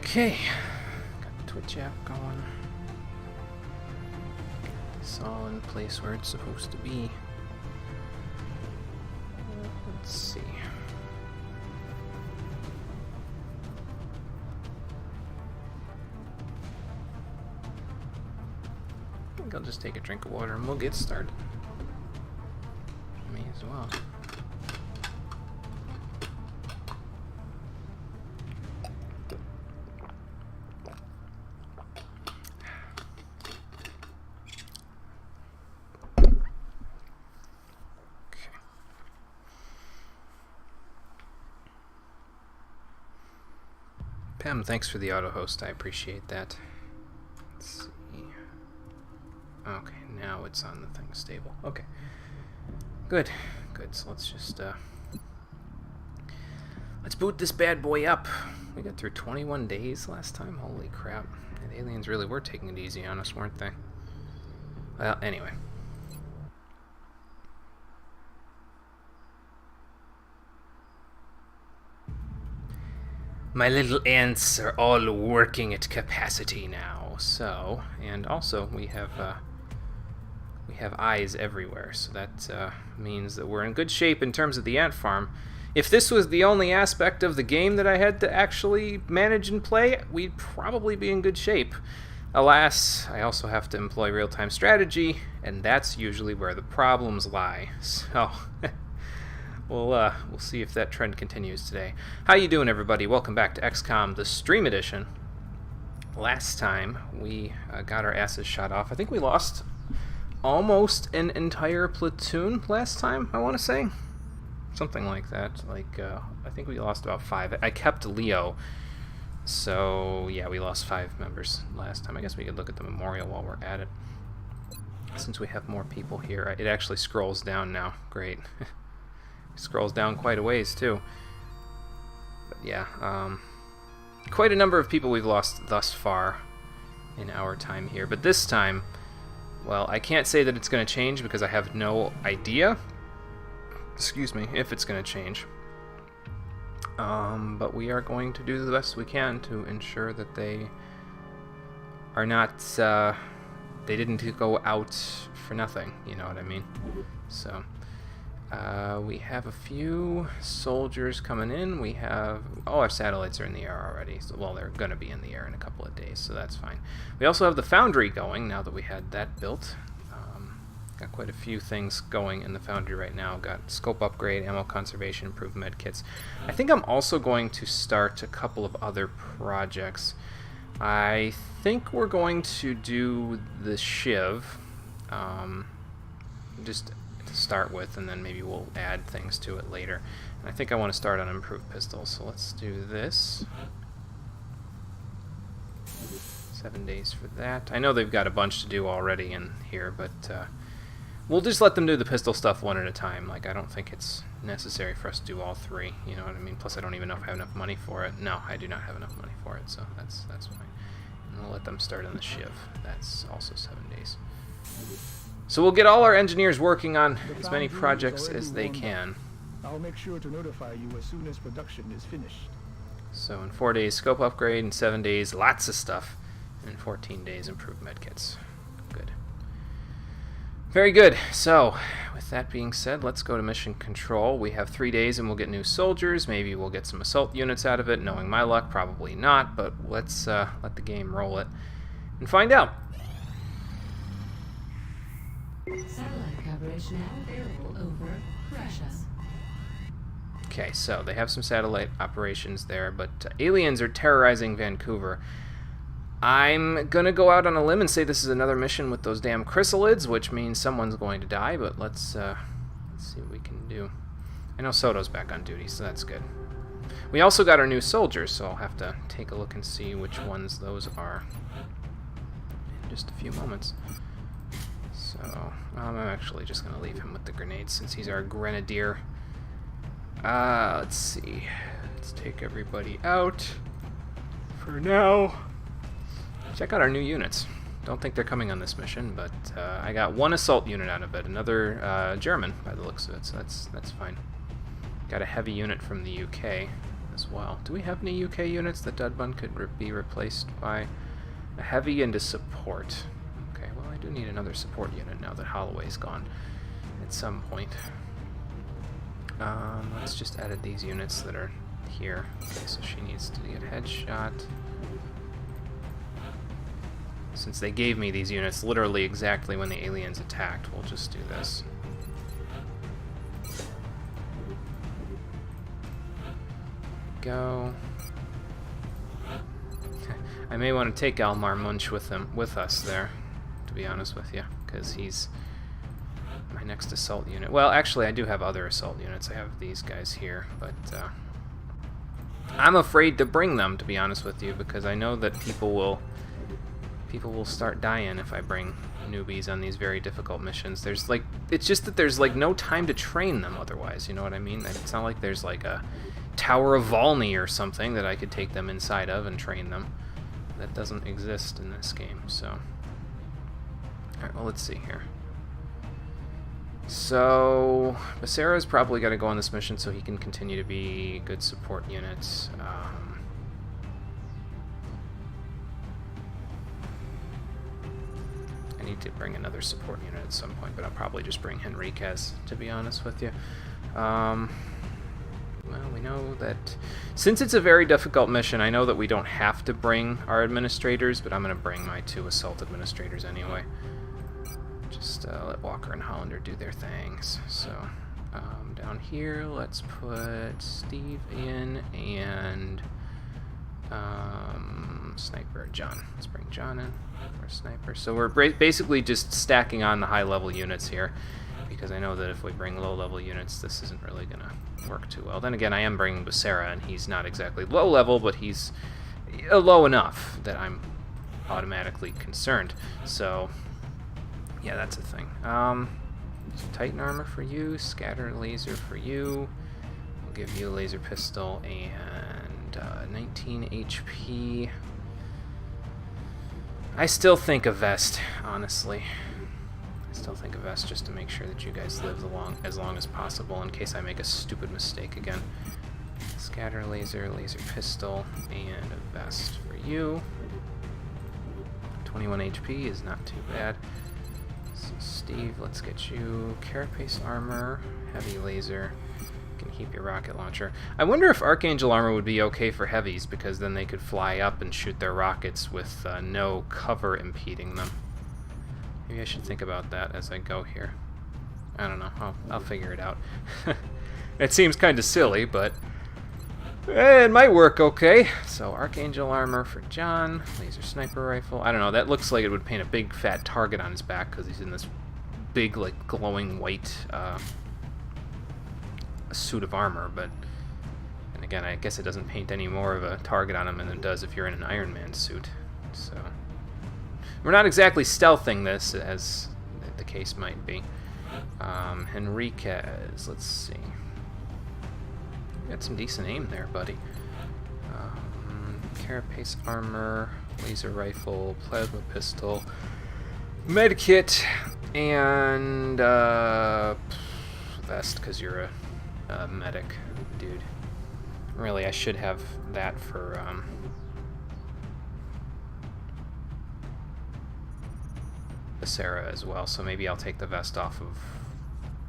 Okay, got the Twitch app going. It's all in place where it's supposed to be. Let's see. I think I'll just take a drink of water and we'll get started. May as well. Pam, thanks for the auto host. I appreciate that. Let's see. Okay, now it's on the thing stable. Okay. Good. Good. So let's just let's boot this bad boy up. We got through 21 days last time. Holy crap. The aliens really were taking it easy on us, weren't they? Well, anyway. My little ants are all working at capacity now. So, and also we have eyes everywhere. So that means that we're in good shape in terms of the ant farm. If this was the only aspect of the game that I had to actually manage and play, we'd probably be in good shape. Alas, I also have to employ real-time strategy, and that's usually where the problems lie. So. We'll see if that trend continues today. How you doing, everybody? Welcome back to XCOM, the Stream Edition. Last time, we got our asses shot off. I think we lost almost an entire platoon last time, I want to say. Something like that. Like, I think we lost about 5. I kept Leo. So, yeah, we lost 5 members last time. I guess we could look at the memorial while we're at it. Since we have more people here. It actually scrolls down now. Great. Scrolls down quite a ways too. But yeah, quite a number of people we've lost thus far in our time here. But this time, well, I can't say that it's going to change because I have no idea, excuse me, if it's going to change. But we are going to do the best we can to ensure that they are not, they didn't go out for nothing, you know what I mean? So. We have a few soldiers coming in. We have... Oh, our satellites are in the air already. So, well, they're going to be in the air in a couple of days, so that's fine. We also have the foundry going now that we had that built. Got quite a few things going in the foundry right now. Got scope upgrade, ammo conservation, improved med kits. I think I'm also going to start a couple of other projects. I think we're going to do the Shiv. Just... to start with, and then maybe we'll add things to it later. And I think I want to start on improved pistols, so let's do this. 7 days for that. I know they've got a bunch to do already in here, but we'll just let them do the pistol stuff one at a time. Like, I don't think it's necessary for us to do all 3, you know what I mean? Plus, I don't even know if I have enough money for it. No, I do not have enough money for it, so that's fine. And we'll let them start on the Shiv. That's also 7 days. So we'll get all our engineers working on as many projects as they can. I'll make sure to notify you as soon as production is finished. So in 4 days, scope upgrade. In 7 days, lots of stuff. And in 14 days, improved medkits. Very good. So, with that being said, let's go to mission control. We have 3 days and we'll get new soldiers. Maybe we'll get some assault units out of it. Knowing my luck, probably not, but let's let the game roll it and find out. Satellite coverage now available over Russia. Okay, so they have some satellite operations there, but aliens are terrorizing Vancouver. I'm gonna go out on a limb and say this is another mission with those damn chrysalids, which means someone's going to die, but let's see what we can do. I know Soto's back on duty, so that's good. We also got our new soldiers, so I'll have to take a look and see which ones those are in just a few moments. So, I'm actually just gonna leave him with the grenades since he's our grenadier. Let's see. Let's take everybody out for now. Check out our new units. Don't think they're coming on this mission, but I got one assault unit out of it. Another German, by the looks of it, so that's fine. Got a heavy unit from the UK as well. Do we have any UK units that Dudbun could be replaced by? A heavy into support. Okay, well I do need another support unit now that Holloway's gone at some point. Let's just edit these units that are here. Okay, so she needs to get headshot. Since they gave me these units literally exactly when the aliens attacked, we'll just do this. Go. I may want to take Almar Munch with us there, to be honest with you, because he's my next assault unit. Well, actually, I do have other assault units. I have these guys here, but I'm afraid to bring them, to be honest with you, because I know that people will start dying if I bring newbies on these very difficult missions. There's like, it's just that there's like no time to train them otherwise, you know what I mean? It's not like there's like a Tower of Volney or something that I could take them inside of and train them. That doesn't exist in this game, so. Alright, well, let's see here. So, Becerra's probably got to go on this mission so he can continue to be good support units. I need to bring another support unit at some point, but I'll probably just bring Henriquez, to be honest with you. Well, we know that since it's a very difficult mission, I know that we don't have to bring our administrators, but I'm going to bring my 2 assault administrators anyway. Just let Walker and Hollander do their things. So, down here, let's put Steve in and Sniper John. Let's bring John in for Sniper. So we're basically just stacking on the high-level units here, because I know that if we bring low-level units, this isn't really going to work too well. Then again, I am bringing Becerra, and he's not exactly low-level, but he's low enough that I'm automatically concerned. So, yeah, that's a thing. Titan armor for you, scatter laser for you. We'll give you a laser pistol and 19 HP. I still think a vest, honestly. I still think a vest just to make sure that you guys live as long as possible in case I make a stupid mistake again. Scatter laser, laser pistol, and a vest for you. 21 HP is not too bad. So Steve, let's get you carapace armor, heavy laser. You can keep your rocket launcher. I wonder if Archangel armor would be okay for heavies, because then they could fly up and shoot their rockets with no cover impeding them. Maybe I should think about that as I go here. I don't know. I'll figure it out. It seems kind of silly, but it might work okay. So Archangel armor for John, laser sniper rifle. I don't know. That looks like it would paint a big fat target on his back because he's in this big, like, glowing white suit of armor. But and again, I guess it doesn't paint any more of a target on him than it does if you're in an Ironman suit. So we're not exactly stealthing this, as the case might be. Henriquez, let's see. You got some decent aim there, buddy. Carapace armor, laser rifle, plasma pistol, medkit, and vest, because you're a medic, dude. Really, I should have that for Sarah as well, so maybe I'll take the vest off of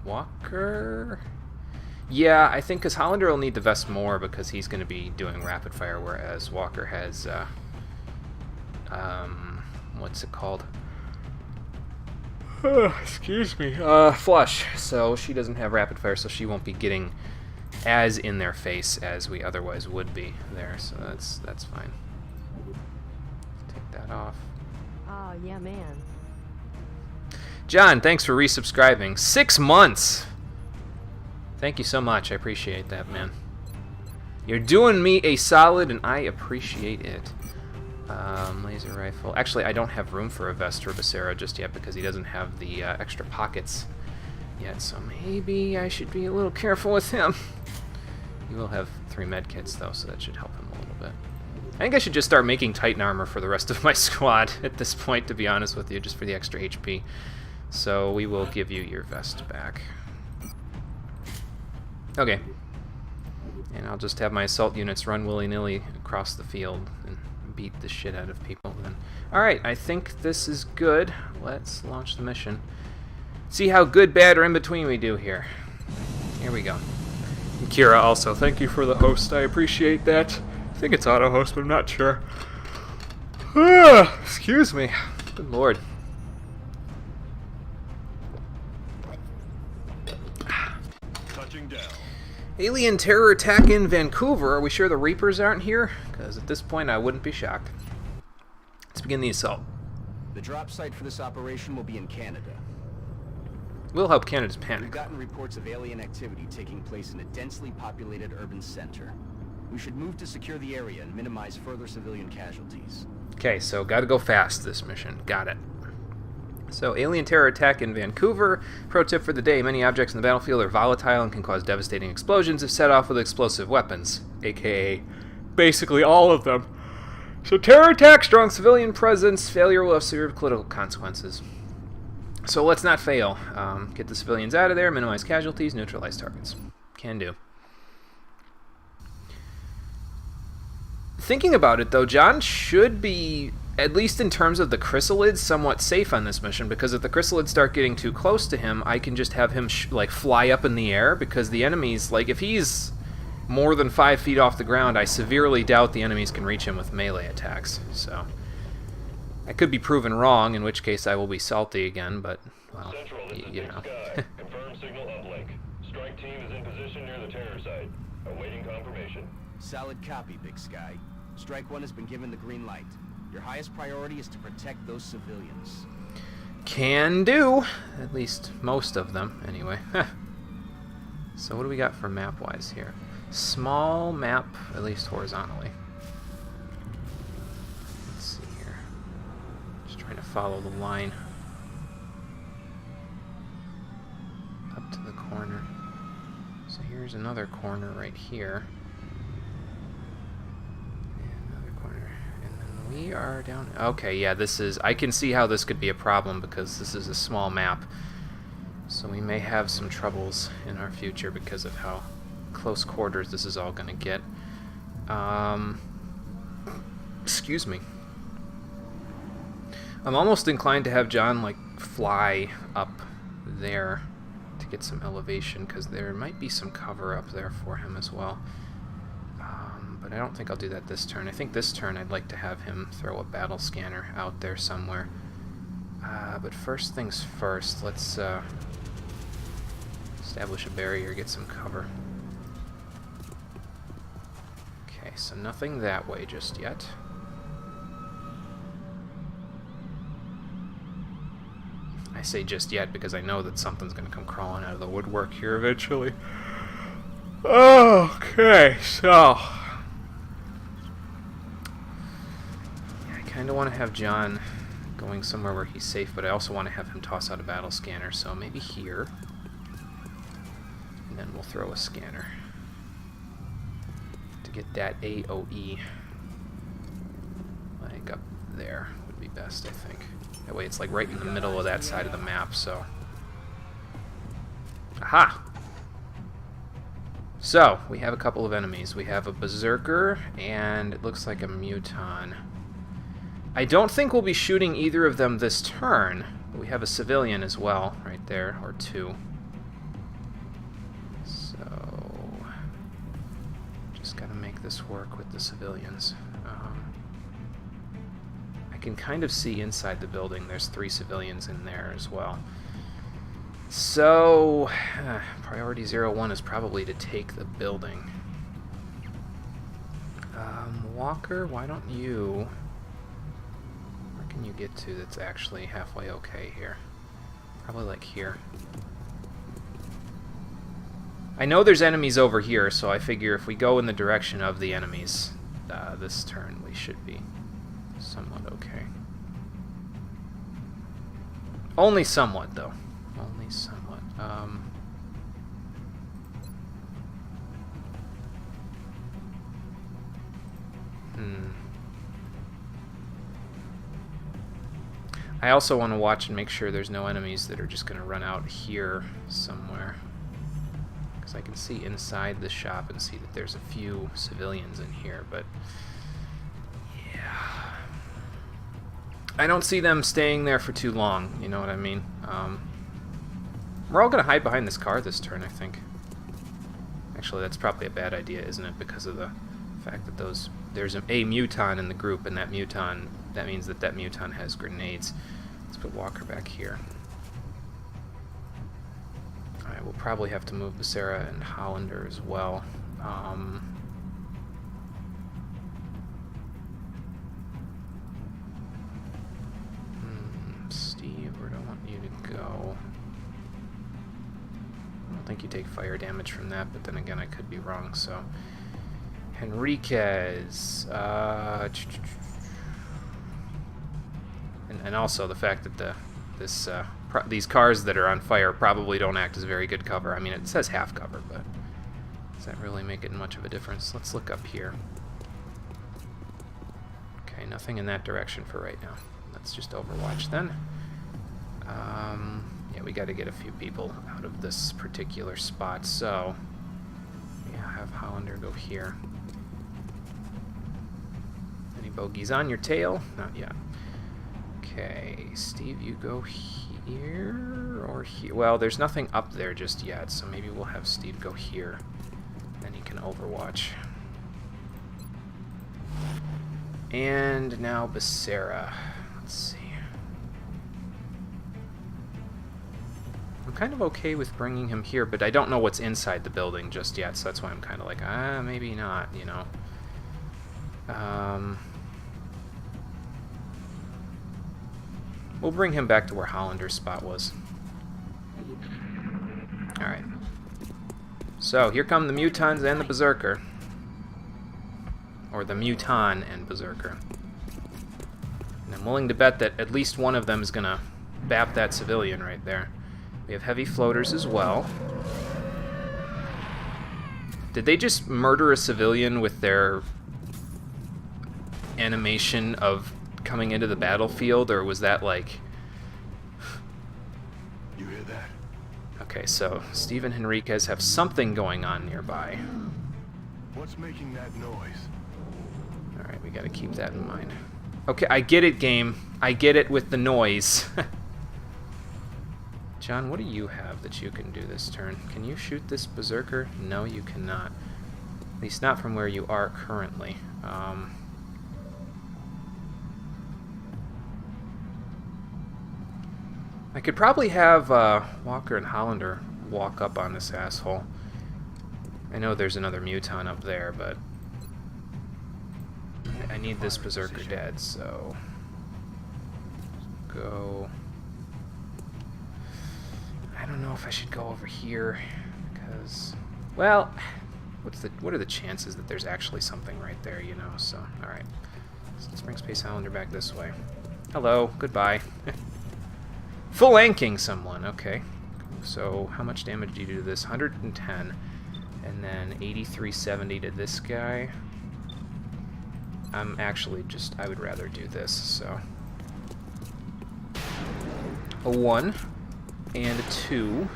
Walker. Yeah, I think because Hollander will need the vest more because he's going to be doing rapid fire, whereas Walker has, what's it called? Excuse me. Flush. So she doesn't have rapid fire, so she won't be getting as in their face as we otherwise would be there. So that's fine. Take that off. Oh, yeah, man. John, thanks for resubscribing. 6 months. Thank you so much. I appreciate that, man. You're doing me a solid, and I appreciate it. Laser rifle. Actually, I don't have room for a vest for Becerra just yet because he doesn't have the extra pockets yet, so maybe I should be a little careful with him. He will have 3 medkits, though, so that should help him a little bit. I think I should just start making Titan armor for the rest of my squad at this point, to be honest with you, just for the extra HP. So we will give you your vest back. Okay. And I'll just have my assault units run willy-nilly across the field and beat the shit out of people then. Alright, I think this is good. Let's launch the mission. See how good, bad, or in between we do here. Here we go. And Kira also, thank you for the host. I appreciate that. I think it's auto-host, but I'm not sure. Excuse me. Good lord. Alien terror attack in Vancouver. Are we sure the Reapers aren't here? Because at this point, I wouldn't be shocked. Let's begin the assault. The drop site for this operation will be in Canada. We'll help Canada's We've panic. gotten reports of alien activity taking place in a densely populated urban center. We should move to secure the area and minimize further civilian casualties. Okay, so gotta go fast this mission. Got it. So, alien terror attack in Vancouver. Pro tip for the day, many objects in the battlefield are volatile and can cause devastating explosions if set off with explosive weapons, aka basically all of them. So terror attack, strong civilian presence, failure will have severe political consequences. So let's not fail. Get the civilians out of there, minimize casualties, neutralize targets. Can do. Thinking about it, though, John should be, at least in terms of the chrysalids, somewhat safe on this mission, because if the chrysalids start getting too close to him, I can just have him fly up in the air, because the enemies, if he's more than 5 feet off the ground, I severely doubt the enemies can reach him with melee attacks. So I could be proven wrong, in which case I will be salty again, but, well, you know. Confirm signal uplink. Strike team is in position near the terror site. Awaiting confirmation. Solid copy, Big Sky. Strike 1 has been given the green light. Your highest priority is to protect those civilians. Can do. At least most of them, anyway. So what do we got for map-wise here? Small map, at least horizontally. Let's see here. Just trying to follow the line. Up to the corner. So here's another corner right here. We are down... Okay, yeah, this is... I can see how this could be a problem because this is a small map. So we may have some troubles in our future because of how close quarters this is all going to get. Excuse me. I'm almost inclined to have John, fly up there to get some elevation because there might be some cover up there for him as well. But I don't think I'll do that this turn. I think this turn I'd like to have him throw a battle scanner out there somewhere. But first things first, let's establish a barrier, get some cover. Okay, so nothing that way just yet. I say just yet because I know that something's going to come crawling out of the woodwork here eventually. Okay, so... I kind of want to have John going somewhere where he's safe, but I also want to have him toss out a battle scanner, so maybe here. And then we'll throw a scanner to get that AOE. Up there would be best, I think. That way it's right in the middle of that side of the map, so... Aha! So, we have a couple of enemies. We have a Berserker, and it looks like a Muton. I don't think we'll be shooting either of them this turn, But we have a civilian as well, right there, or two. So, just gotta make this work with the civilians. I can kind of see inside the building. There's 3 civilians in there as well. So, priority 01 is probably to take the building. Walker, why don't you... Where can you get to that's actually halfway okay here? Probably like here. I know there's enemies over here, so I figure if we go in the direction of the enemies this turn, we should be somewhat okay. Only somewhat, though. Only somewhat. I also want to watch and make sure there's no enemies that are just going to run out here somewhere. Because I can see inside the shop and see that there's a few civilians in here, but... yeah... I don't see them staying there for too long, you know what I mean? We're all going to hide behind this car this turn, I think. Actually, that's probably a bad idea, isn't it? Because of the fact that there's a muton in the group, and that means that muton has grenades. Let's put Walker back here. Alright, we'll probably have to move Becerra and Hollander as well. Steve, where do I want you to go? I don't think you take fire damage from that, but then again, I could be wrong, so... Henriquez... And also the fact that these cars that are on fire probably don't act as very good cover. I mean, it says half cover, but does that really make it much of a difference? Let's look up here. Okay, nothing in that direction for right now. Let's just overwatch then. Yeah, we got to get a few people out of this particular spot, so yeah, have Hollander go here. Any bogeys on your tail? Not yet. Okay, Steve, you go here or here. Well, there's nothing up there just yet, so maybe we'll have Steve go here. Then he can overwatch. And now Becerra. Let's see. I'm kind of okay with bringing him here, but I don't know what's inside the building just yet, so that's why I'm kind of like, maybe not, you know. We'll bring him back to where Hollander's spot was. Alright. So, here come the Mutons and the Berserker. Or the Muton and Berserker. And I'm willing to bet that at least one of them is going to bap that civilian right there. We have heavy floaters as well. Did they just murder a civilian with their animation of coming into the battlefield, or was that like... You hear that? Okay, so Steve and Henriquez have something going on nearby. What's making that noise? Alright, we gotta keep that in mind. Okay, I get it, game. I get it with the noise. John, what do you have that you can do this turn? Can you shoot this Berserker? No, you cannot. At least not from where you are currently. I could probably have Walker and Hollander walk up on this asshole. I know there's another Muton up there, but I need this Berserker dead, so go. I don't know if I should go over here because, well, what are the chances that there's actually something right there, you know? So, all right, let's bring Space Hollander back this way. Hello, goodbye. Full anking someone, okay. So how much damage do you do to this? 110, and then 8370 to this guy. I'm actually I would rather do this, so. A 1 and a 2.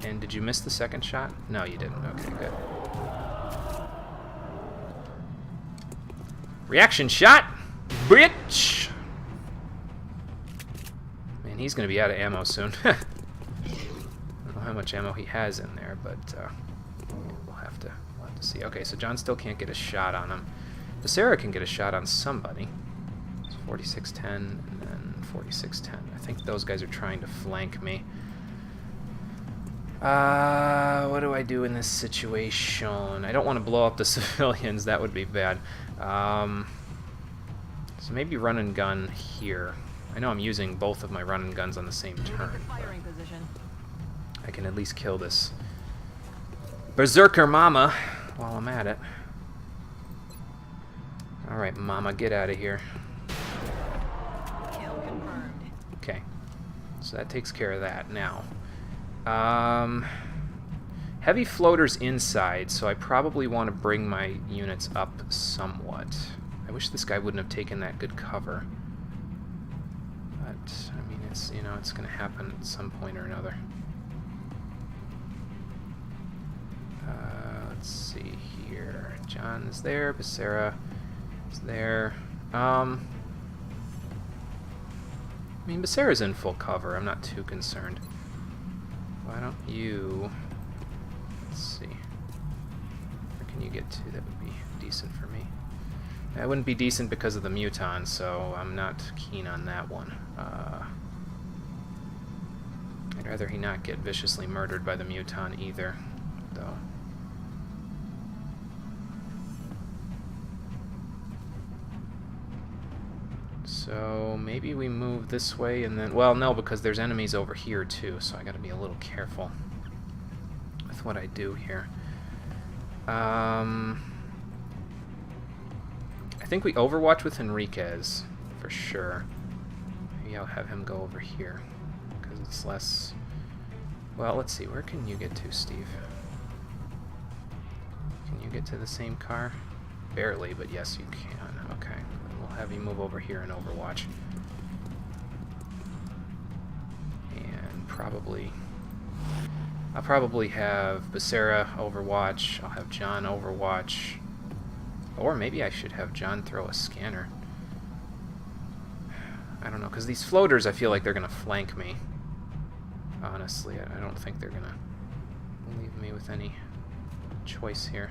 And did you miss the second shot? No, you didn't. Okay, good. Reaction shot! Bitch! And he's going to be out of ammo soon. I don't know how much ammo he has in there, but we'll have to see. Okay, so John still can't get a shot on him. Becerra can get a shot on somebody. It's 4610 and then 4610. I think those guys are trying to flank me. What do I do in this situation? I don't want to blow up the civilians. That would be bad. So maybe run and gun here. I know I'm using both of my run and guns on the same turn. I can at least kill this Berserker Mama while I'm at it. Alright, Mama, get out of here. Kill confirmed. Okay. So that takes care of that. Now, heavy floaters inside, so I probably want to bring my units up somewhat. I wish this guy wouldn't have taken that good cover. But, I mean, it's, you know, it's going to happen at some point or another. Let's see here. John is there. Becerra is there. I mean, Becerra's in full cover. I'm not too concerned. Why don't you... Let's see. Where can you get to? That would be decent for me. That wouldn't be decent because of the Muton, so I'm not keen on that one. I'd rather he not get viciously murdered by the Muton either, though. So maybe we move this way and then... Well, no, because there's enemies over here too, so I gotta be a little careful with what I do here. I think we overwatch with Enriquez, for sure. Maybe I'll have him go over here, because it's less... Well, let's see, where can you get to, Steve? Can you get to the same car? Barely, but yes, you can. Okay, we'll have you move over here and overwatch. And probably... I'll probably have Becerra overwatch, I'll have John overwatch, or maybe I should have John throw a scanner. I don't know, because these floaters, I feel like they're going to flank me. Honestly, I don't think they're going to leave me with any choice here.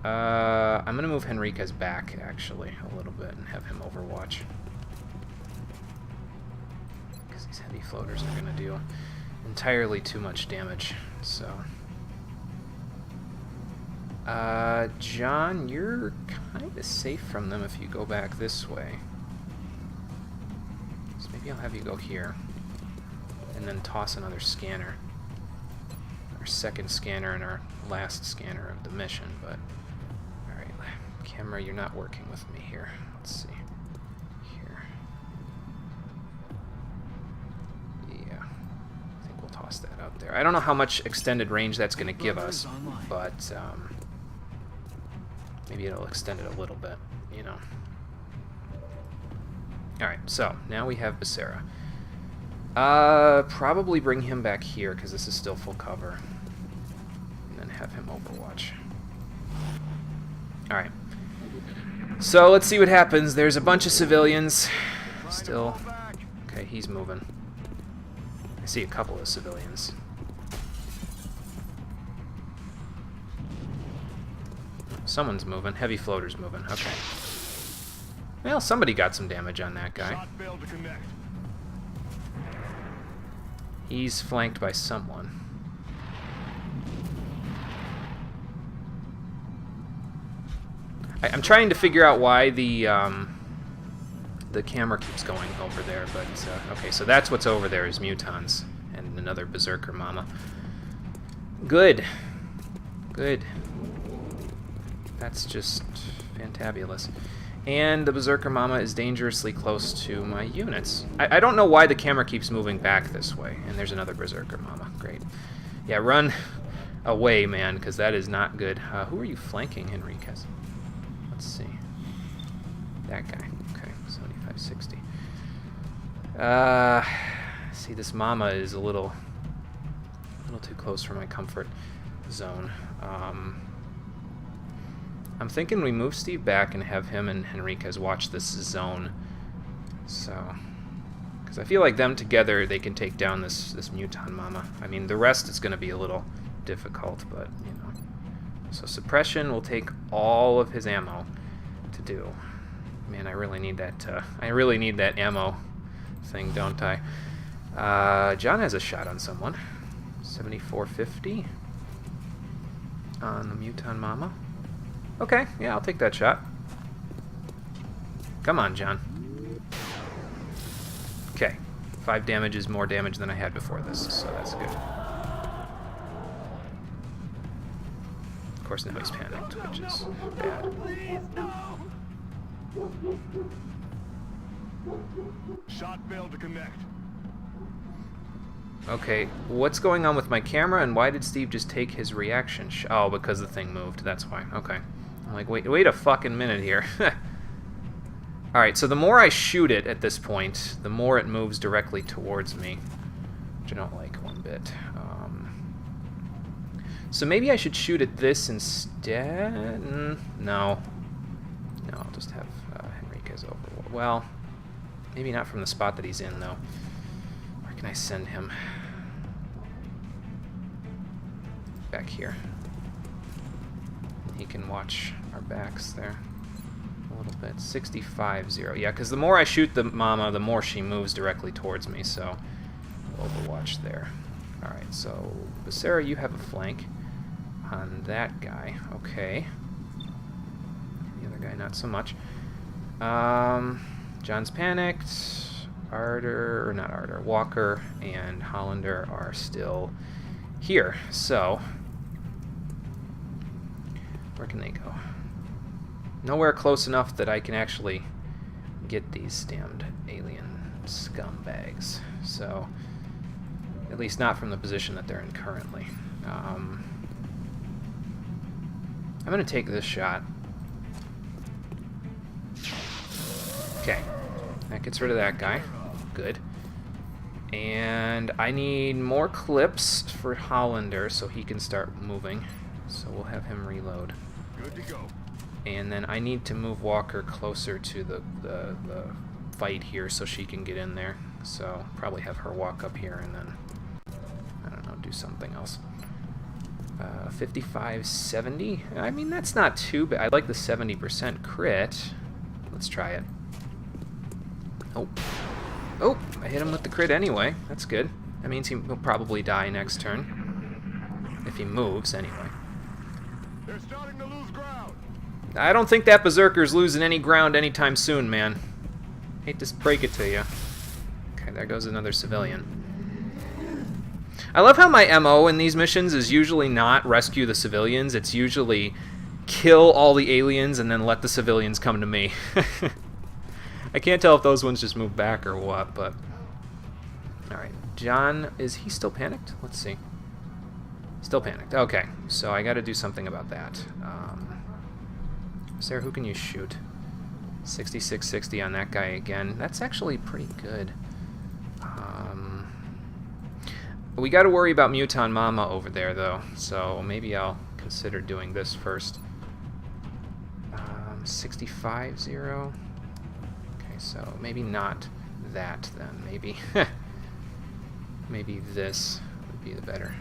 I'm going to move Henriquez back, actually, a little bit, and have him overwatch. Because these heavy floaters are going to do entirely too much damage, so... John, you're kind of safe from them if you go back this way. So maybe I'll have you go here. And then toss another scanner. Our second scanner and our last scanner of the mission, but... Alright, camera, you're not working with me here. Let's see. Here. Yeah. I think we'll toss that out there. I don't know how much extended range that's going to give us, but... maybe it'll extend it a little bit, you know. Alright, so now we have Becerra. Probably bring him back here, because this is still full cover. And then have him overwatch. Alright. So, let's see what happens. There's a bunch of civilians. Still. Okay, he's moving. I see a couple of civilians. Someone's moving. Heavy floater's moving. Okay. Well, somebody got some damage on that guy. He's flanked by someone. I'm trying to figure out why the camera keeps going over there, but okay, so that's what's over there is Mutons and another Berserker Mama. Good. Good. That's just fantabulous. And the Berserker Mama is dangerously close to my units. I don't know why the camera keeps moving back this way. And there's another Berserker Mama. Great. Yeah, run away, man, because that is not good. Who are you flanking, Enriquez? Let's see. That guy. Okay, 7560. See, this Mama is a little too close for my comfort zone. I'm thinking we move Steve back and have him and Henriquez watch this zone. So, Because I feel like them together, they can take down this Muton Mama. I mean, the rest is going to be a little difficult, but, you know. So suppression will take all of his ammo to do. Man, I really need that ammo thing, don't I? John has a shot on someone. 7450 on the Muton Mama. Okay, yeah, I'll take that shot. Come on, John. Okay, 5 damage is more damage than I had before this, so that's good. Of course, now he's panicked, which is bad. Shot failed to connect. Okay, what's going on with my camera, and why did Steve just take his reaction? Oh, because the thing moved, that's why. Okay. I'm like, wait a fucking minute here. Alright, so the more I shoot it at this point, the more it moves directly towards me, which I don't like one bit. So maybe I should shoot at this instead? No. No, I'll just have Henriquez over. Well, maybe not from the spot that he's in, though. Where can I send him? Back here. He can watch our backs there a little bit. 65-0. Yeah, because the more I shoot the Mama, the more she moves directly towards me, so overwatch there. Alright, so Becerra, you have a flank on that guy. Okay. The other guy, not so much. John's panicked. Walker and Hollander are still here. So, where can they go? Nowhere close enough that I can actually get these damned alien scumbags. So, at least not from the position that they're in currently. I'm going to take this shot. Okay. That gets rid of that guy. Good. And I need more clips for Hollander so he can start moving. So we'll have him reload. Good to go. And then I need to move Walker closer to the fight here so she can get in there. So probably have her walk up here and then, I don't know, do something else. 55-70. I mean, that's not too bad. I like the 70% crit. Let's try it. Oh. Oh, I hit him with the crit anyway. That's good. That means he will probably die next turn. If he moves, anyway. They're starting to lose ground. I don't think that Berserker's losing any ground anytime soon, man. Hate to break it to you. Okay, there goes another civilian. I love how my MO in these missions is usually not rescue the civilians. It's usually kill all the aliens and then let the civilians come to me. I can't tell if those ones just move back or what, but... Alright, John, is he still panicked? Let's see. Still panicked. Okay, so I gotta do something about that. Sarah, who can you shoot? 66-60 on that guy again. That's actually pretty good. We gotta worry about Muton Mama over there, though, so maybe I'll consider doing this first. 65-0. Okay, so maybe not that, then. Maybe... maybe this would be the better...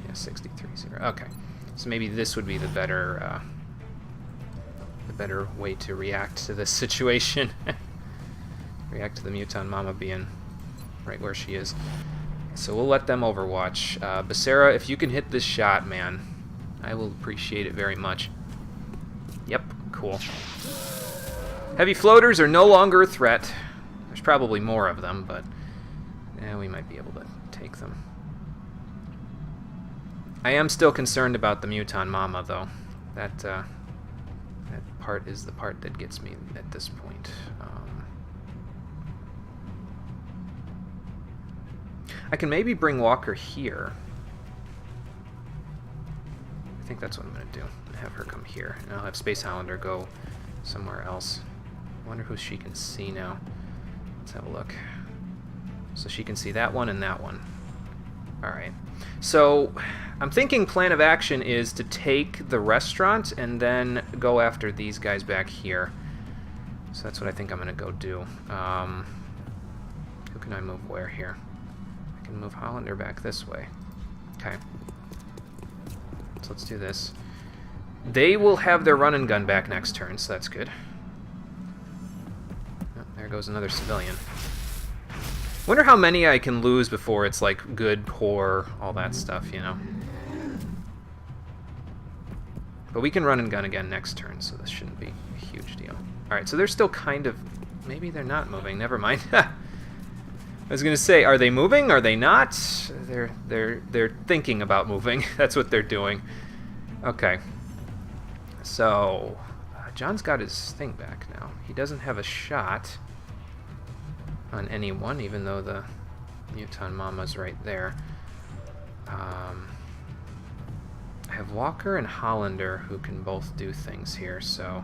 Yeah, 63-0. Okay. So maybe this would be the better way to react to this situation. React to the Muton Mama being right where she is. So we'll let them overwatch. Becerra, if you can hit this shot, man, I will appreciate it very much. Yep, cool. Heavy floaters are no longer a threat. There's probably more of them, but yeah, we might be able to take them. I am still concerned about the Muton Mama, though. That part is the part that gets me at this point. I can maybe bring Walker here. I think that's what I'm going to do. Have her come here, and I'll have Space Hollander go somewhere else. I wonder who she can see now. Let's have a look. So she can see that one and that one. Alright. So, I'm thinking plan of action is to take the restaurant and then go after these guys back here. So that's what I think I'm going to go do. Who can I move where here? I can move Hollander back this way. Okay. So let's do this. They will have their run and gun back next turn, so that's good. Oh, there goes another civilian. Wonder how many I can lose before it's like good, poor, all that stuff, you know. But we can run and gun again next turn, so this shouldn't be a huge deal. Alright, so they're still kind of... Maybe they're not moving. Never mind. I was gonna say, are they moving? Are they not? They're thinking about moving. That's what they're doing. Okay. So, John's got his thing back now. He doesn't have a shot on anyone, even though the Muton Mama's right there. I have Walker and Hollander who can both do things here, so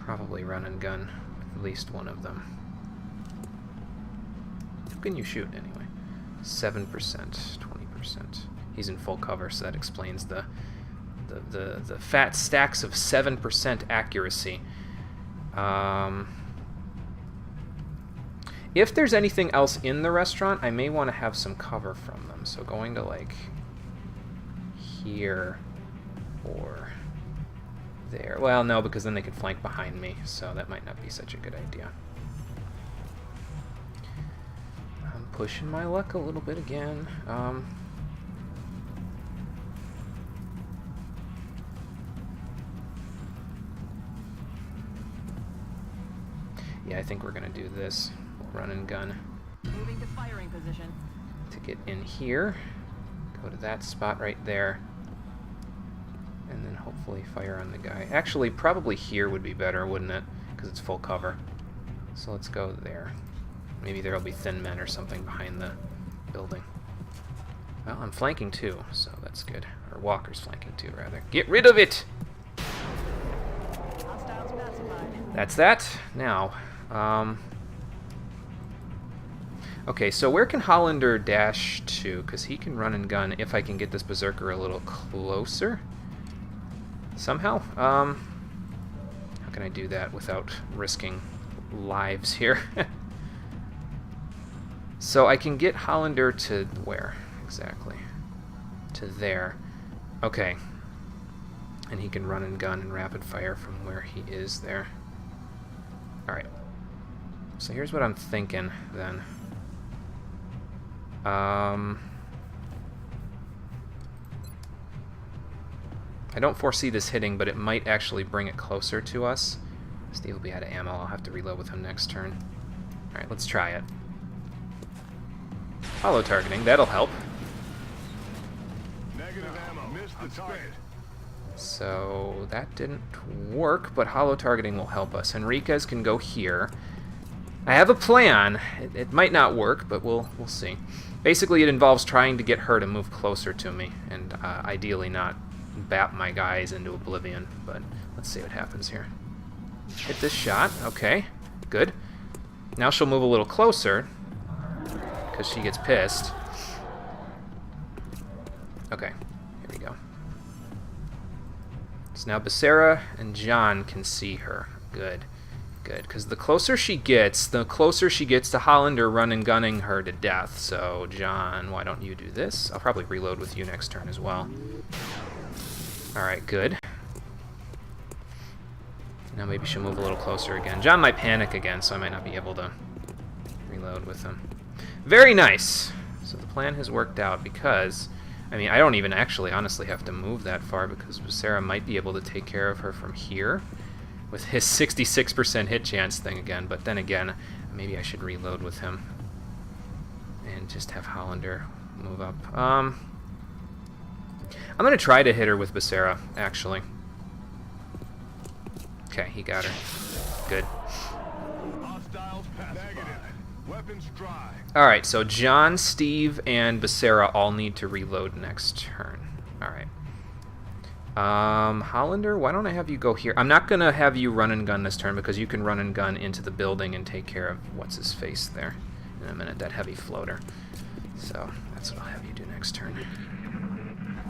probably run and gun with at least one of them. Who can you shoot anyway? 7%, 20%. He's in full cover, so that explains the fat stacks of 7% accuracy. If there's anything else in the restaurant, I may want to have some cover from them. So going to like here or there. Well, no, because then they could flank behind me, so that might not be such a good idea. I'm pushing my luck a little bit again. Yeah, I think we're gonna do this. We'll run and gun. Moving to firing position. To get in here, go to that spot right there, and then hopefully fire on the guy. Actually, probably here would be better, wouldn't it? Because it's full cover. So let's go there. Maybe there'll be thin men or something behind the building. Well, I'm flanking too, so that's good. Or Walker's flanking too, rather. Get rid of it! Hostiles pacified. That's that. Now, okay, so where can Hollander dash to? Because he can run and gun if I can get this Berserker a little closer. Somehow. How can I do that without risking lives here? So I can get Hollander to where? Exactly. To there. Okay. And he can run and gun and rapid fire from where he is there. Alright. So here's what I'm thinking then. I don't foresee this hitting, but it might actually bring it closer to us. Steve will be out of ammo. I'll have to reload with him next turn. Alright, let's try it. Hollow targeting, that'll help. Negative ammo. Missed the target. So that didn't work, but hollow targeting will help us. Enriquez can go here. I have a plan. It might not work, but we'll see. Basically, it involves trying to get her to move closer to me, and ideally not bap my guys into oblivion, but let's see what happens here. Hit this shot. Okay, good. Now she'll move a little closer, because she gets pissed. Okay, here we go. So now Becerra and John can see her. Good. Good, because the closer she gets to Hollander run and gunning her to death. So, John, why don't you do this? I'll probably reload with you next turn as well. Alright, good. Now maybe she'll move a little closer again. John might panic again, so I might not be able to reload with him. Very nice! So the plan has worked out because... I mean, I don't even actually honestly have to move that far because Becerra might be able to take care of her from here with his 66% hit chance thing again, but then again, maybe I should reload with him and just have Hollander move up. I'm going to try to hit her with Becerra, actually. Okay, he got her. Good. Hostiles pacified. Weapons dry. Alright, so John, Steve, and Becerra all need to reload next turn. Alright. Hollander, why don't I have you go here? I'm not going to have you run and gun this turn because you can run and gun into the building and take care of what's-his-face there in a minute, that heavy floater. So that's what I'll have you do next turn.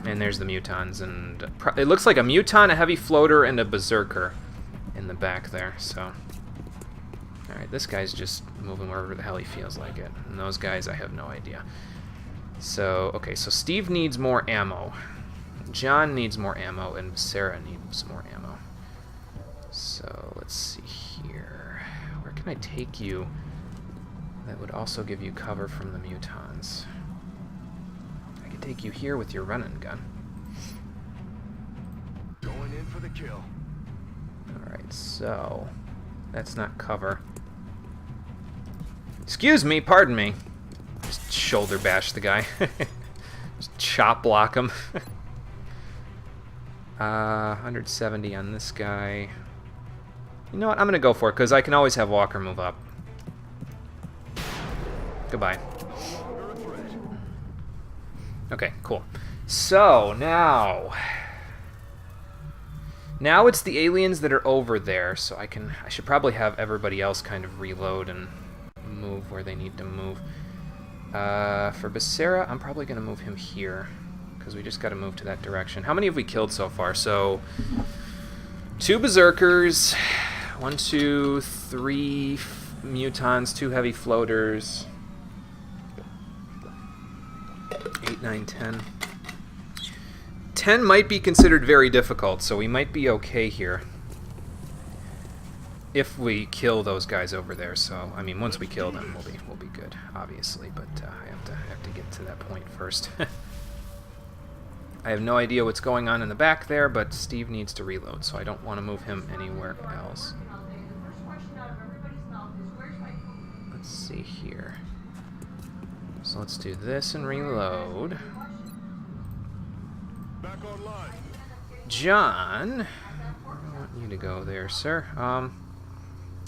And there's the Mutons, and it looks like a Muton, a heavy floater, and a Berserker in the back there, so... Alright, this guy's just moving wherever the hell he feels like it. And those guys, I have no idea. So, okay, so Steve needs more ammo. John needs more ammo, and Sarah needs more ammo. So, let's see here. Where can I take you that would also give you cover from the mutons? I could take you here with your running gun. Going in for the kill. Alright, so... that's not cover. Excuse me, pardon me. Just shoulder bash the guy. Just chop block him. 170 on this guy. You know what? I'm gonna go for it because I can always have Walker move up. Goodbye. Okay, cool. So now it's the aliens that are over there, so I should probably have everybody else kind of reload and move where they need to move. For Becerra, I'm probably gonna move him here because we just got to move to that direction. How many have we killed so far? So 2 berserkers, 1, 2, 3 mutons, 2 heavy floaters, 8, 9, 10. 10 might be considered very difficult, so we might be okay here if we kill those guys over there. So I mean, once we kill them, we'll be good, obviously. But I have to get to that point first. I have no idea what's going on in the back there, but Steve needs to reload, so I don't want to move him anywhere else. Let's see here. So let's do this and reload. Back online. John, I want you to go there, sir.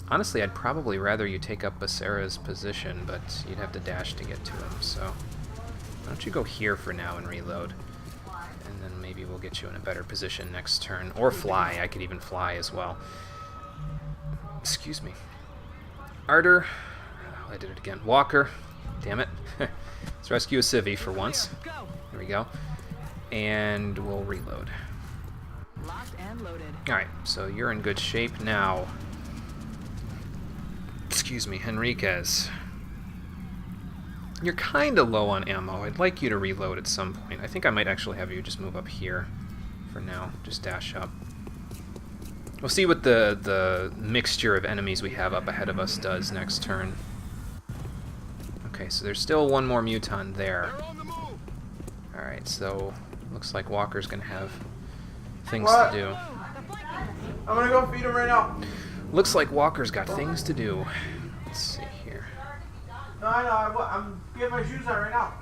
Honestly, I'd probably rather you take up Becerra's position, but you'd have to dash to get to him, so why don't you go here for now and reload, and then maybe we'll get you in a better position next turn, or fly. I could even fly as well. Excuse me. Arter, oh, I did it again. Walker, damn it. Let's rescue a civvy for once. There we go. And we'll reload. Locked and loaded. Alright, so you're in good shape now. Excuse me, Henriquez. You're kind of low on ammo. I'd like you to reload at some point. I think I might actually have you just move up here for now. Just dash up. We'll see what the mixture of enemies we have up ahead of us does next turn. Okay, so there's still one more muton there. Alright, so looks like Walker's gonna have things to do. I'm gonna go feed him right now. Looks like Walker's got things to do. Let's see here. No, I know. I'm getting my shoes on right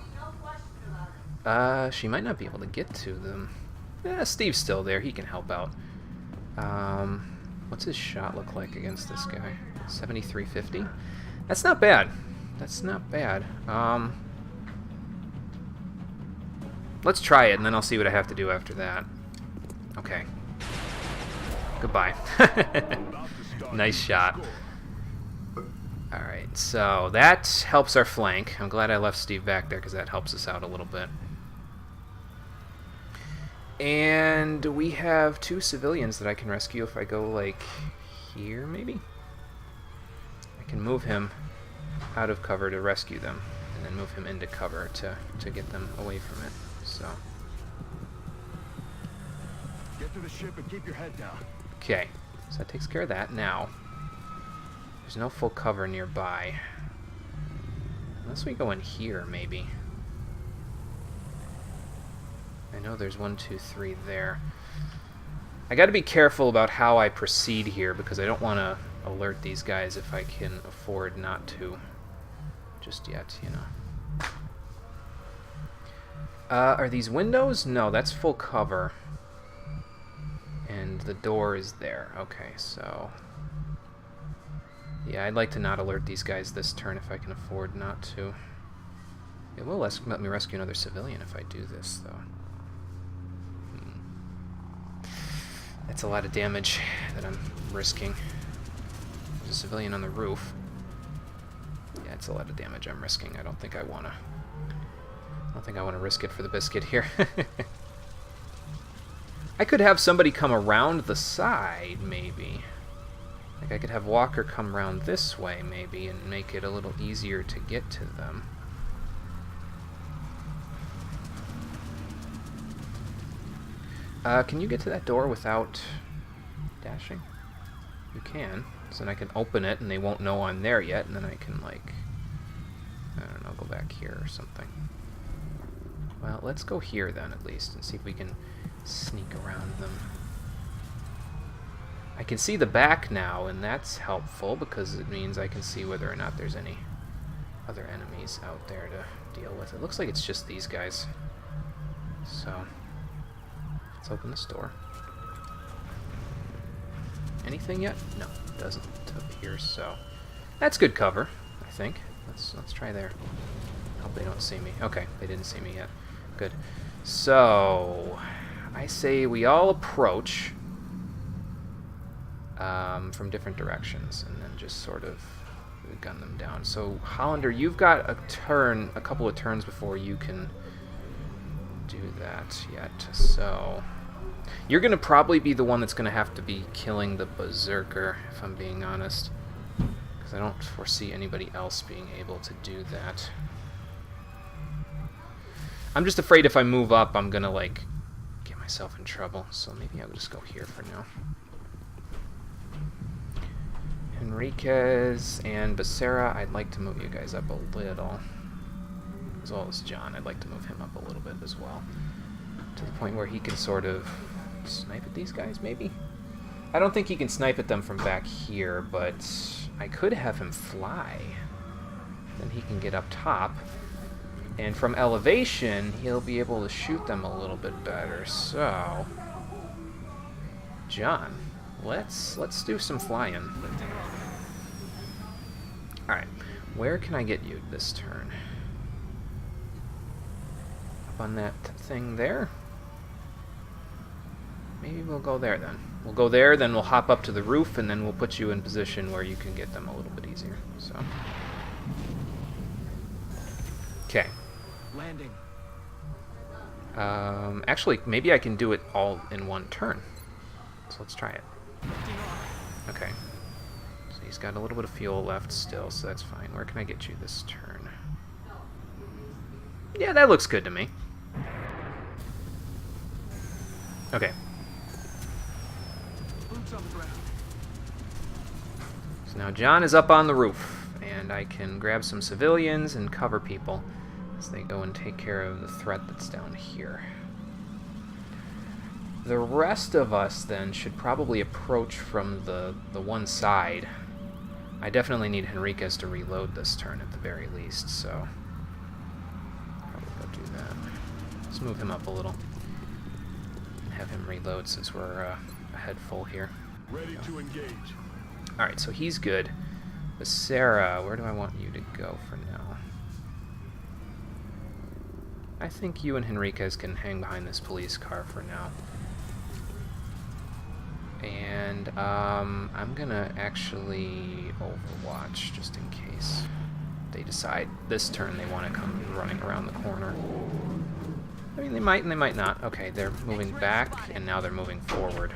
now. She might not be able to get to them. Steve's still there. He can help out. What's his shot look like against this guy? 7350? That's not bad. That's not bad. Let's try it, and then I'll see what I have to do after that. Okay. Goodbye. Nice shot. Alright, so that helps our flank. I'm glad I left Steve back there, because that helps us out a little bit. And we have 2 civilians that I can rescue if I go, like, here, maybe? I can move him out of cover to rescue them, and then move him into cover to get them away from it. So. Get to the ship and keep your head down. Okay, so that takes care of that. Now, there's no full cover nearby. Unless we go in here, maybe. I know there's 1, 2, 3 there. I gotta be careful about how I proceed here, because I don't want to alert these guys if I can afford not to just yet, you know. Are these windows? No, that's full cover. And the door is there. Okay, so... yeah, I'd like to not alert these guys this turn if I can afford not to. It will let me rescue another civilian if I do this, though. That's a lot of damage that I'm risking. There's a civilian on the roof. Yeah, it's a lot of damage I'm risking. I don't think I want to risk it for the biscuit here. I could have somebody come around the side, maybe. Like I could have Walker come around this way, maybe, and make it a little easier to get to them. Can you get to that door without dashing? You can. So then I can open it and they won't know I'm there yet, and then I can, like, I don't know, go back here or something. Well, let's go here then, at least, and see if we can sneak around them. I can see the back now, and that's helpful because it means I can see whether or not there's any other enemies out there to deal with. It looks like it's just these guys. So, let's open this door. Anything yet? No, it doesn't appear so. That's good cover, I think. Let's try there. Hope they don't see me. Okay, they didn't see me yet. Good. So, I say we all approach from different directions and then just sort of gun them down. So, Hollander, you've got a couple of turns before you can do that yet. So, you're going to probably be the one that's going to have to be killing the Berserker, if I'm being honest. Because I don't foresee anybody else being able to do that. I'm just afraid if I move up, I'm going to, like, get myself in trouble. So maybe I'll just go here for now. Enriquez and Becerra, I'd like to move you guys up a little. As well as John, I'd like to move him up a little bit as well. To the point where he can sort of snipe at these guys, maybe? I don't think he can snipe at them from back here, but I could have him fly. Then he can get up top. And from elevation, he'll be able to shoot them a little bit better. So, John, let's do some flying. Alright, where can I get you this turn? Up on that thing there? Maybe we'll go there then. We'll go there, then we'll hop up to the roof, and then we'll put you in position where you can get them a little bit easier. So, okay. Landing. Actually, maybe I can do it all in one turn. So let's try it. Okay. So he's got a little bit of fuel left still, so that's fine. Where can I get you this turn? Yeah, that looks good to me. Okay. Boots on the ground. So now John is up on the roof, and I can grab some civilians and cover people as they go and take care of the threat that's down here. The rest of us then should probably approach from the one side. I definitely need Henriquez to reload this turn at the very least, so probably go do that. Let's move him up a little. Have him reload since we're a head full here. Ready to engage. Alright, so he's good. Becerra, where do I want you to go for now? I think you and Henriquez can hang behind this police car for now. And I'm gonna actually overwatch just in case they decide this turn they want to come running around the corner. I mean, they might and they might not. Okay, they're moving back, and now they're moving forward.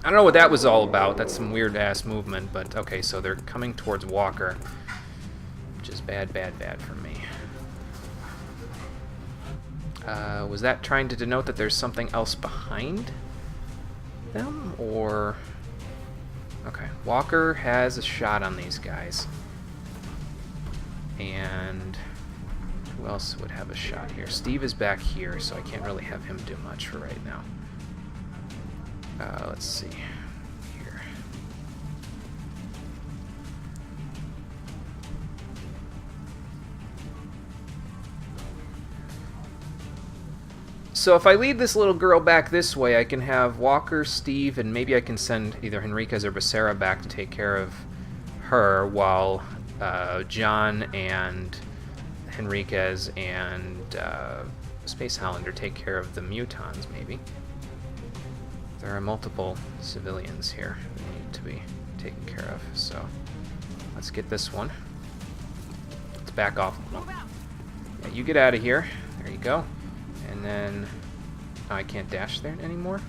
I don't know what that was all about. That's some weird-ass movement, but okay, so they're coming towards Walker, which is bad, bad, bad for me. Was that trying to denote that there's something else behind them, or... Okay, Walker has a shot on these guys. And... who else would have a shot here? Steve is back here, so I can't really have him do much for right now. Let's see here. So if I lead this little girl back this way, I can have Walker, Steve, and maybe I can send either Henriquez or Becerra back to take care of her, while John and Henriquez and Space Hollander take care of the mutons, maybe. There are multiple civilians here that need to be taken care of, so let's get this one. Let's back off. Yeah, you get out of here. There you go. And then... oh, I can't dash there anymore?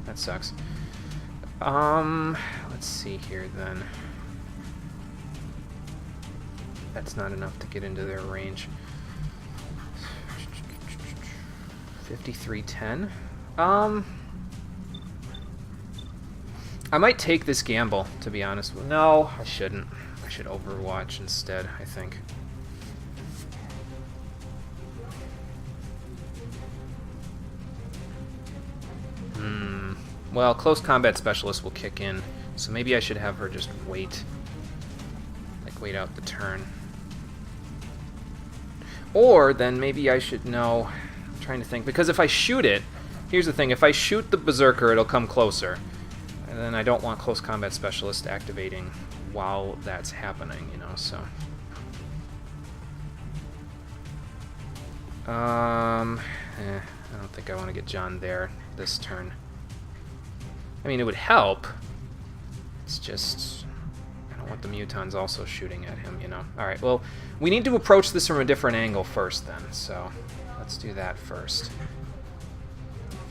That sucks. Let's see here then. That's not enough to get into their range. 5310. I might take this gamble, to be honest. No, I shouldn't. I should Overwatch instead, I think. Well, close combat specialist will kick in, so maybe I should have her just wait. Like, wait out the turn. Or, then maybe I should... No, I'm trying to think. Because if I shoot it... Here's the thing. If I shoot the Berserker, it'll come closer. And then I don't want close combat specialist activating while that's happening, you know, so... I don't think I want to get John there this turn. I mean, it would help. It's just... I don't want the Mutons also shooting at him, you know. Alright, well, we need to approach this from a different angle first, then. So, let's do that first.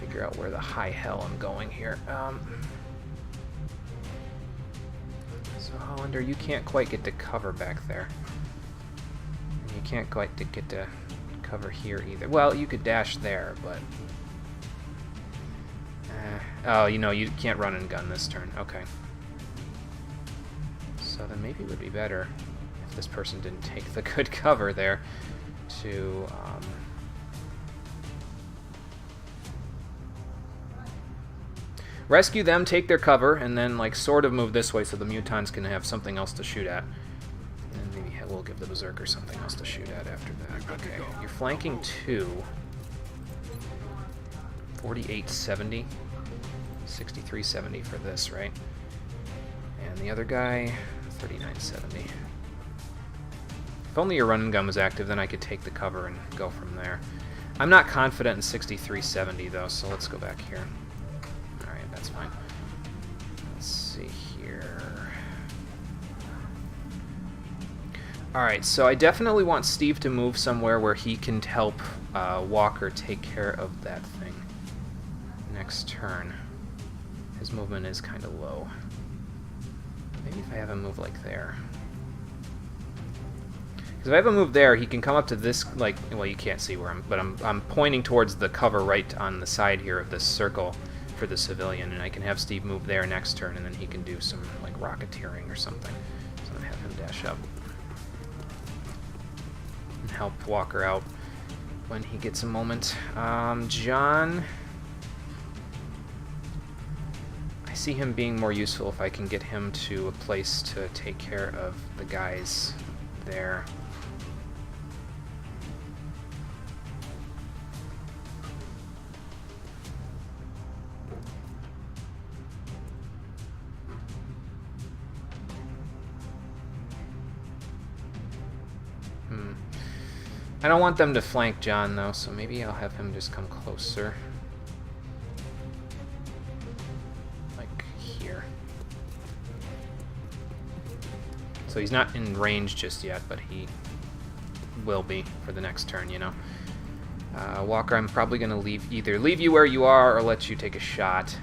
Figure out where the high hell I'm going here. So, Hollander, you can't quite get to cover back there. And you can't quite get to cover here either. Well, you could dash there, but... oh, you know, you can't run and gun this turn. Okay. So then maybe it would be better if this person didn't take the good cover there to... rescue them, take their cover, and then, like, sort of move this way so the Mutons can have something else to shoot at. And maybe we'll give the Berserker something else to shoot at after that. Okay, you're flanking 2. 4870. 6370 for this, right? And the other guy, 3970. If only your run and gun was active, then I could take the cover and go from there. I'm not confident in 6370, though, so let's go back here. Alright, that's fine. Let's see here. Alright, so I definitely want Steve to move somewhere where he can help Walker take care of that thing next turn. His movement is kind of low. Maybe if I have him move like there. Because if I have him move there, he can come up to this, like, well, you can't see where I'm pointing towards the cover right on the side here of this circle for the civilian, and I can have Steve move there next turn, and then he can do some, like, rocketeering or something. So I'm going to have him dash up and help Walker out when he gets a moment. John... I see him being more useful if I can get him to a place to take care of the guys there. I don't want them to flank John, though, so maybe I'll have him just come closer. So he's not in range just yet, but he will be for the next turn, you know. Walker, I'm probably going to either leave you where you are or let you take a shot.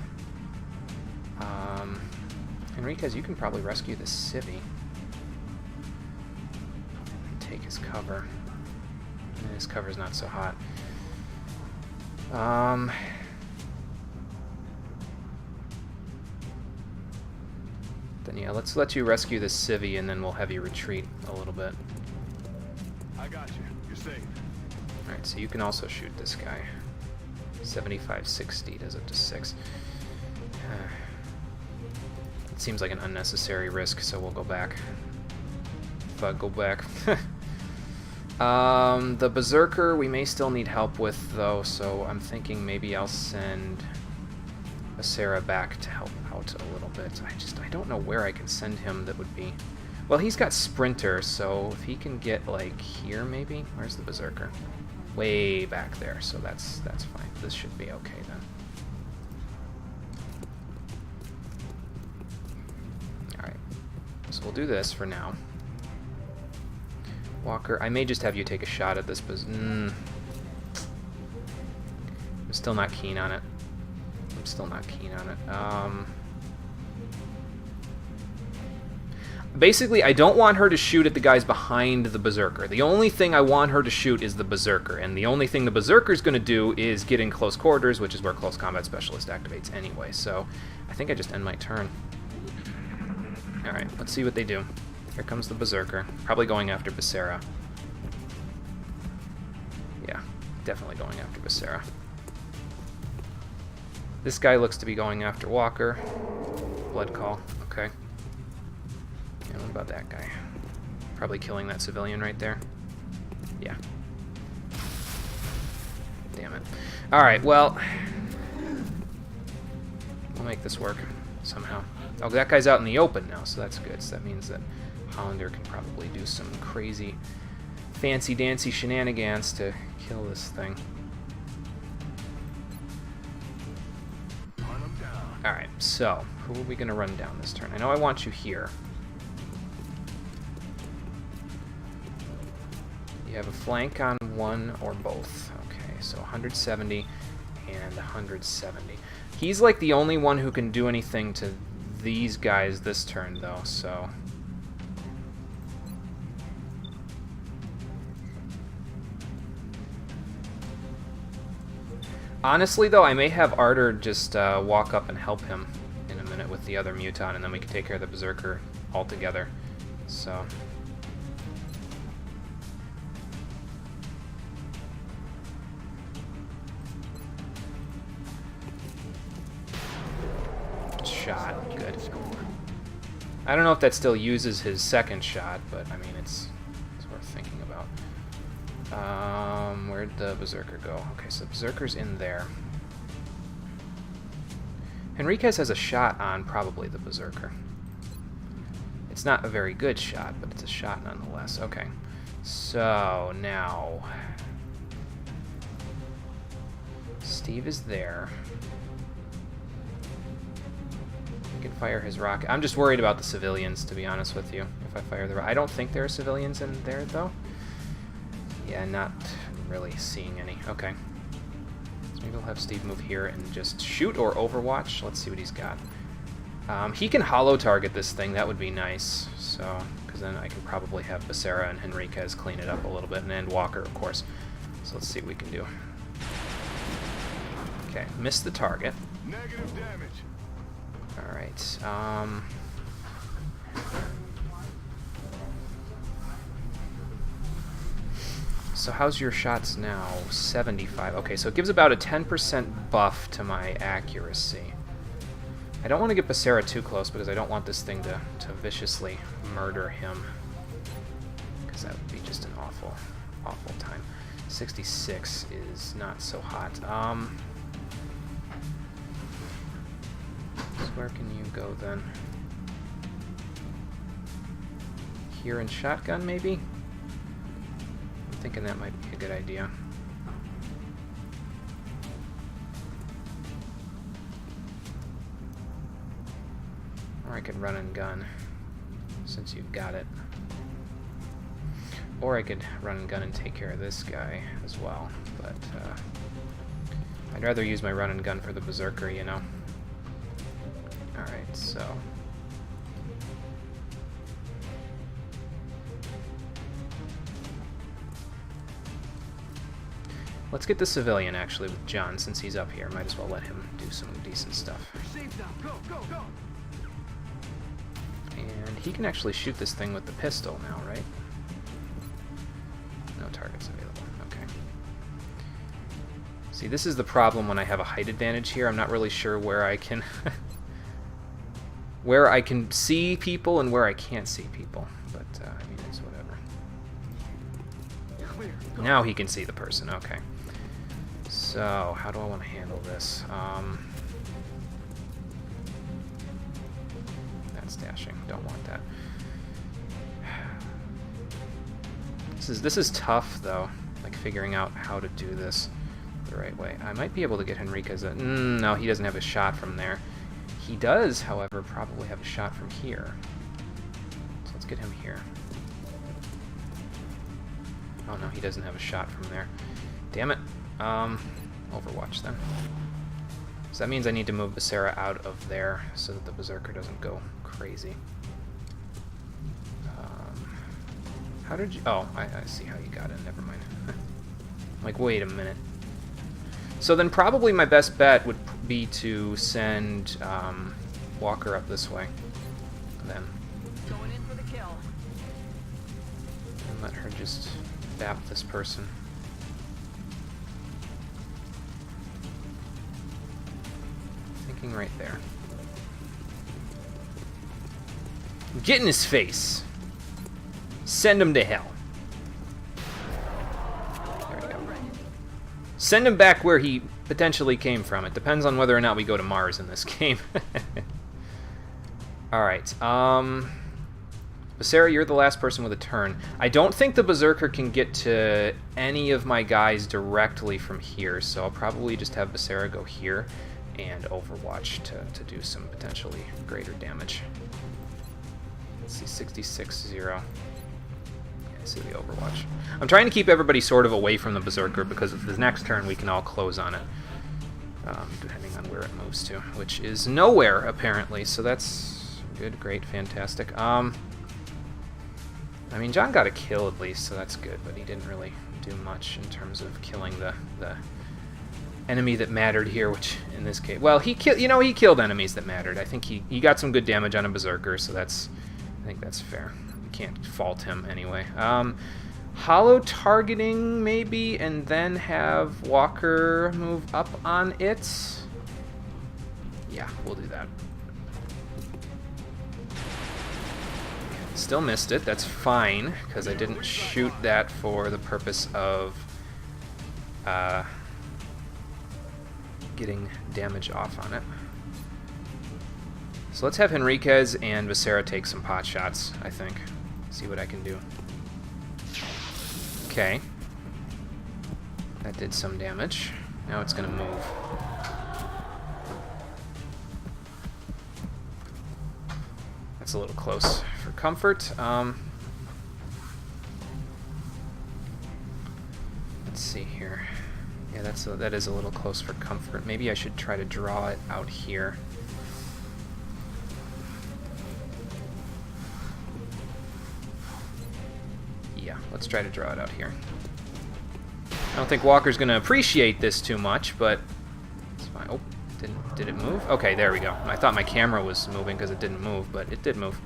Enriquez, you can probably rescue the civvy. And take his cover. And his cover's not so hot. Then yeah, let's let you rescue this civvy, and then we'll have you retreat a little bit. I got you. You're safe. Alright, so you can also shoot this guy. 7560 does up to 6. It seems like an unnecessary risk, so we'll go back. But go back. The Berserker we may still need help with, though, so I'm thinking maybe I'll send Sarah back to help out a little bit. I don't know where I can send him that would be... Well, he's got Sprinter, so if he can get, like, here, maybe? Where's the Berserker? Way back there, so that's fine. This should be okay, then. Alright. So we'll do this for now. Walker, I may just have you take a shot at this, but... I'm still not keen on it. I'm still not keen on it. Basically, I don't want her to shoot at the guys behind the Berserker. The only thing I want her to shoot is the Berserker, and the only thing the Berserker's going to do is get in close quarters, which is where Close Combat Specialist activates anyway. So I think I just end my turn. Alright, let's see what they do. Here comes the Berserker. Probably going after Becerra. Yeah, definitely going after Becerra. This guy looks to be going after Walker. Blood Call, okay. And what about that guy? Probably killing that civilian right there. Yeah. Damn it. Alright, well, we'll make this work somehow. Oh, that guy's out in the open now, so that's good. So that means that Hollander can probably do some crazy fancy-dancy shenanigans to kill this thing. Alright, so, who are we going to run down this turn? I know I want you here. You have a flank on one or both. Okay, so 170 and 170. He's like the only one who can do anything to these guys this turn, though, so... Honestly, though, I may have Arter just walk up and help him in a minute with the other Muton, and then we can take care of the Berserker altogether. So... Shot. Good. I don't know if that still uses his second shot, but I mean, it's worth thinking about. Where'd the Berserker go? Okay, so Berserker's in there. Henriquez has a shot on probably the Berserker. It's not a very good shot, but it's a shot nonetheless. Okay, so now Steve is there. He can fire his rocket. I'm just worried about the civilians, to be honest with you. If I fire the rocket, I don't think there are civilians in there, though. Yeah, not really seeing any. Okay. So maybe we'll have Steve move here and just shoot or overwatch. Let's see what he's got. He can hollow target this thing. That would be nice. So, because then I can probably have Becerra and Henriquez clean it up a little bit, and Walker, of course. So let's see what we can do. Okay, missed the target. Negative damage. Alright, so how's your shots now? 75. Okay, so it gives about a 10% buff to my accuracy. I don't want to get Becerra too close because I don't want this thing to viciously murder him. Because that would be just an awful, awful time. 66 is not so hot. Where can you go then? Here in shotgun, maybe? I'm thinking that might be a good idea. Or I could run and gun, since you've got it. Or I could run and gun and take care of this guy as well, but I'd rather use my run and gun for the Berserker, you know? Alright, so... let's get the civilian, actually, with John, since he's up here. Might as well let him do some decent stuff. And he can actually shoot this thing with the pistol now, right? No targets available. Okay. See, this is the problem when I have a height advantage here. I'm not really sure where I can... where I can see people and where I can't see people. But, I mean, it's whatever. Now he can see the person. Okay. So, how do I want to handle this? That's dashing. Don't want that. This is tough, though. Like, figuring out how to do this the right way. I might be able to get Henriquez. No, he doesn't have a shot from there. He does, however, probably have a shot from here. So let's get him here. Oh no, he doesn't have a shot from there. Damn it. Overwatch then. So that means I need to move Becerra out of there so that the Berserker doesn't go crazy. How did you... Oh, I see how you got it. Never mind. Like, wait a minute. So then probably my best bet would be to send Walker up this way. Then. Going in for the kill. And let her just bap this person. Thinking right there. Get in his face. Send him to hell. There we go. Send him back where he potentially came from. It depends on whether or not we go to Mars in this game. Alright, Sarah, you're the last person with a turn. I don't think the Berserker can get to any of my guys directly from here, so I'll probably just have Becerra go here and Overwatch to do some potentially greater damage. Let's see, 66-0. Yeah, I see the Overwatch. I'm trying to keep everybody sort of away from the Berserker because the next turn we can all close on it, depending on where it moves to, which is nowhere, apparently, so that's good, great, fantastic. I mean, John got a kill at least, so that's good, but he didn't really do much in terms of killing the enemy that mattered here, which in this case, well, he killed enemies that mattered. I think he got some good damage on a Berserker, so I think that's fair. We can't fault him anyway. Hollow targeting maybe, and then have Walker move up on it. Yeah, we'll do that. Still missed it. That's fine, because I didn't shoot that for the purpose of getting damage off on it. So let's have Henriquez and Becerra take some pot shots, I think. See what I can do. Okay. That did some damage. Now it's going to move. That's a little close for comfort. Let's see here. Yeah, that is a little close for comfort. Maybe I should try to draw it out here. Yeah, let's try to draw it out here. I don't think Walker's going to appreciate this too much, but it's fine. Oh, did it move? Okay, there we go. I thought my camera was moving because it didn't move, but it did move.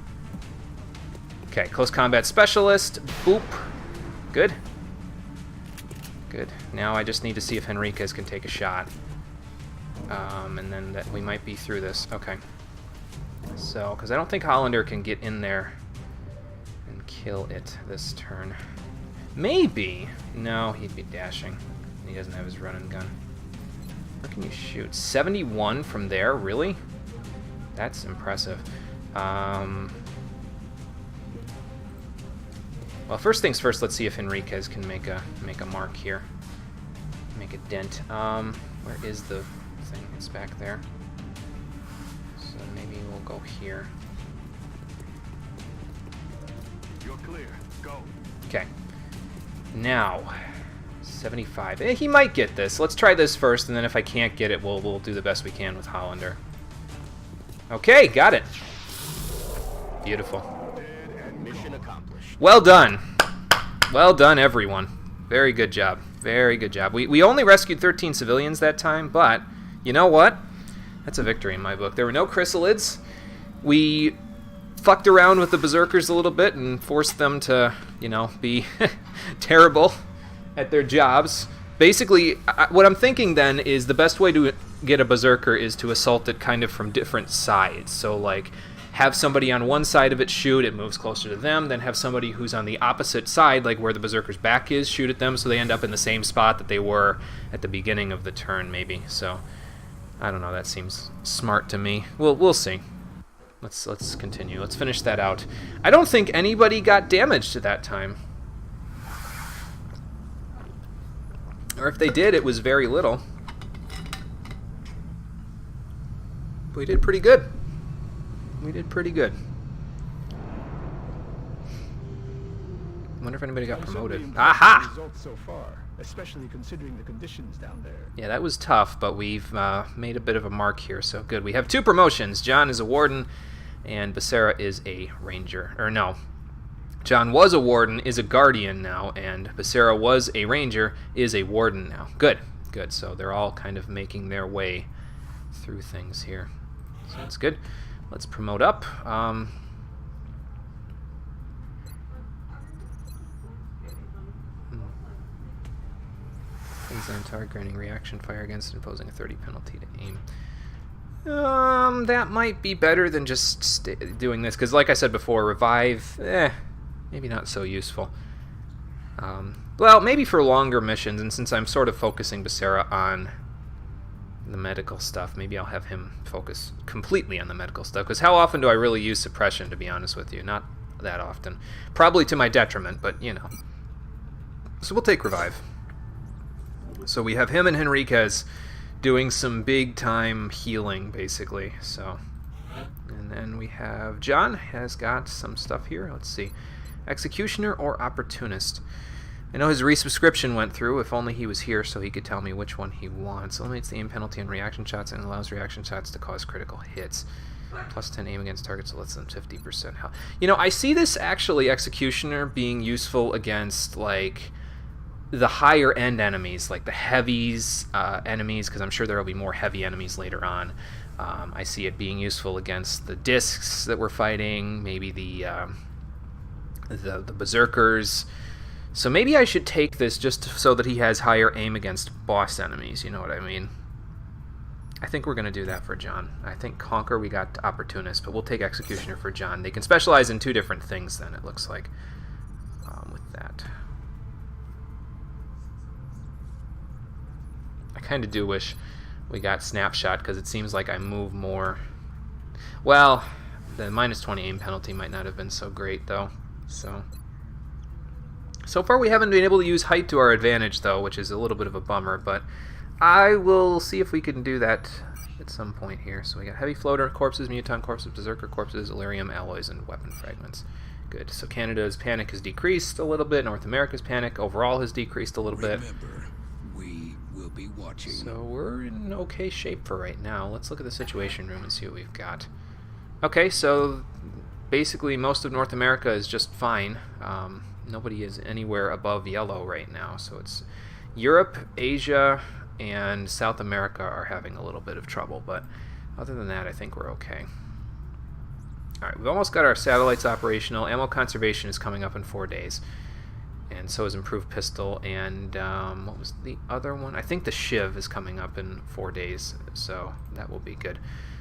Okay, close combat specialist. Boop. Good. Good. Now I just need to see if Henriquez can take a shot. And then that we might be through this. Okay. So, because I don't think Hollander can get in there and kill it this turn. Maybe. No, he'd be dashing. He doesn't have his run and gun. Where can you shoot? 71 from there? Really? That's impressive. Well, first things first, let's see if Henriquez can make a mark here. Make a dent. Where is the thing? It's back there. So maybe we'll go here. You're clear. Go. Okay. Now, 75. He might get this. Let's try this first, and then if I can't get it, we'll do the best we can with Hollander. Okay, got it. Beautiful. Mission accomplished. Well done. Well done, everyone. Very good job. Very good job. We only rescued 13 civilians that time, but you know what? That's a victory in my book. There were no chrysalids. We fucked around with the Berserkers a little bit and forced them to, you know, be terrible at their jobs. Basically, what I'm thinking then is the best way to get a Berserker is to assault it kind of from different sides. So, like, have somebody on one side of it shoot, it moves closer to them, then have somebody who's on the opposite side, like where the Berserker's back is, shoot at them so they end up in the same spot that they were at the beginning of the turn, maybe. So, I don't know, that seems smart to me. We'll see. Let's continue. Let's finish that out. I don't think anybody got damaged at that time. Or if they did, it was very little. But we did pretty good. We did pretty good. I wonder if anybody got promoted. Aha! Results so far, especially considering the conditions down there. Yeah, that was tough, but we've made a bit of a mark here, so good. We have 2 promotions. John is a warden, and Becerra is a ranger. Or no, John was a warden, is a guardian now, and Becerra was a ranger, is a warden now. Good, good. So they're all kind of making their way through things here. So that's good. Let's promote up. Things on target, granting reaction fire against it, imposing a 30 penalty to aim. That might be better than just doing this, because like I said before, revive, maybe not so useful. Well, maybe for longer missions, and since I'm sort of focusing Becerra on the medical stuff, maybe I'll have him focus completely on the medical stuff, because how often do I really use suppression, to be honest with you? Not that often. Probably to my detriment, but, you know. So we'll take revive. So we have him and Henriquez doing some big-time healing, basically. So, and then we have John has got some stuff here. Let's see. Executioner or Opportunist? I know his resubscription went through. If only he was here so he could tell me which one he wants. Eliminates the aim penalty on reaction shots and allows reaction shots to cause critical hits. Plus 10 aim against targets less than 50% health. You know, I see this actually, Executioner, being useful against, like, the higher end enemies, like the heavies enemies, because I'm sure there will be more heavy enemies later on. I see it being useful against the discs that we're fighting, maybe the berserkers. So maybe I should take this just so that he has higher aim against boss enemies, you know what I mean? I think we're going to do that for John. I think Conquer we got Opportunist, but we'll take Executioner for John. They can specialize in 2 different things then, it looks like, with that. I kind of do wish we got Snapshot, because it seems like I move more. Well, the minus 20 aim penalty might not have been so great, though. So far we haven't been able to use height to our advantage, though, which is a little bit of a bummer, but I will see if we can do that at some point here. So we got Heavy Floater corpses, Muton corpses, Berserker corpses, Illyrium alloys, and weapon fragments. Good. So Canada's panic has decreased a little bit. North America's panic overall has decreased a little bit. Remember, we will be watching. So we're in okay shape for right now. Let's look at the Situation Room and see what we've got. Okay, so basically most of North America is just fine. Nobody is anywhere above yellow right now. So it's Europe, Asia, and South America are having a little bit of trouble. But other than that, I think we're okay. Alright, we've almost got our satellites operational. Ammo conservation is coming up in 4 days. And so is improved pistol. And what was the other one? I think the Shiv is coming up in 4 days. So that will be good.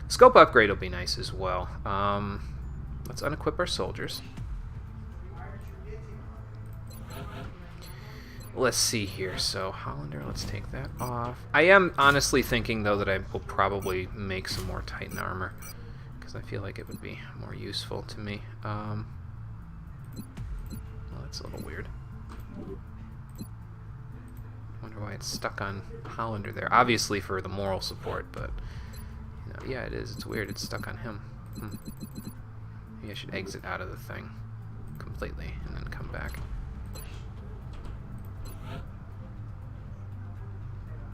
Scope upgrade will be nice as well. Let's unequip our soldiers. Let's see here. So Hollander, let's take that off. I am honestly thinking, though, that I will probably make some more Titan armor, because I feel like it would be more useful to me. Well, that's a little weird. Wonder why it's stuck on Hollander there. Obviously for the moral support, but you know, yeah, it is. It's weird. It's stuck on him. Maybe I should exit out of the thing completely and then come back.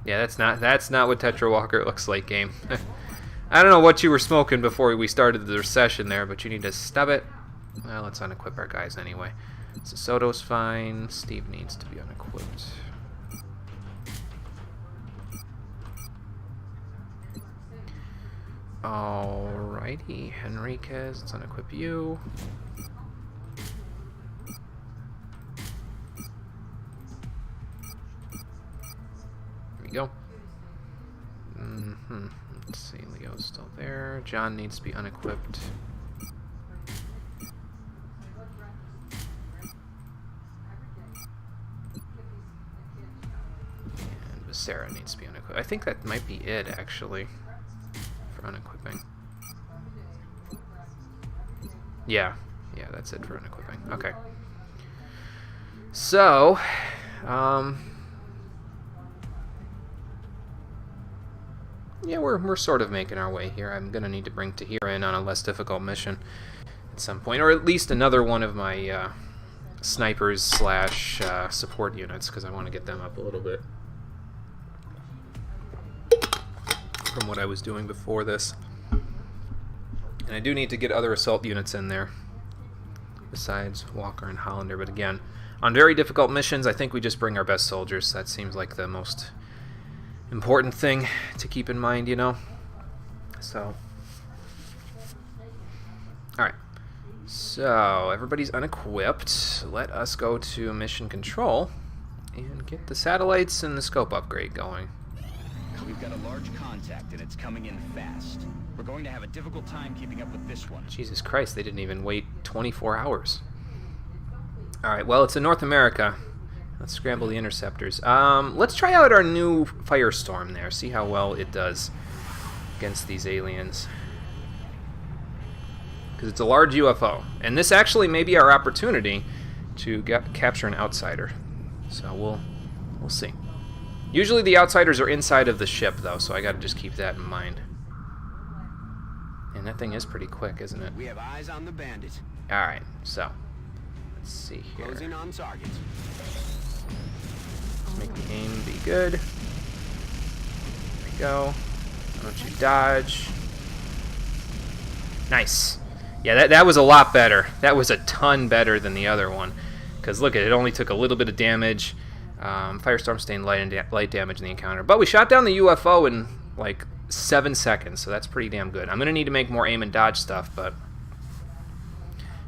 Yeah, that's not what Tetra Walker looks like, game. I don't know what you were smoking before we started the session there, but you need to stub it. Well, let's unequip our guys anyway. So Soto's fine. Steve needs to be unequipped. Alrighty, Henriquez, let's unequip you. Go. Let's see, Leo's still there. John needs to be unequipped. And Becerra needs to be unequipped. I think that might be it, actually, for unequipping. Yeah, that's it for unequipping. Okay. So, yeah, we're sort of making our way here. I'm going to need to bring Tahira in on a less difficult mission at some point, or at least another one of my snipers slash support units, because I want to get them up a little bit from what I was doing before this. And I do need to get other assault units in there. besides Walker and Hollander. But again, on very difficult missions, I think we just bring our best soldiers. That seems like the most important thing to keep in mind, you know? So, alright. So, everybody's unequipped. Let us go to mission control and get the satellites and the scope upgrade going. We've got a large contact and it's coming in fast. We're going to have a difficult time keeping up with this one. Jesus Christ, they didn't even wait 24 hours. Alright, well, it's in North America. Let's scramble the interceptors. Let's try out our new Firestorm there, see how well it does against these aliens. Because it's a large UFO. And this actually may be our opportunity to capture an outsider. So we'll see. Usually the outsiders are inside of the ship, though, so I gotta just keep that in mind. And that thing is pretty quick, isn't it? We have eyes on the bandit. Alright, so let's see here. Closing on target. Let's make the aim be good. There we go. Why don't you dodge? Nice. Yeah, that was a lot better. That was a ton better than the other one. Because look, it only took a little bit of damage. Firestorm sustained light damage in the encounter. But we shot down the UFO in like 7 seconds, so that's pretty damn good. I'm going to need to make more aim and dodge stuff, but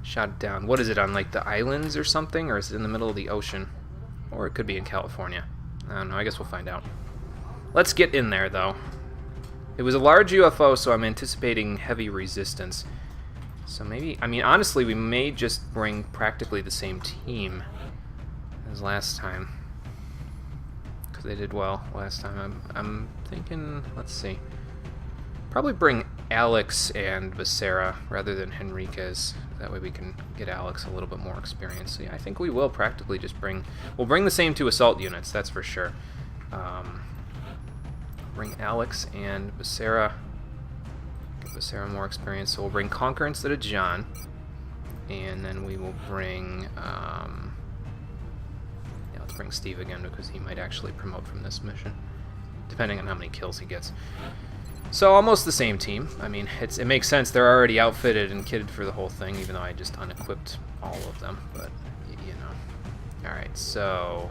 shot it down. What is it, on like the islands or something? Or is it in the middle of the ocean? Or it could be in California. I don't know, I guess we'll find out. Let's get in there, though. It was a large UFO, so I'm anticipating heavy resistance. So maybe, I mean, honestly, we may just bring practically the same team as last time. Because they did well last time. I'm thinking, let's see. Probably bring Alex and Becerra rather than Henriquez. That way we can get Alex a little bit more experience. So yeah, I think we will practically just we'll bring the same two assault units, that's for sure. Bring Alex and Becerra. Give Becerra more experience. So we'll bring Conquer instead of John. And then we will bring... yeah, let's bring Steve again because he might actually promote from this mission. Depending on how many kills he gets. So almost the same team. I mean, it makes sense. They're already outfitted and kitted for the whole thing, even though I just unequipped all of them. But, you know. Alright, so...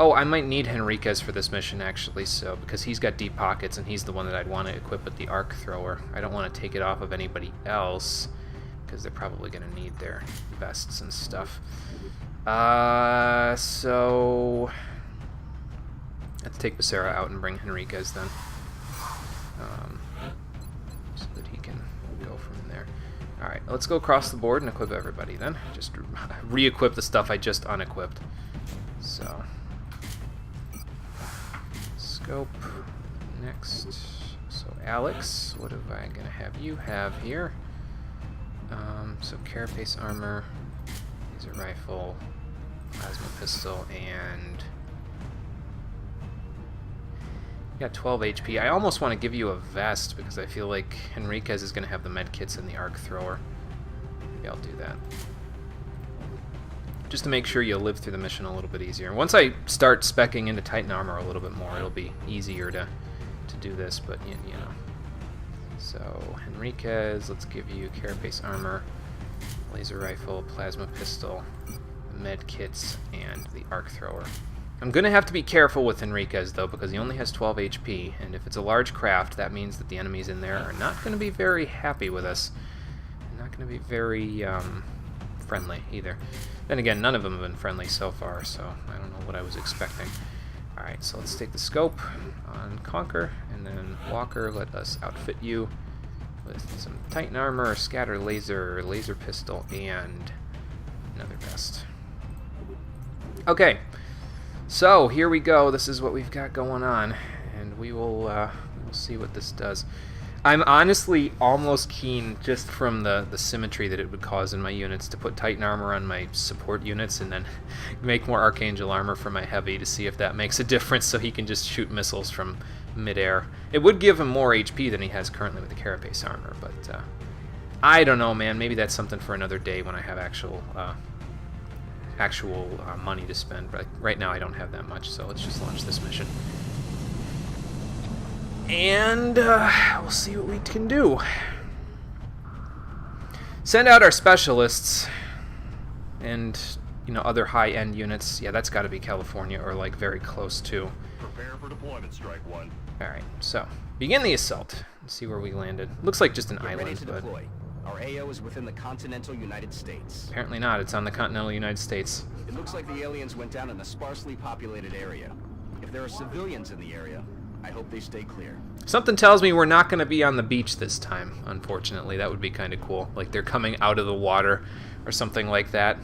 Oh, I might need Henriquez for this mission, actually, so because he's got deep pockets, and he's the one that I'd want to equip with the arc thrower. I don't want to take it off of anybody else, because they're probably going to need their vests and stuff. So... let's take Becerra out and bring Henriquez, then. So that he can go from there. Alright, let's go across the board and equip everybody, then. Just re-equip the stuff I just unequipped. So... scope. Next. So Alex, what am I gonna have you have here? So carapace armor, laser rifle, plasma pistol, and you got 12 HP. I almost want to give you a vest because I feel like Henriquez is gonna have the med kits and the arc thrower. Maybe I'll do that. Just to make sure you live through the mission a little bit easier. Once I start speccing into Titan armor a little bit more, it'll be easier to do this, but you know. So, Henriquez, let's give you carapace armor, laser rifle, plasma pistol, med kits, and the arc thrower. I'm going to have to be careful with Henriquez, though, because he only has 12 HP, and if it's a large craft, that means that the enemies in there are not going to be very happy with us. They're not going to be very friendly, either. Then again, none of them have been friendly so far, so I don't know what I was expecting. Alright, so let's take the scope on Conquer, and then Walker, let us outfit you with some Titan armor, scatter laser, laser pistol, and another vest. Okay, so here we go. This is what we've got going on, and we will we'll see what this does. I'm honestly almost keen, just from the symmetry that it would cause in my units, to put Titan armor on my support units and then make more Archangel armor for my heavy to see if that makes a difference so he can just shoot missiles from midair. It would give him more HP than he has currently with the carapace armor, but I don't know, man. Maybe that's something for another day when I have actual money to spend. But right now I don't have that much, so let's just launch this mission. And we'll see what we can do. Send out our specialists and, you know, other high-end units. Yeah, that's got to be California or, like, very close to. Prepare for deployment, Strike One. Alright, so, begin the assault. Let's see where we landed. Looks like just an Get ready island, to but deploy. Our AO is within the continental United States. apparently not. It's on the continental United States. It looks like the aliens went down in a sparsely populated area. If there are civilians in the area, I hope they stay clear. Something tells me we're not going to be on the beach this time, unfortunately. That would be kind of cool. Like, they're coming out of the water or something like that.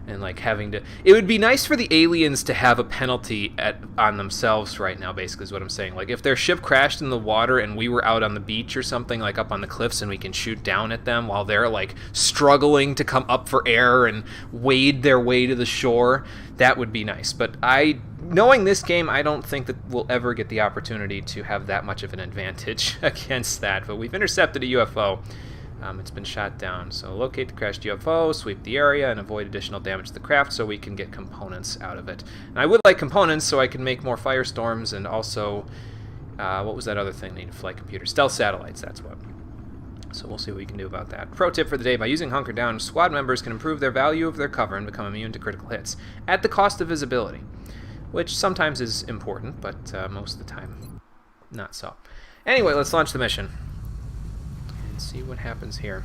And, like, having to... It would be nice for the aliens to have a penalty on themselves right now, basically, is what I'm saying. Like, if their ship crashed in the water and we were out on the beach or something, like up on the cliffs, and we can shoot down at them while they're, like, struggling to come up for air and wade their way to the shore, that would be nice. But knowing this game, I don't think that we'll ever get the opportunity to have that much of an advantage against that. But we've intercepted a UFO. It's been shot down. So locate the crashed UFO, sweep the area, and avoid additional damage to the craft so we can get components out of it. And I would like components so I can make more firestorms and also, what was that other thing? Need a flight computer. Stealth satellites, that's what. So we'll see what we can do about that. Pro tip for the day: by using Hunker Down, squad members can improve their value of their cover and become immune to critical hits at the cost of visibility, which sometimes is important, but most of the time not so. Anyway, let's launch the mission and see what happens here.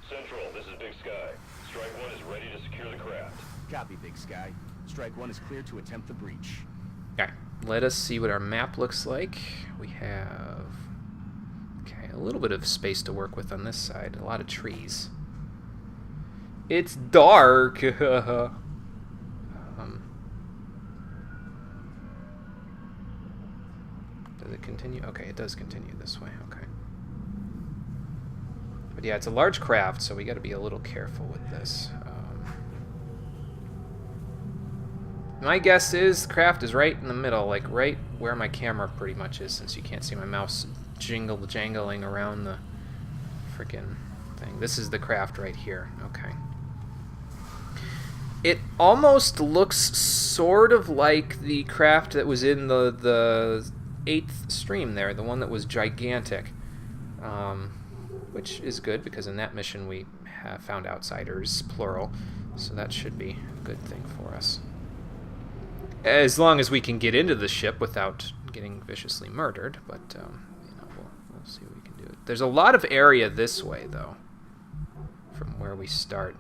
Central, this is Big Sky. Strike One is ready to secure the craft. Copy, Big Sky. Strike One is clear to attempt the breach. Okay, let us see what our map looks like. We have a little bit of space to work with on this side. A lot of trees. It's dark. Does it continue? Okay, it does continue this way. Okay. But yeah, it's a large craft, so we got to be a little careful with this. My guess is the craft is right in the middle, like right where my camera pretty much is, since you can't see my mouse jangling around the freaking thing. This is the craft right here. Okay. It almost looks sort of like the craft that was in the 8th stream there, the one that was gigantic, which is good because in that mission we have found outsiders, plural, so that should be a good thing for us. As long as we can get into the ship without getting viciously murdered, but you know, we'll see what we can do. There's a lot of area this way, though, from where we start.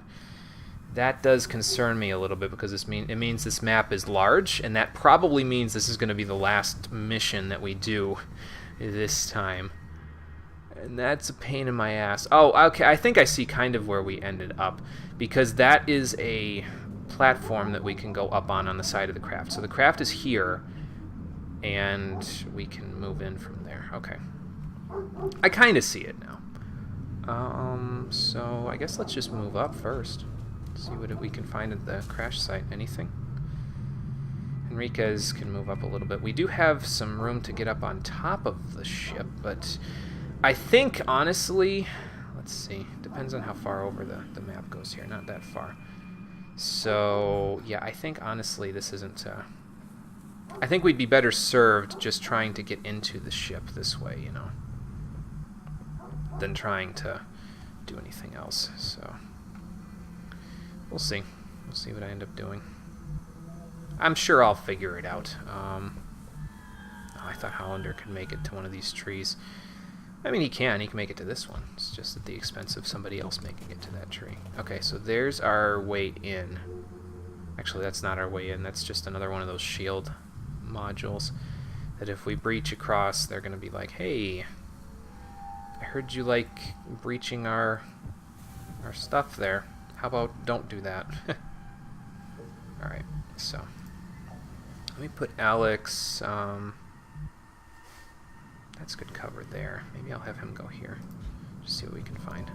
That does concern me a little bit because it means this map is large, and that probably means this is going to be the last mission that we do this time. And that's a pain in my ass. Oh, okay, I think I see kind of where we ended up, because that is a platform that we can go up on the side of the craft. So the craft is here, and we can move in from there. Okay. I kind of see it now. So I guess let's just move up first. See what we can find at the crash site. Anything? Enriquez can move up a little bit. We do have some room to get up on top of the ship, but I think, honestly, let's see. Depends on how far over the map goes here. Not that far. So, yeah, I think, honestly, this isn't... I think we'd be better served just trying to get into the ship this way, you know, than trying to do anything else. So, we'll see. We'll see what I end up doing. I'm sure I'll figure it out. Oh, I thought Hollander could make it to one of these trees. I mean, he can make it to this one. It's just at the expense of somebody else making it to that tree. Okay, so there's our way in. Actually, that's not our way in. That's just another one of those shield modules that if we breach across, they're going to be like, hey, I heard you like breaching our stuff there. How about don't do that? Alright, so let me put Alex... that's good cover there. Maybe I'll have him go here. Just see what we can find.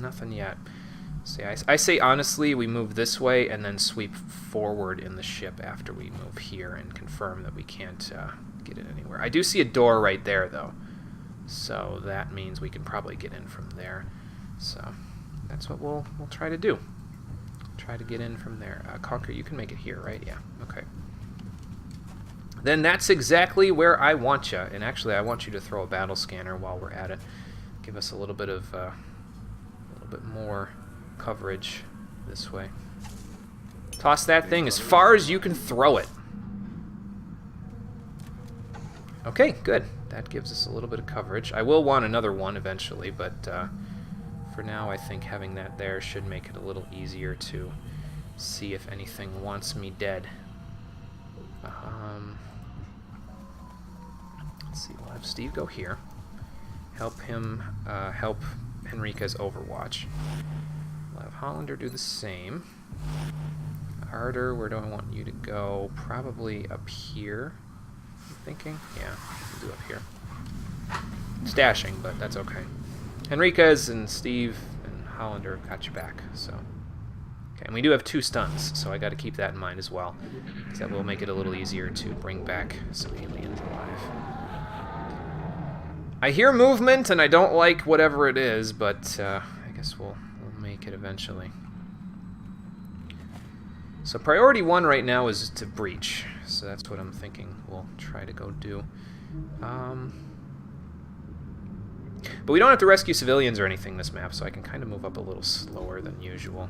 Nothing yet. See, I say honestly, we move this way and then sweep forward in the ship after we move here and confirm that we can't get it anywhere. I do see a door right there, though. So that means we can probably get in from there. So that's what we'll try to do. Try to get in from there. Conquer, you can make it here, right? Yeah. Okay. then that's exactly where I want you. And actually, I want you to throw a battle scanner while we're at it. Give us a little bit of, a little bit more coverage this way. Toss that thing as far as you can throw it. Okay, good. That gives us a little bit of coverage. I will want another one eventually, but for now I think having that there should make it a little easier to see if anything wants me dead. Let's see, we'll have Steve go here. Help him, help Henrique's Overwatch. We'll have Hollander do the same. Arter, where do I want you to go? Probably up here, I'm thinking. Yeah, we'll do up here. It's dashing, but that's okay. Henrique's and Steve and Hollander got you back, so. Okay, and we do have 2 stuns, so I got to keep that in mind as well, because that will make it a little easier to bring back some aliens alive. I hear movement, and I don't like whatever it is, but I guess we'll make it eventually. So priority 1 right now is to breach, so that's what I'm thinking we'll try to go do. But we don't have to rescue civilians or anything this map, so I can kind of move up a little slower than usual.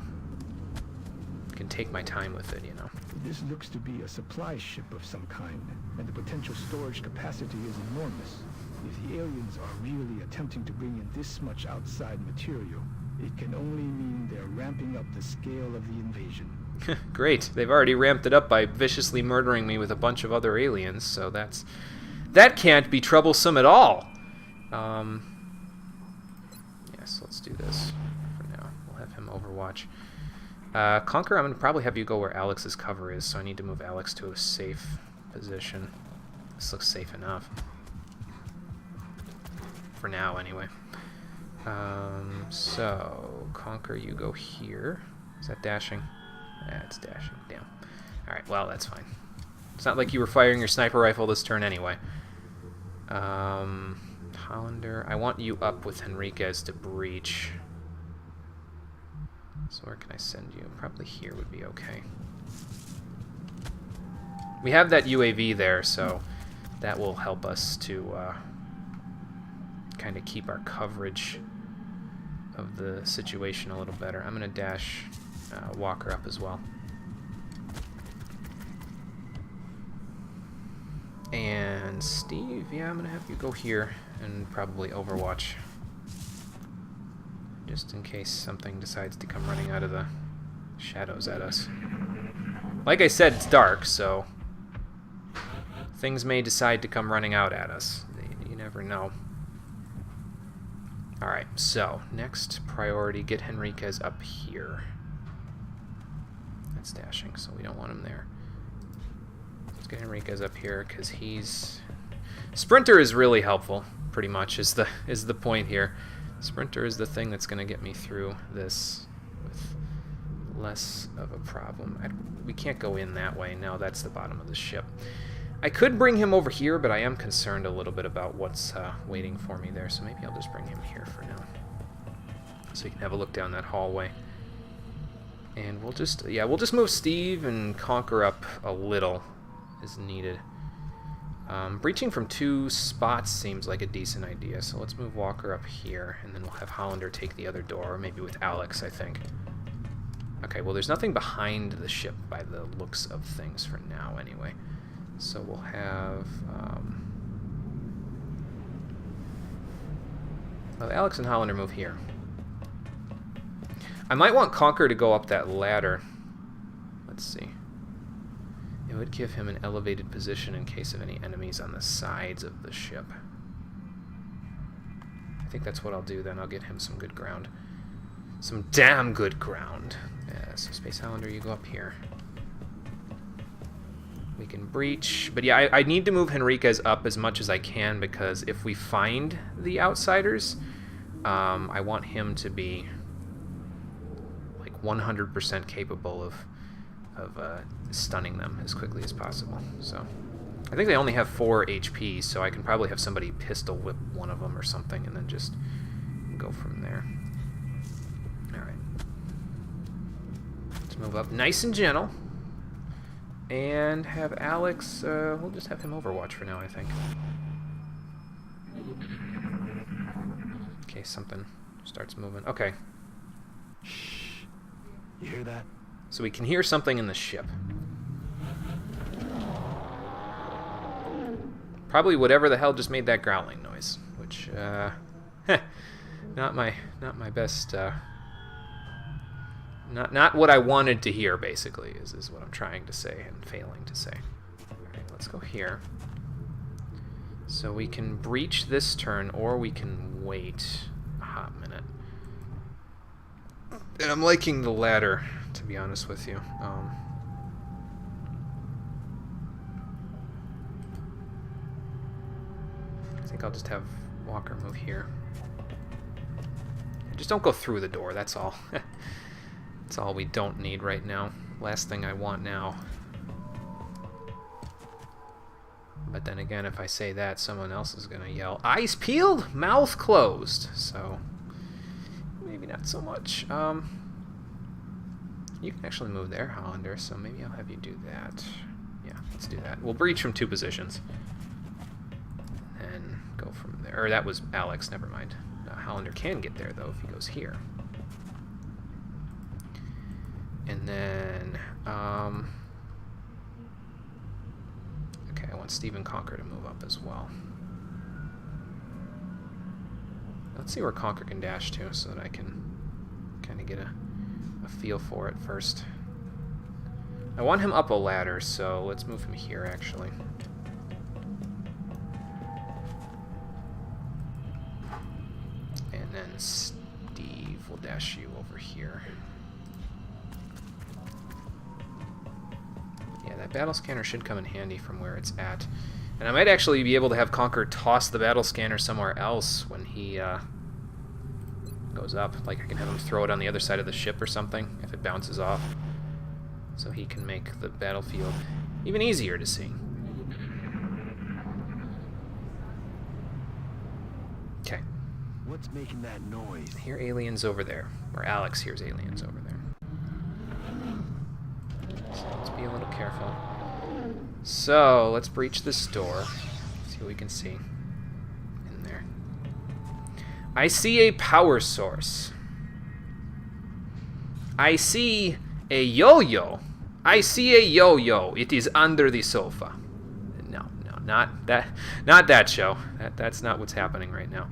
I can take my time with it, you know. This looks to be a supply ship of some kind, and the potential storage capacity is enormous. If the aliens are really attempting to bring in this much outside material, it can only mean they're ramping up the scale of the invasion. Great. They've already ramped it up by viciously murdering me with a bunch of other aliens, so that can't be troublesome at all. Yes, let's do this for now. We'll have him overwatch. Conquer, I'm going to probably have you go where Alex's cover is, so I need to move Alex to a safe position. This looks safe enough. For now, anyway. So, Conquer, you go here. Is that dashing? Yeah, it's dashing. Damn. Alright, well, that's fine. It's not like you were firing your sniper rifle this turn anyway. Hollander, I want you up with Henriquez to breach. So where can I send you? Probably here would be okay. We have that UAV there, so that will help us to kind of keep our coverage of the situation a little better. I'm going to dash Walker up as well. And Steve, yeah, I'm going to have you go here and probably Overwatch. Just in case something decides to come running out of the shadows at us. Like I said, it's dark, so things may decide to come running out at us. You never know. Alright, so next priority, get Henriquez up here. That's dashing, so we don't want him there. Let's get Henriquez up here, because he's... Sprinter is really helpful, pretty much, is the point here. Sprinter is the thing that's going to get me through this with less of a problem. We can't go in that way. No, that's the bottom of the ship. I could bring him over here, but I am concerned a little bit about what's waiting for me there, so maybe I'll just bring him here for now. So you can have a look down that hallway. And we'll just move Steve and Conquer up a little as needed. Breaching from 2 spots seems like a decent idea, so let's move Walker up here, and then we'll have Hollander take the other door, maybe with Alex, I think. Okay, well, there's nothing behind the ship by the looks of things for now, anyway. So we'll have... well, Alex and Hollander move here. I might want Conquer to go up that ladder. Let's see. It would give him an elevated position in case of any enemies on the sides of the ship. I think that's what I'll do then. I'll get him some good ground. Some damn good ground. Yeah, so Space Hollander, you go up here. We can breach. But yeah, I need to move Henriquez up as much as I can, because if we find the outsiders, I want him to be like 100% capable of stunning them as quickly as possible. So I think they only have 4 HP, so I can probably have somebody pistol whip one of them or something and then just go from there. Alright. Let's move up nice and gentle. And have Alex, we'll just have him overwatch for now, I think. In case something starts moving. Okay. Shh. You hear that? So we can hear something in the ship. Probably whatever the hell just made that growling noise, which, not my best, not what I wanted to hear, basically, is what I'm trying to say and failing to say. Alright, let's go here. So we can breach this turn, or we can wait a hot minute. And I'm liking the latter, to be honest with you. I think I'll just have Walker move here. Just don't go through the door, that's all. That's all we don't need right now. Last thing I want now. But then again, if I say that, someone else is going to yell, eyes peeled, mouth closed. So, maybe not so much. You can actually move there, Hollander, so maybe I'll have you do that. Yeah, let's do that. We'll breach from 2 positions. And go from there. Or that was Alex, never mind. Hollander can get there, though, if he goes here. And then, okay, I want Stephen Conker to move up as well. Let's see where Conker can dash to, so that I can kind of get a feel for it first. I want him up a ladder, so let's move him here, actually. And then Steve will dash you over here. Yeah, that battle scanner should come in handy from where it's at. And I might actually be able to have Conker toss the battle scanner somewhere else when he goes up. Like, I can have him throw it on the other side of the ship or something if it bounces off. So he can make the battlefield even easier to see. Okay. What's making that noise? I hear aliens over there. Or Alex hears aliens over there. So let's be a little careful. So, let's breach this door. See what we can see in there. I see a power source. I see a yo-yo. I see a yo-yo. It is under the sofa. No, not that show. That's not what's happening right now.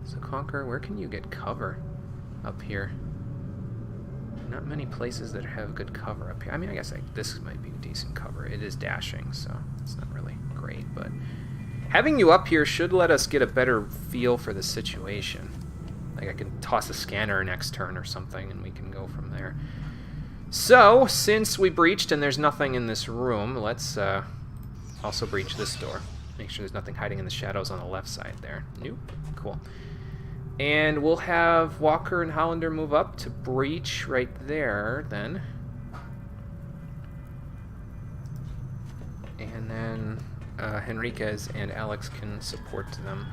So Conker, where can you get cover up here? Not many places that have good cover up here. I mean, I guess this might be decent cover. It is dashing, so it's not really great, but having you up here should let us get a better feel for the situation. Like, I can toss a scanner next turn or something, and we can go from there. So, since we breached and there's nothing in this room, let's also breach this door. Make sure there's nothing hiding in the shadows on the left side there. Nope. Cool. And we'll have Walker and Hollander move up to breach right there, then. And then Henriquez and Alex can support them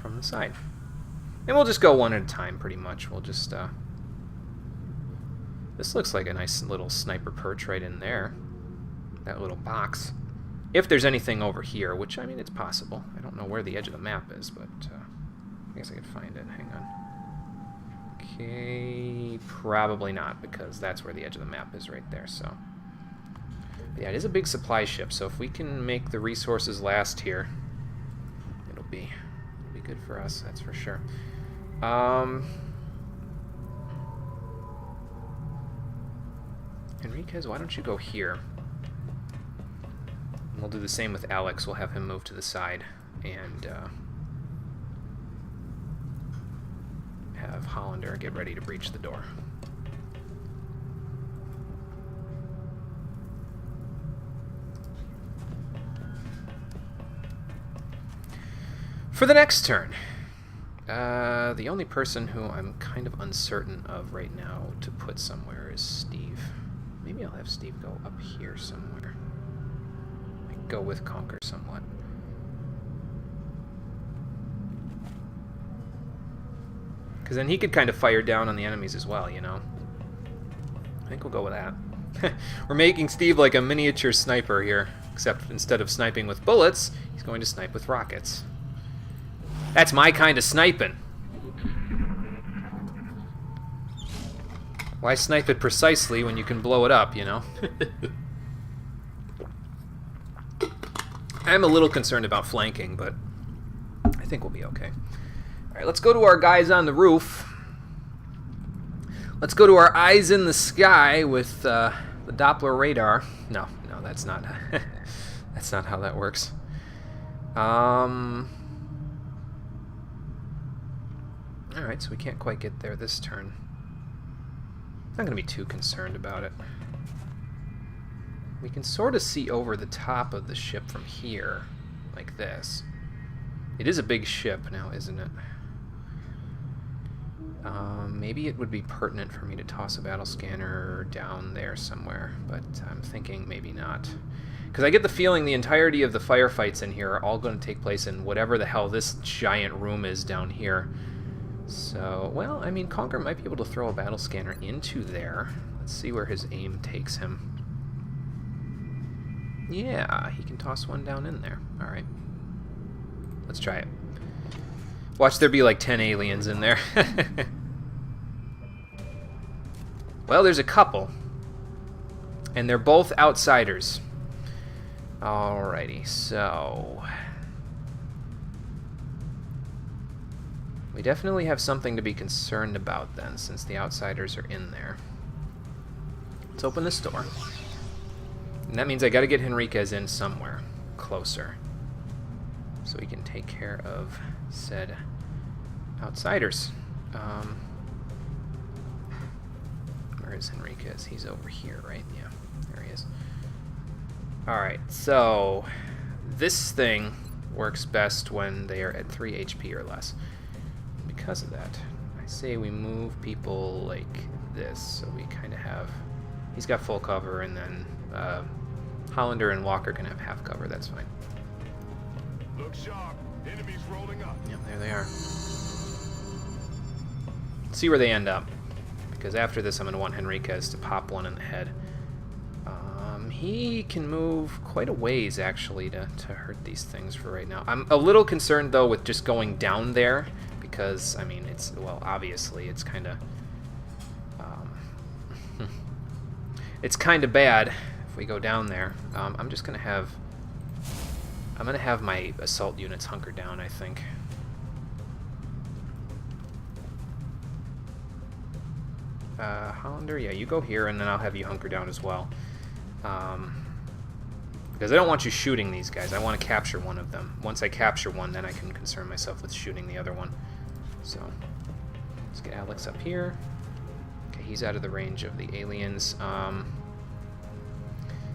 from the side. And we'll just go one at a time, pretty much. We'll just, this looks like a nice little sniper perch right in there. That little box. If there's anything over here, which, I mean, it's possible. I don't know where the edge of the map is, but I guess I could find it. Hang on. Okay, probably not, because that's where the edge of the map is right there, so. But yeah, it is a big supply ship, so if we can make the resources last here, it'll be good for us, that's for sure. Enriquez, why don't you go here? And we'll do the same with Alex. We'll have him move to the side and have Hollander get ready to breach the door. For the next turn, the only person who I'm kind of uncertain of right now to put somewhere is Steve. Maybe I'll have Steve go up here somewhere. Like, go with Conker somewhat. Because then he could kind of fire down on the enemies as well, you know? think we'll go with that. We're making Steve like a miniature sniper here, except instead of sniping with bullets, he's going to snipe with rockets. That's my kind of sniping. Why snipe it precisely when you can blow it up, you know? I'm a little concerned about flanking, but I think we'll be okay. Alright, let's go to our guys on the roof. Let's go to our eyes in the sky with the Doppler radar. No, that's not that's not how that works. Alright, so we can't quite get there this turn. I'm not going to be too concerned about it. We can sort of see over the top of the ship from here, like this. It is a big ship now, isn't it? Maybe it would be pertinent for me to toss a battle scanner down there somewhere, but I'm thinking maybe not. Because I get the feeling the entirety of the firefights in here are all going to take place in whatever the hell this giant room is down here. So, well, I mean, Conker might be able to throw a battle scanner into there. Let's see where his aim takes him. Yeah, he can toss one down in there. Alright. Let's try it. Watch there be like 10 aliens in there. Well, there's a couple. And they're both outsiders. Alrighty, so... we definitely have something to be concerned about then, since the outsiders are in there. Let's open this door. And that means I gotta get Henriquez in somewhere closer, so we can take care of said outsiders. Where is Henriquez? He's over here, right? Yeah, there he is. Alright, so this thing works best when they are at 3 HP or less. Because of that, I say we move people like this, so we kind of have... he's got full cover, and then Hollander and Walker can have half cover. That's fine. Look sharp. Enemies rolling up. Yep, there they are. Let's see where they end up, because after this I'm going to want Henriquez to pop one in the head. He can move quite a ways, actually, to hurt these things for right now. I'm a little concerned, though, with just going down there, because, I mean, it's, well, obviously, it's kind of... it's kind of bad if we go down there. I'm just going to have... I'm going to have my assault units hunker down, I think. Hollander, yeah, you go here, and then I'll have you hunker down as well. Because I don't want you shooting these guys. I want to capture one of them. Once I capture one, then I can concern myself with shooting the other one. So, let's get Alex up here. Okay, he's out of the range of the aliens.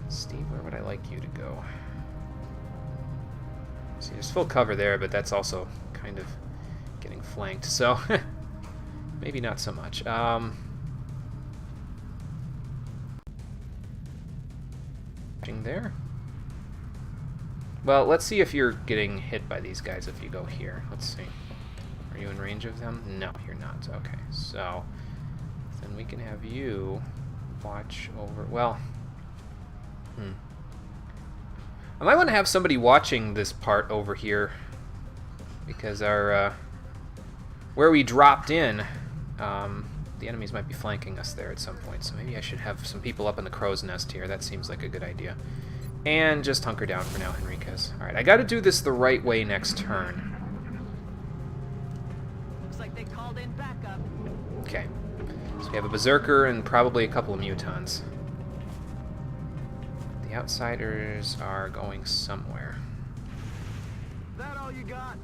Steve, where would I like you to go? See, there's full cover there, but that's also kind of getting flanked, so maybe not so much. There. Well, let's see if you're getting hit by these guys if you go here. Let's see. Are you in range of them? No, you're not. Okay, so then we can have you watch over... well, I might want to have somebody watching this part over here, because our where we dropped in, the enemies might be flanking us there at some point, so maybe I should have some people up in the crow's nest here. That seems like a good idea. And just hunker down for now, Henriquez. Alright, I gotta do this the right way next turn. Looks like they called in backup. Okay. So we have a Berserker and probably a couple of Mutons. The outsiders are going somewhere. That all you got?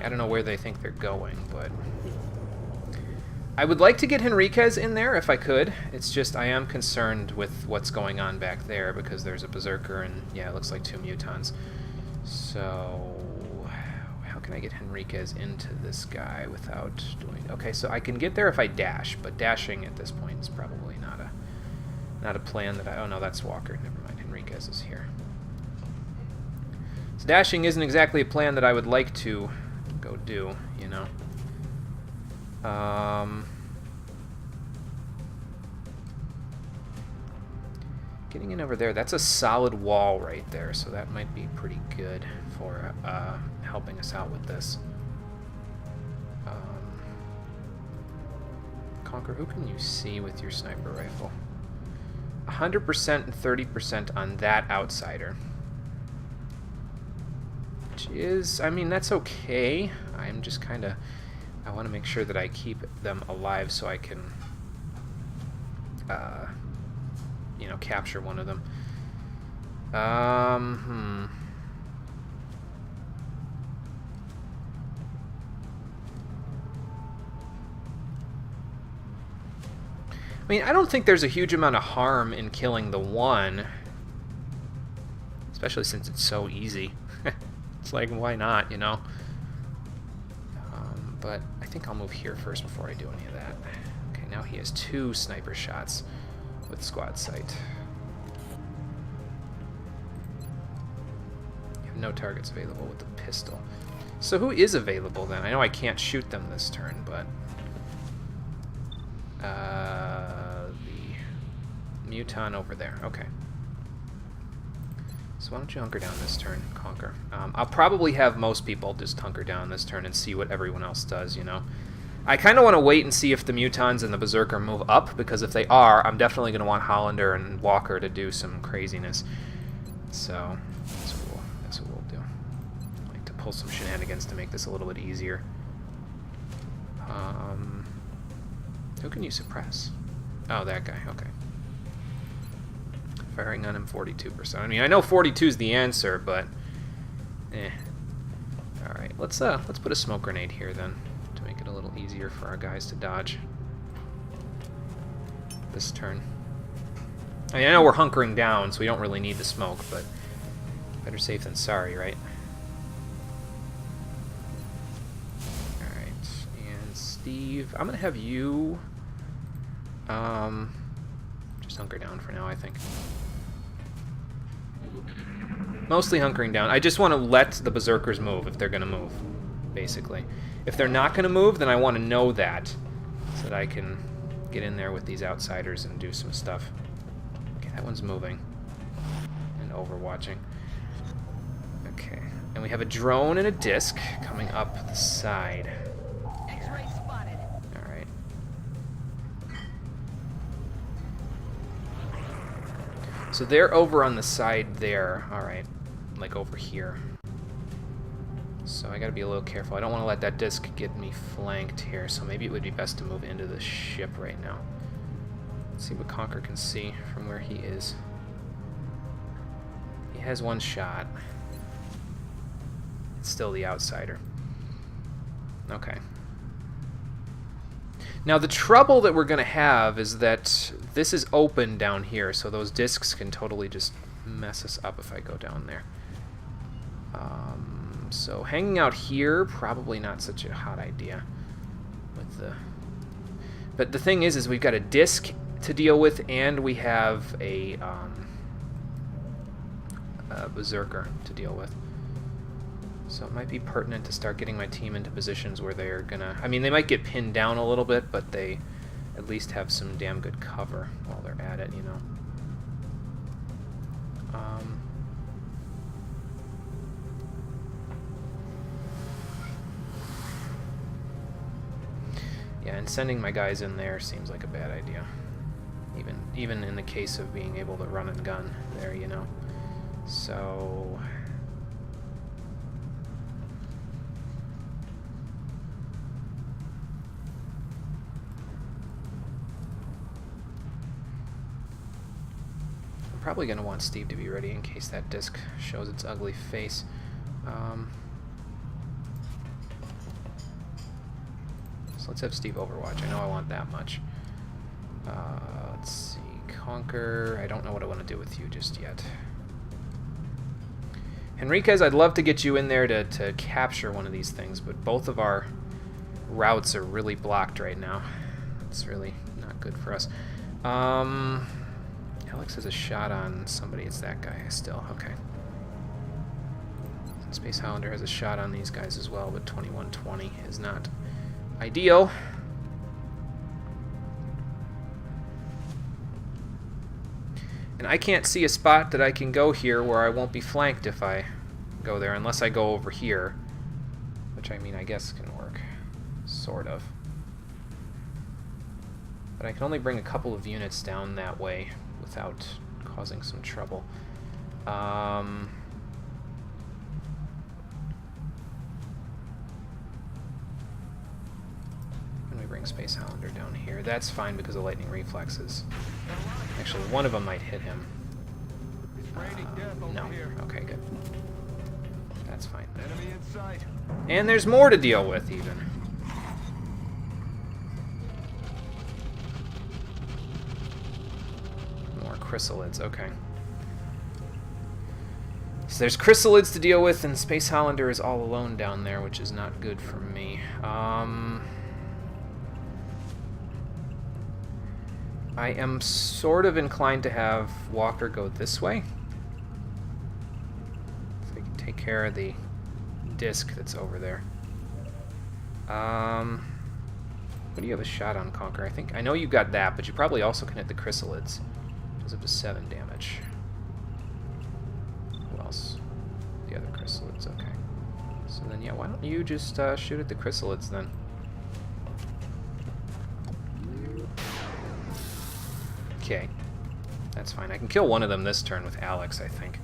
I don't know where they think they're going, but... I would like to get Henriquez in there if I could. It's just I am concerned with what's going on back there, because there's a Berserker and, yeah, it looks like 2 Mutons. So, how can I get Henriquez into this guy without doing... okay, so I can get there if I dash, but dashing at this point is probably not a plan that I... oh no, that's Walker. Never mind, Henriquez is here. So dashing isn't exactly a plan that I would like to go do, you know. Getting in over there, that's a solid wall right there, so that might be pretty good for helping us out with this. Conquer, who can you see with your sniper rifle? 100% and 30% on that outsider. Which is, I mean, that's okay. I'm just kind of, I want to make sure that I keep them alive so I can, you know, capture one of them. I mean, I don't think there's a huge amount of harm in killing the one, especially since it's so easy. It's like, why not, you know? But I think I'll move here first before I do any of that. Okay, now he has 2 sniper shots with squad sight. You have no targets available with the pistol. So who is available then? I know I can't shoot them this turn, but... the Muton over there. Okay. So why don't you hunker down this turn, Conquer? I'll probably have most people just hunker down this turn and see what everyone else does, you know? I kind of want to wait and see if the Mutons and the Berserker move up, because if they are, I'm definitely going to want Hollander and Walker to do some craziness. So, that's what we'll do. I like to pull some shenanigans to make this a little bit easier. Who can you suppress? Oh, that guy, okay. Firing on him 42%. I mean, I know 42 is the answer, but Alright, let's put a smoke grenade here then, to make it a little easier for our guys to dodge this turn. I mean, I know we're hunkering down, so we don't really need the smoke, but better safe than sorry, right? Alright, and Steve, I'm gonna have you just hunker down for now, I think. Mostly hunkering down. I just want to let the Berserkers move if they're going to move, basically. If they're not going to move, then I want to know that, so that I can get in there with these outsiders and do some stuff. Okay, that one's moving. And overwatching. Okay, and we have a drone and a disc coming up the side. X-ray spotted. Alright. So they're over on the side there. Alright. Like over here. So I gotta be a little careful. I don't want to let that disc get me flanked here, so maybe it would be best to move into the ship right now. Let's see what Conquer can see from where he is. He has 1 shot. It's still the outsider. Okay. Now the trouble that we're gonna have is that this is open down here, so those discs can totally just mess us up if I go down there. So hanging out here, probably not such a hot idea. But the thing is we've got a disc to deal with, and we have a Berserker to deal with. So it might be pertinent to start getting my team into positions where they're gonna... I mean, they might get pinned down a little bit, but they at least have some damn good cover while they're at it, you know. Yeah, and sending my guys in there seems like a bad idea. Even in the case of being able to run and gun there, you know. So... I'm probably going to want Steve to be ready in case that disc shows its ugly face. So let's have Steve overwatch. I know I want that much. Let's see. Conquer. I don't know what I want to do with you just yet. Henriquez, I'd love to get you in there to capture one of these things, but both of our routes are really blocked right now. It's really not good for us. Alex has a shot on somebody. It's that guy still. Okay. Space Highlander has a shot on these guys as well, but 2120 is not ideal. And I can't see a spot that I can go here where I won't be flanked if I go there, unless I go over here. Which, I mean, I guess can work. Sort of. But I can only bring a couple of units down that way without causing some trouble. Let me bring Space Highlander down here. That's fine because of lightning reflexes. Actually, one of them might hit him. No. Okay, good. That's fine. And there's more to deal with, even. More chrysalids, okay. So there's chrysalids to deal with, and Space Hollander is all alone down there, which is not good for me. I am sort of inclined to have Walker go this way. So I can take care of the disc that's over there. What do you have a shot on, Conquer? I know you got that, but you probably also can hit the chrysalids. It does up to 7 damage. Who else? The other chrysalids, okay. So then, yeah, why don't you just shoot at the chrysalids then? Okay, that's fine. I can kill one of them this turn with Alex, I think.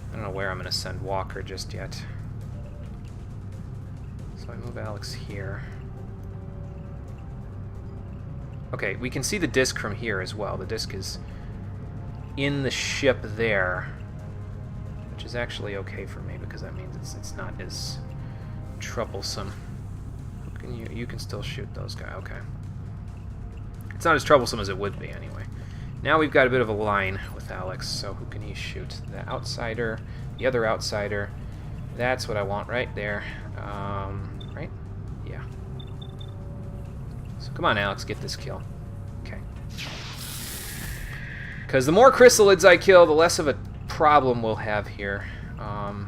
I don't know where I'm going to send Walker just yet. So I move Alex here. Okay, we can see the disc from here as well. The disc is in the ship there, which is actually okay for me because that means it's not as troublesome. You can still shoot those guys. Okay. It's not as troublesome as it would be anyway. Now we've got a bit of a line with Alex, so who can he shoot? The outsider, the other outsider. That's what I want right there. Right? Yeah. So come on, Alex, get this kill. Okay. Because the more chrysalids I kill, the less of a problem we'll have here. Now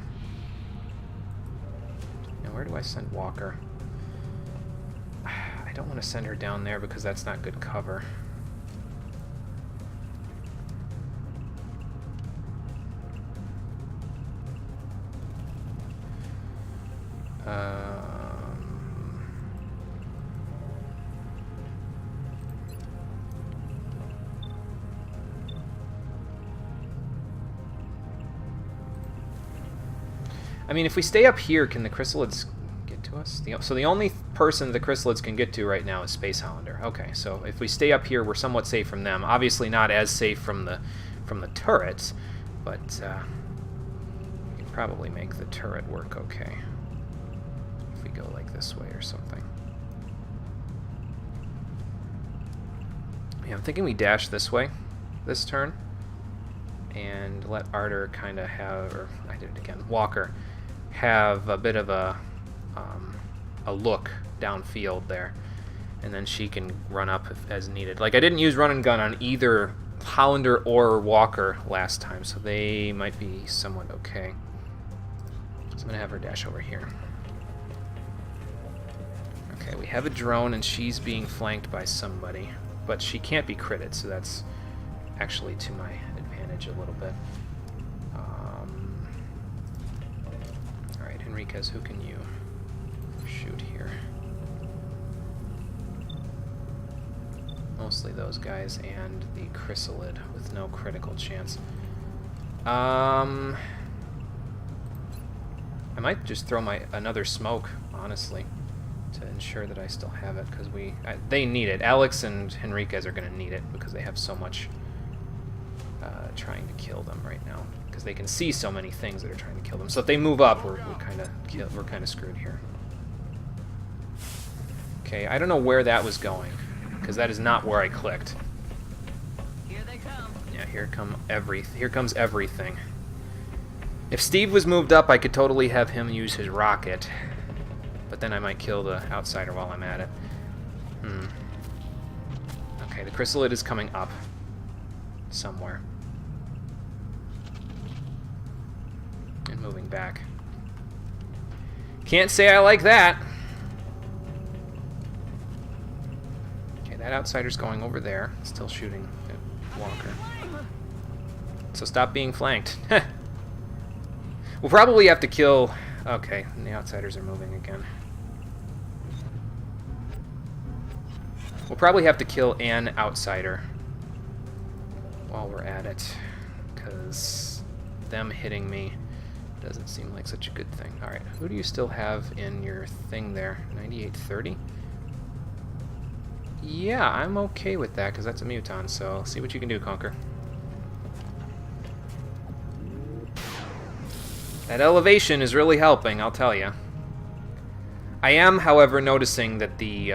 where do I send Walker? I don't want to send her down there because that's not good cover. I mean, if we stay up here, can the chrysalids get to us? So the only person the chrysalids can get to right now is Space Hollander. Okay, so if we stay up here, we're somewhat safe from them. Obviously not as safe from the turrets, but we can probably make the turret work okay. If we go like this way or something. Yeah, I'm thinking we dash this way this turn and let Arter kind of have, or I did it again, Walker have a bit of a look downfield there, and then she can run up as needed. Like, I didn't use run and gun on either Hollander or Walker last time, so they might be somewhat okay. So I'm going to have her dash over here. Okay, we have a drone, and she's being flanked by somebody, but she can't be critted, so that's actually to my advantage a little bit. Alright, Enriquez, who can you shoot here? Mostly those guys and the chrysalid with no critical chance. I might just throw another smoke, honestly, to ensure that I still have it, because they need it. Alex and Enriquez are going to need it because they have so much trying to kill them right now, because they can see so many things that are trying to kill them. So if they move up, we're kind of screwed here. Okay, I don't know where that was going, because that is not where I clicked. Here they come. Yeah, here comes everything. If Steve was moved up, I could totally have him use his rocket, but then I might kill the outsider while I'm at it. Okay, the chrysalid is coming up somewhere. And moving back. Can't say I like that. Okay, that outsider's going over there, still shooting at Walker. so stop being flanked. We'll probably have to kill... Okay, and the outsiders are moving again. We'll probably have to kill an outsider while we're at it, because them hitting me doesn't seem like such a good thing. Alright, who do you still have in your thing there? 9830? Yeah, I'm okay with that, because that's a muton, so see what you can do, Conquer. That elevation is really helping, I'll tell you. I am, however, noticing that the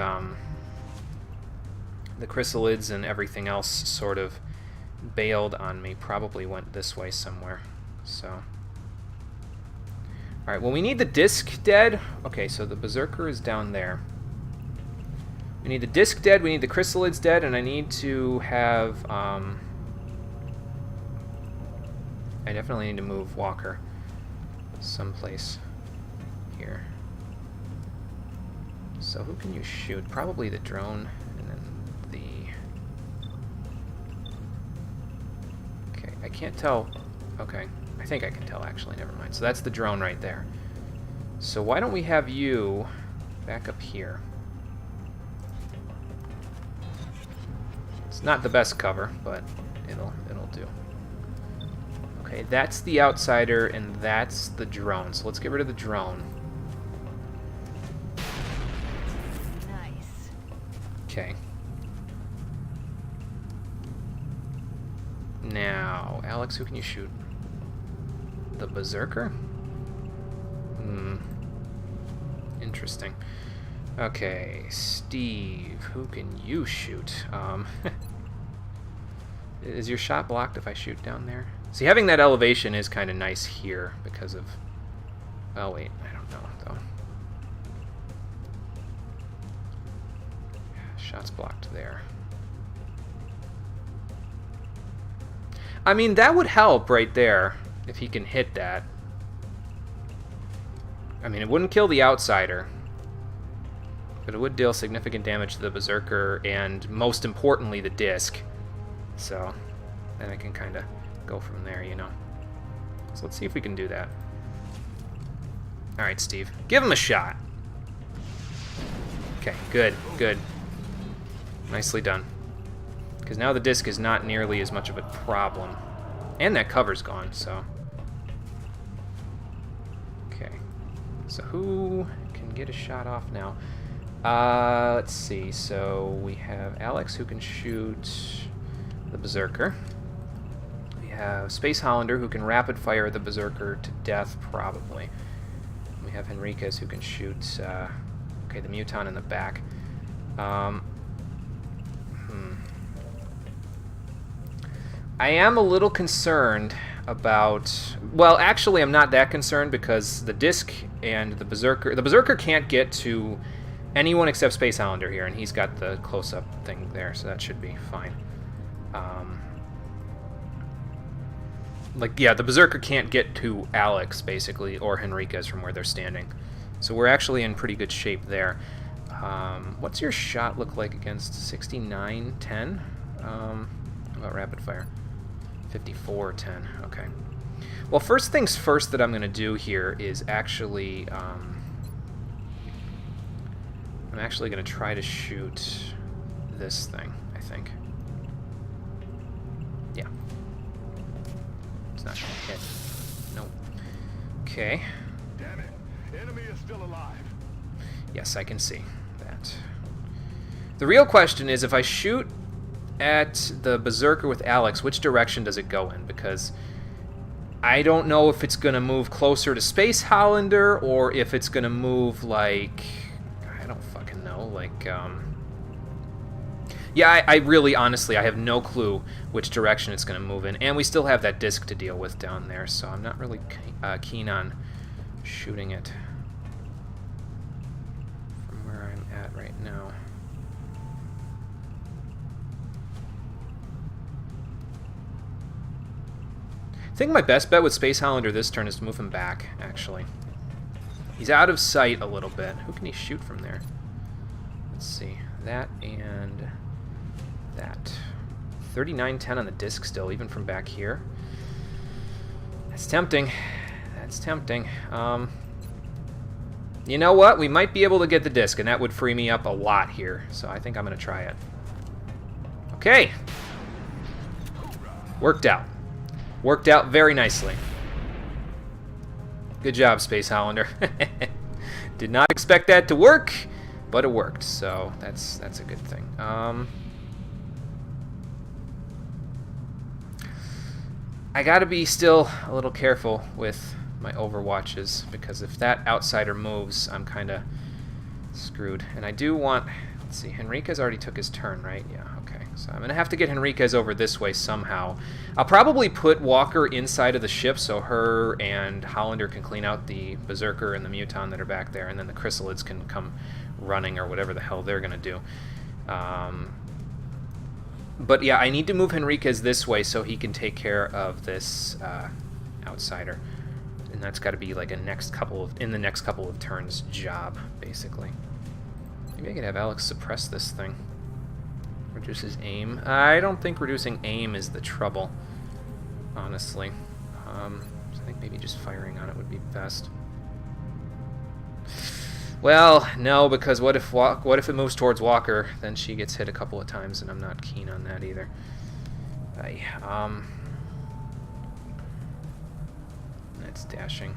chrysalids and everything else sort of bailed on me. Probably went this way somewhere. So, alright, well, we need the disc dead. Okay, so the berserker is down there. We need the disc dead, we need the chrysalids dead, and I need to have... I definitely need to move Walker someplace here. So who can you shoot? Probably the drone, and then the... Okay, I can't tell. Okay, I think I can tell, actually. Never mind. So that's the drone right there. So why don't we have you back up here? It's not the best cover, but it'll do. Okay, that's the outsider, and that's the drone. So let's get rid of the drone. Nice. Okay. Now, Alex, who can you shoot? The berserker? Interesting. Okay, Steve, who can you shoot? Is your shot blocked if I shoot down there? See, having that elevation is kind of nice here because of... Oh, wait, I don't know, though. Shot's blocked there. I mean, that would help right there if he can hit that. I mean, it wouldn't kill the outsider, but it would deal significant damage to the berserker and, most importantly, the disc. So, then I can kind of go from there, you know. So let's see if we can do that. Alright, Steve. Give him a shot. Okay, good, good. Nicely done. Because now the disc is not nearly as much of a problem. And that cover's gone, so... Okay. So who can get a shot off now? Let's see. So we have Alex who can shoot the berserker. We have Space Hollander who can rapid fire the berserker to death, probably. We have Henriquez who can shoot okay, the muton in the back. I am a little concerned about... Well, actually, I'm not that concerned because the disc and the berserker... The berserker can't get to anyone except Space Hollander here, and he's got the close-up thing there, so that should be fine. Like, yeah, the berserker can't get to Alex, basically, or Henriquez from where they're standing. So we're actually in pretty good shape there. What's your shot look like against 69-10? How about rapid fire? 54-10, okay. Well, first things first that I'm going to do here is actually... I'm actually going to try to shoot this thing, I think. Yeah. It's not going to hit. Nope. Okay. Damn it. Enemy is still alive. Yes, I can see that. The real question is, if I shoot at the berserker with Alex, which direction does it go in? Because I don't know if it's going to move closer to Space Hollander or if it's going to move like... I don't fucking know. Like, yeah, I really, honestly, I have no clue which direction it's going to move in. And we still have that disc to deal with down there, so I'm not really keen on shooting it from where I'm at right now. I think my best bet with Space Hollander this turn is to move him back, actually. He's out of sight a little bit. Who can he shoot from there? Let's see. That and that. 39-10 on the disc still, even from back here. That's tempting. That's tempting. You know what? We might be able to get the disc, and that would free me up a lot here. So I think I'm going to try it. Okay. Worked out. Worked out very nicely. Good job, Space Hollander. Did not expect that to work, but it worked. So that's a good thing. I gotta be still a little careful with my overwatches, because if that outsider moves, I'm kind of screwed. And I do want... Let's see, Henriquez already took his turn, right? Yeah, okay. So I'm going to have to get Henriquez over this way somehow. I'll probably put Walker inside of the ship so her and Hollander can clean out the Berserker and the Muton that are back there, and then the Chrysalids can come running or whatever the hell they're going to do. But yeah, I need to move Henriquez this way so he can take care of this outsider. And that's got to be like in the next couple of turns job, basically. Maybe I could have Alex suppress this thing. Reduces aim. I don't think reducing aim is the trouble, honestly. So I think maybe just firing on it would be best. Well, no, because what if it moves towards Walker? Then she gets hit a couple of times, and I'm not keen on that either. That's dashing.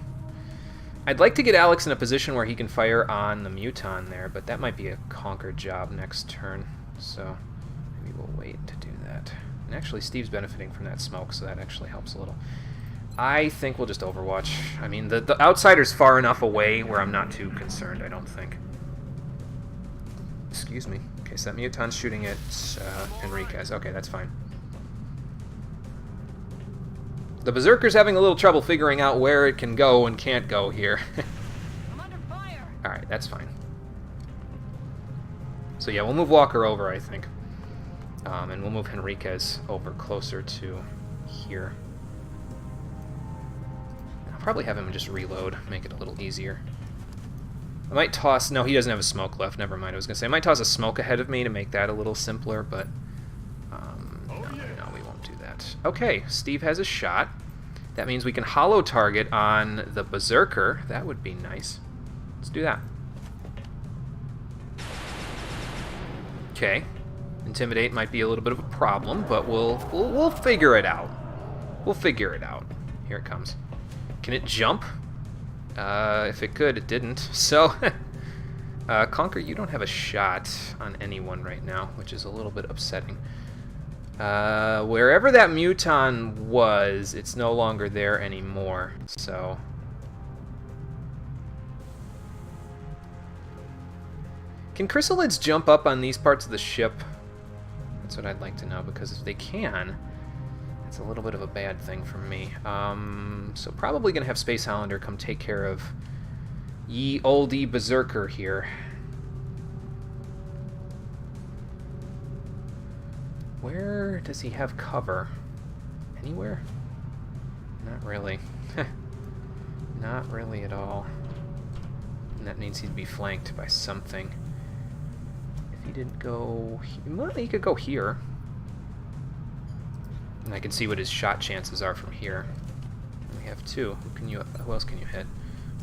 I'd like to get Alex in a position where he can fire on the Muton there, but that might be a conquer job next turn, so maybe we'll wait to do that. And actually, Steve's benefiting from that smoke, so that actually helps a little. I think we'll just Overwatch. I mean, the outsider's far enough away where I'm not too concerned, I don't think. Excuse me. Okay, so that Muton's shooting at Henriquez. Okay, that's fine. The Berserker's having a little trouble figuring out where it can go and can't go here. I'm under fire. Alright, that's fine. So yeah, we'll move Walker over, I think. And we'll move Henriquez over closer to here. I'll probably have him just reload, make it a little easier. I might toss... No, he doesn't have a smoke left. Never mind. I was going to say, I might toss a smoke ahead of me to make that a little simpler, but... No, we won't do that. Okay, Steve has a shot. That means we can hollow target on the Berserker. That would be nice. Let's do that. Okay. Intimidate might be a little bit of a problem, but we'll figure it out. We'll figure it out. Here it comes. Can it jump? If it could, it didn't. So, Conquer, you don't have a shot on anyone right now, which is a little bit upsetting. Wherever that Muton was, it's no longer there anymore, so... Can Chrysalids jump up on these parts of the ship? That's what I'd like to know, because if they can, that's a little bit of a bad thing for me. So probably going to have Space Hollander come take care of ye oldie Berserker here. Where does he have cover? Anywhere? Not really. Not really at all. And that means he'd be flanked by something. If he didn't go... Well, he could go here. And I can see what his shot chances are from here. We have two. Who else can you hit?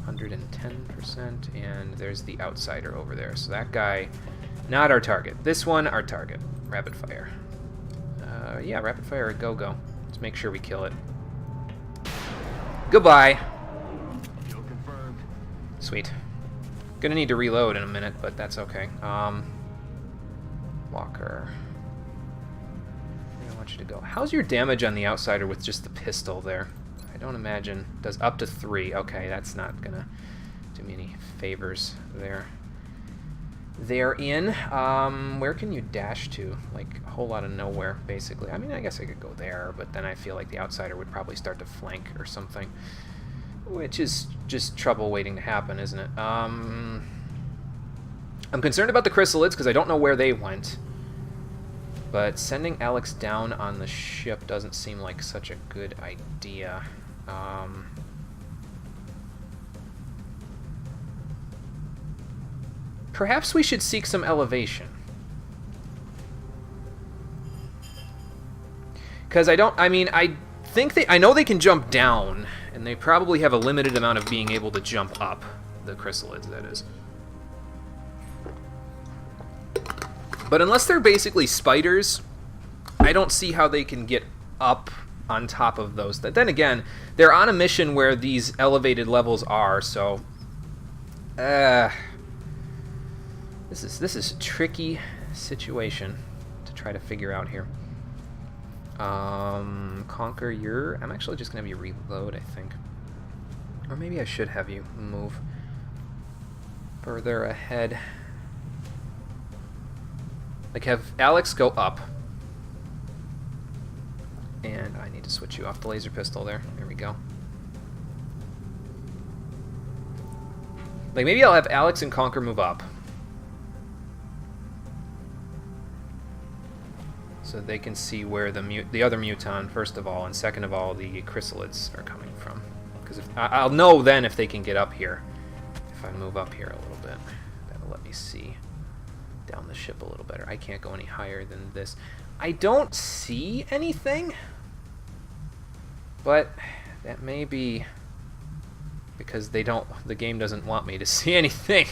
110%, and there's the outsider over there. So that guy, not our target. This one, our target. Rapid fire. Yeah, rapid fire, go. Let's make sure we kill it. Goodbye. Kill confirmed. Sweet. Gonna need to reload in a minute, but that's okay. Walker. Where do I want you to go? How's your damage on the outsider with just the pistol there? I don't imagine. Does up to 3. Okay, that's not gonna do me any favors there. They're in. Where can you dash to? Like, a whole lot of nowhere, basically. I mean, I guess I could go there, but then I feel like the outsider would probably start to flank or something. Which is just trouble waiting to happen, isn't it? I'm concerned about the Chrysalids, because I don't know where they went. But sending Alex down on the ship doesn't seem like such a good idea. Perhaps we should seek some elevation. Because I think I know they can jump down, And they probably have a limited amount of being able to jump up. The chrysalids, that is. But unless they're basically spiders, I don't see how they can get up on top of those. Then again, they're on a mission where these elevated levels are, so... this is a tricky situation to try to figure out here. Conquer your... I'm actually just going to have you reload, I think. Or maybe I should have you move further ahead. Like, have Alex go up. And I need to switch you off the laser pistol there. There we go. Like, maybe I'll have Alex and Conquer move up. So they can see where the other muton, first of all, and second of all, the chrysalids are coming from. Because I'll know then if they can get up here. If I move up here a little bit, that'll let me see down the ship a little better. I can't go any higher than this. I don't see anything, but that may be because the game doesn't want me to see anything.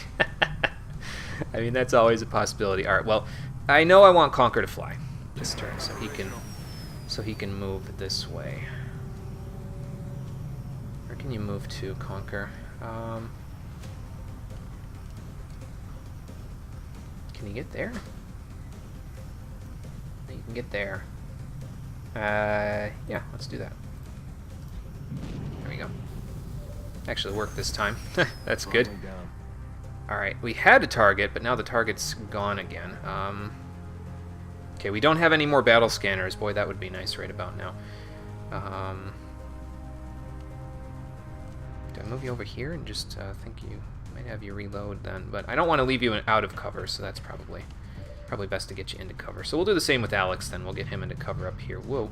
I mean, that's always a possibility. All right, well, I know I want Conquer to fly this turn, so he can move this way. Where can you move to, Conquer? Can you get there? You can get there. Yeah, let's do that. There we go. Actually worked this time. That's good. Alright, we had a target, but now the target's gone again. Okay, we don't have any more battle scanners. Boy, that would be nice right about now. Do I move you over here and just think you might have you reload then? But I don't want to leave you out of cover, so that's probably best to get you into cover. So we'll do the same with Alex then. We'll get him into cover up here. Whoa.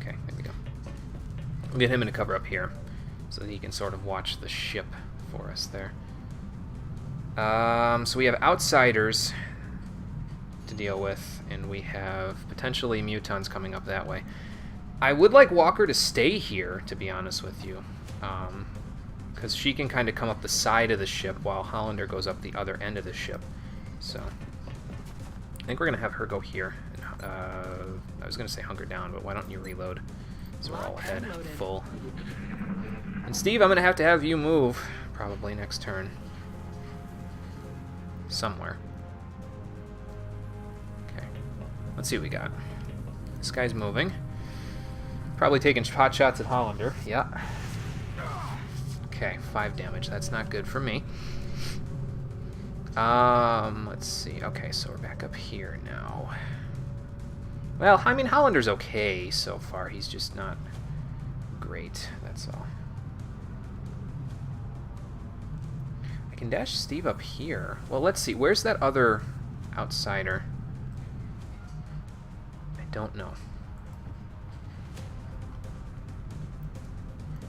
Okay, there we go. We'll get him into cover up here so that he can sort of watch the ship for us there. So we have outsiders to deal with, and we have potentially mutons coming up that way. I would like Walker to stay here, to be honest with you, because she can kind of come up the side of the ship while Hollander goes up the other end of the ship. So I think we're going to have her go here. I was going to say hunker down, but why don't you reload? So we're all ahead, full. And Steve, I'm going to have you move probably next turn. Somewhere. Okay. Let's see what we got. This guy's moving. Probably taking pot shots at Hollander. Yeah. Okay, 5 damage. That's not good for me. Let's see. Okay, so we're back up here now. Well, I mean, Hollander's okay so far. He's just not great, that's all. I can dash Steve up here. Well, let's see. Where's that other outsider? I don't know.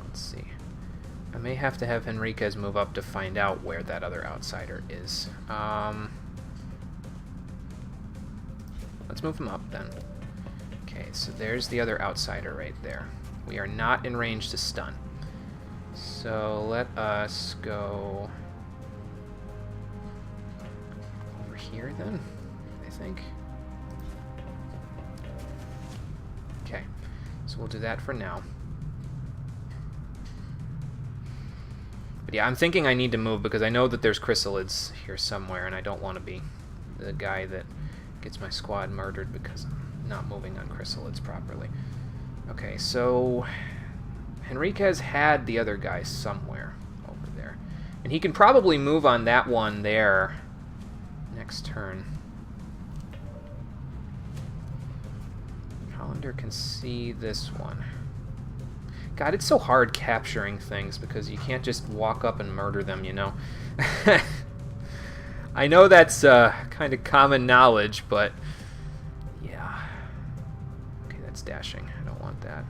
Let's see. I may have to have Henriquez move up to find out where that other outsider is. Let's move him up then. Okay, so there's the other outsider right there. We are not in range to stun. So let us go over here then, I think. Okay, so we'll do that for now. But yeah, I'm thinking I need to move because I know that there's chrysalids here somewhere, and I don't want to be the guy that gets my squad murdered because I'm not moving on chrysalids properly. Okay, so Henriquez had the other guy somewhere over there. And he can probably move on that one there next turn. Hollander can see this one. God, it's so hard capturing things because you can't just walk up and murder them, you know. I know that's kind of common knowledge, but yeah. Okay, that's dashing. I don't want that.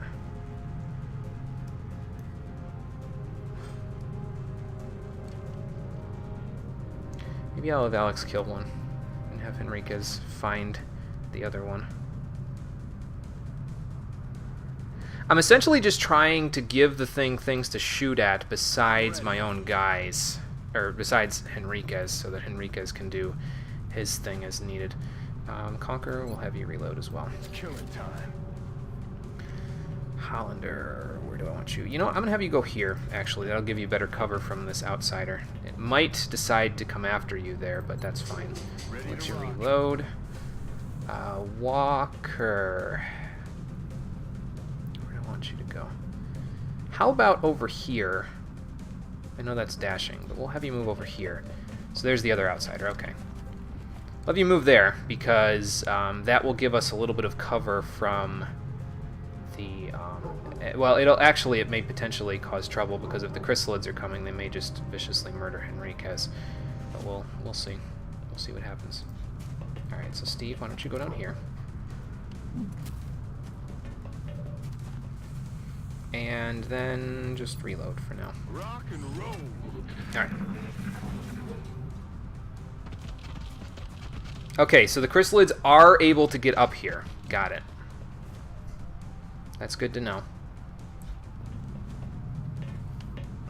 Maybe I'll have Alex kill one and have Henriquez find the other one. I'm essentially just trying to give the thing things to shoot at besides my own guys. Or besides Henriquez, so that Henriquez can do his thing as needed. Conqueror will have you reload as well. It's killing time. Hollander, where do I want you? You know what, I'm going to have you go here, actually. That'll give you better cover from this outsider. It might decide to come after you there, but that's fine. Let you reload. Walker. Where do I want you to go? How about over here? I know that's dashing, but we'll have you move over here. So there's the other outsider, okay. We'll have you move there, because that will give us a little bit of cover from the... well, it may potentially cause trouble, because if the chrysalids are coming, they may just viciously murder Henriquez. But we'll see. We'll see what happens. Alright, so Steve, why don't you go down here? And then just reload for now. Rock and roll. Alright. Okay, so the chrysalids are able to get up here. Got it. That's good to know.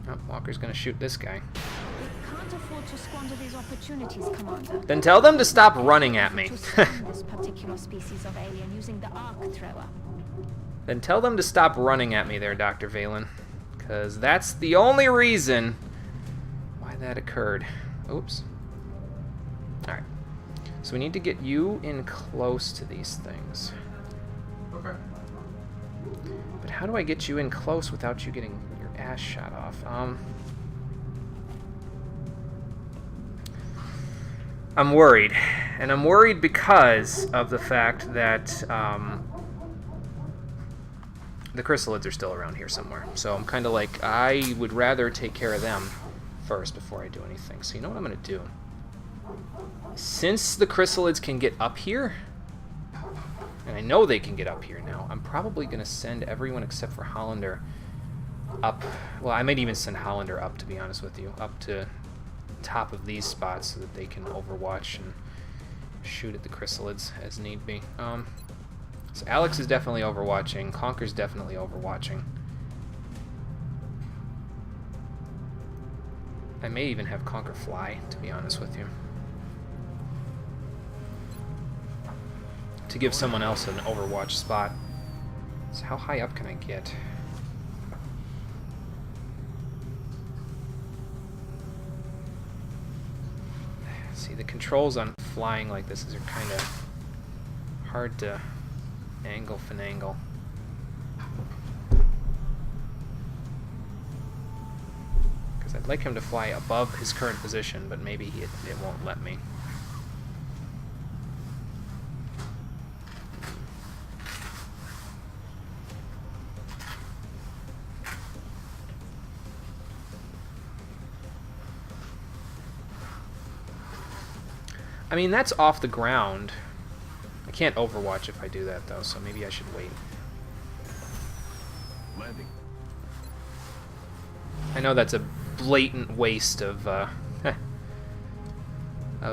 Oh, Walker's gonna shoot this guy. Can't afford to squander these opportunities, Commander. Then tell them to stop running at me. This particular species of alien using the arc thrower. Then tell them to stop running at me there, Dr. Valen. Because that's the only reason why that occurred. Oops. Alright. So we need to get you in close to these things. Okay. But how do I get you in close without you getting your ass shot off? I'm worried. And I'm worried because of the fact that the chrysalids are still around here somewhere. So I'm kind of like, I would rather take care of them first before I do anything. So you know what I'm going to do? Since the chrysalids can get up here, and I know they can get up here now, I'm probably going to send everyone except for Hollander up. Well, I might even send Hollander up, to be honest with you, up to top of these spots so that they can overwatch and shoot at the chrysalids as need be. So Alex is definitely overwatching. Conker's definitely overwatching. I may even have Conker fly, to be honest with you, to give someone else an overwatch spot. So how high up can I get? See, the controls on flying like this are kind of hard to finagle. Because I'd like him to fly above his current position, but maybe it won't let me. I mean, that's off the ground. I can't overwatch if I do that, though, so maybe I should wait. Landing. I know that's a blatant waste of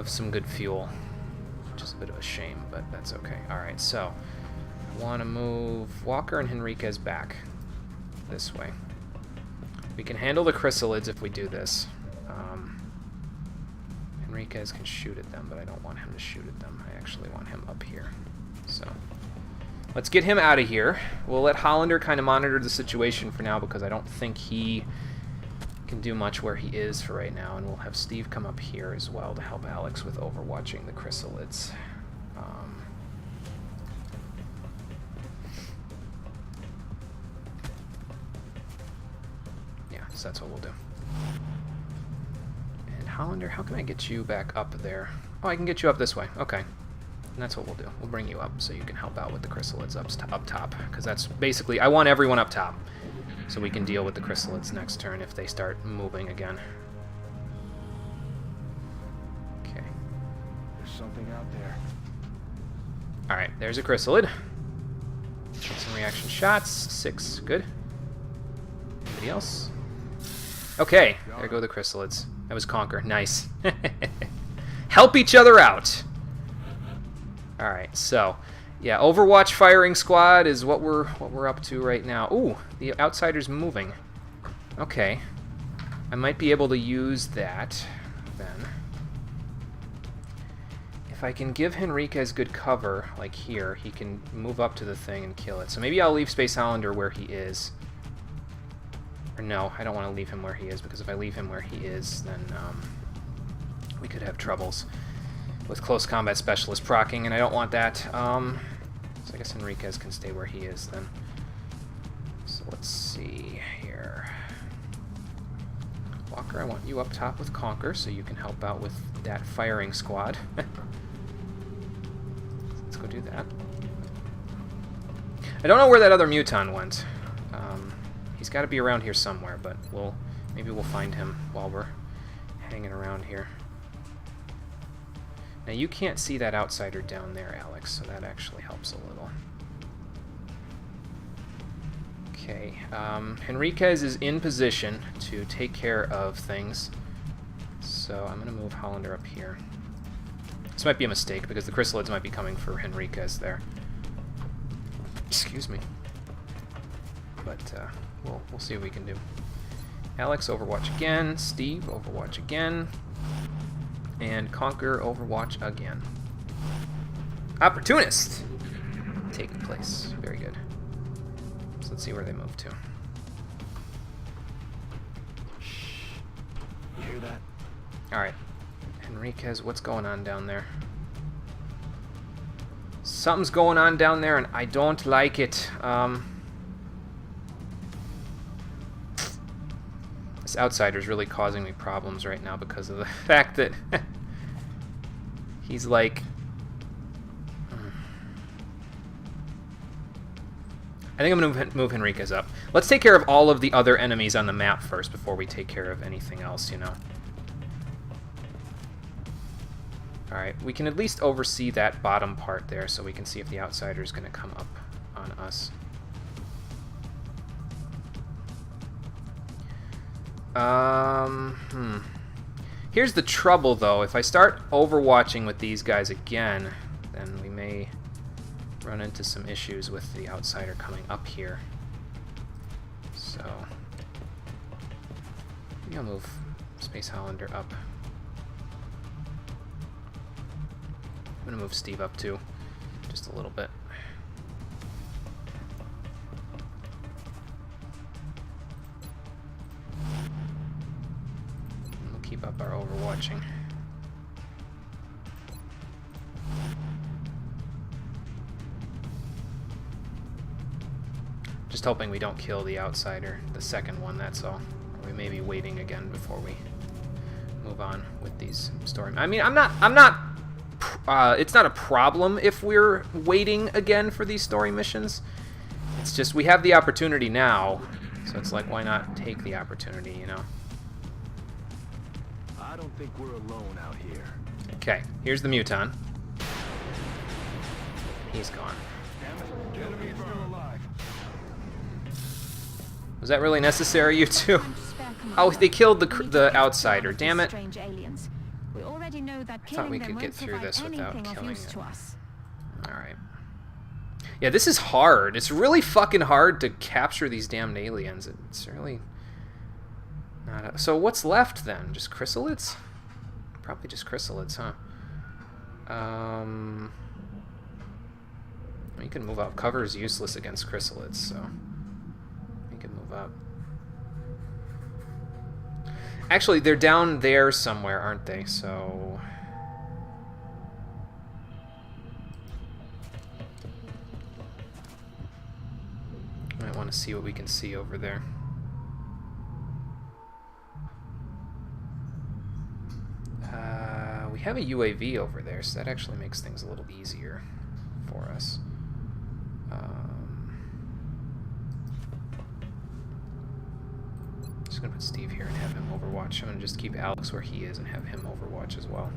some good fuel, which is a bit of a shame, but that's okay. Alright, so I want to move Walker and Henriquez back this way. We can handle the chrysalids if we do this. Henriquez can shoot at them, but I don't want him to shoot at them. I actually want him up here. So let's get him out of here. We'll let Hollander kind of monitor the situation for now, because I don't think he can do much where he is for right now, and we'll have Steve come up here as well to help Alex with overwatching the chrysalids. Yeah, so that's what we'll do. Hollander, how can I get you back up there? Oh, I can get you up this way. Okay. And that's what we'll do. We'll bring you up so you can help out with the chrysalids up top. Because that's basically... I want everyone up top, so we can deal with the chrysalids next turn if they start moving again. Okay. There's something out there. Alright, there's a chrysalid. Get some reaction shots. 6. Good. Anybody else? Okay, there go the chrysalids. That was Conker. Nice. Help each other out. Alright, so Yeah, Overwatch firing squad is what we're up to right now. Ooh, the outsider's moving. Okay. I might be able to use that then. If I can give Henriquez good cover, like here, he can move up to the thing and kill it. So maybe I'll leave Space Hollander where he is. Or no, I don't want to leave him where he is, because if I leave him where he is, then we could have troubles with close combat specialist proccing, and I don't want that. So I guess Henriquez can stay where he is then. So let's see here. Walker, I want you up top with Conquer, so you can help out with that firing squad. Let's go do that. I don't know where that other Muton went. He's got to be around here somewhere, but maybe we'll find him while we're hanging around here. Now you can't see that outsider down there, Alex, so that actually helps a little. Okay, Henriquez is in position to take care of things, so I'm going to move Hollander up here. This might be a mistake, because the chrysalids might be coming for Henriquez there. Excuse me. But we'll see what we can do. Alex, Overwatch again. Steve, Overwatch again. And Conquer, Overwatch again. Opportunist! Taking place. Very good. So let's see where they move to. You hear that? Alright. Henriquez, what's going on down there? Something's going on down there, and I don't like it. This outsider's really causing me problems right now because of the fact that he's like... I think I'm going to move Henriquez up. Let's take care of all of the other enemies on the map first before we take care of anything else, you know. Alright, we can at least oversee that bottom part there so we can see if the outsider's going to come up on us. Here's the trouble, though. If I start overwatching with these guys again, then we may run into some issues with the outsider coming up here. So, maybe I'll move Space Hollander up. I'm gonna move Steve up too, just a little bit. Keep up our overwatching. Just hoping we don't kill the outsider, the second one, that's all. Or we may be waiting again before we move on with these story. I mean, it's not a problem if we're waiting again for these story missions. It's just we have the opportunity now, so it's like, why not take the opportunity, you know? I don't think we're alone out here. Okay, here's the Muton. He's gone. Enemy is still alive. Was that really necessary, you two? Oh, they killed the outsider. Damn it. Strange aliens. We already know that I thought we could get through this without killing it. Us. Alright. Yeah, this is hard. It's really fucking hard to capture these damned aliens. It's really... So what's left then? Just chrysalids? Probably just chrysalids, huh? You can move up. Cover is useless against chrysalids, so you can move up. Actually, they're down there somewhere, aren't they? So might want to see what we can see over there. We have a UAV over there, so that actually makes things a little easier for us. Just gonna put Steve here and have him overwatch. I'm gonna just keep Alex where he is and have him overwatch as well.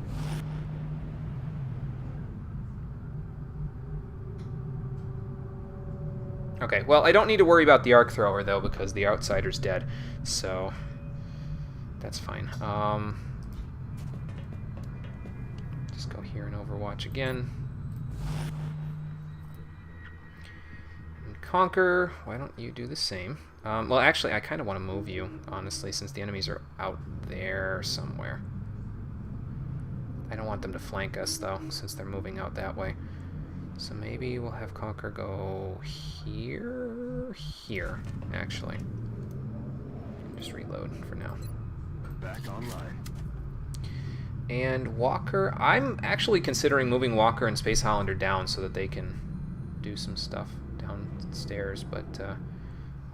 Okay, well, I don't need to worry about the arc thrower though, because the outsider's dead, so that's fine. Just go here and overwatch again. Conquer, why don't you do the same? Well, actually, I kind of want to move you, honestly, since the enemies are out there somewhere. I don't want them to flank us, though, since they're moving out that way. So maybe we'll have Conquer go here? Here, actually. Just reload for now. Back online. And Walker, I'm actually considering moving Walker and Space Hollander down so that they can do some stuff downstairs, but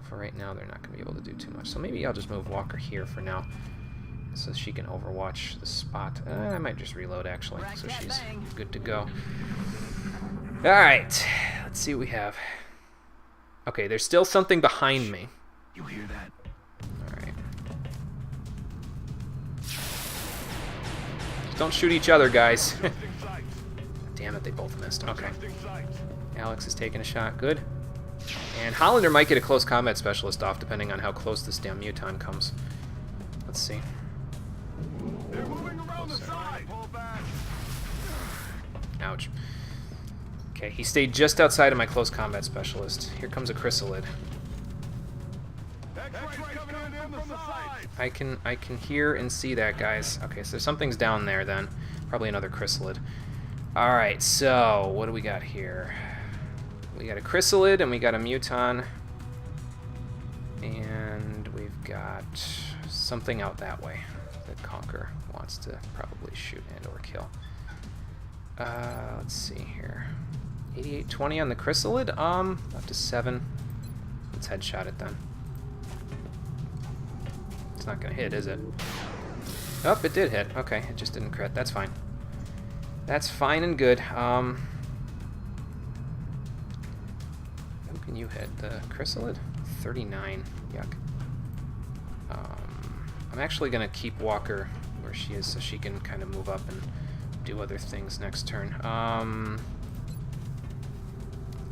for right now they're not going to be able to do too much. So maybe I'll just move Walker here for now so she can overwatch the spot. I might just reload, actually, so she's good to go. Alright, let's see what we have. Okay, there's still something behind me. You hear that? Alright. Don't shoot each other, guys. Damn it, they both missed. Okay. Alex is taking a shot. Good. And Hollander might get a close combat specialist off, depending on how close this damn Muton comes. Let's see. They're moving around the side. Pull back. Ouch. Okay, he stayed just outside of my close combat specialist. Here comes a chrysalid. X-rays coming in from the side. I can hear and see that, guys. Okay, so something's down there then. Probably another chrysalid. Alright, so what do we got here? We got a chrysalid and we got a muton. And we've got something out that way that Conquer wants to probably shoot and or kill. Let's see here. 8820 on the chrysalid. Up to 7. Let's headshot it then. It's not gonna hit, is it? Oh, it did hit. Okay, it just didn't crit. That's fine. That's fine and good. Who can you hit? The chrysalid? 39. Yuck. I'm actually gonna keep Walker where she is so she can kind of move up and do other things next turn.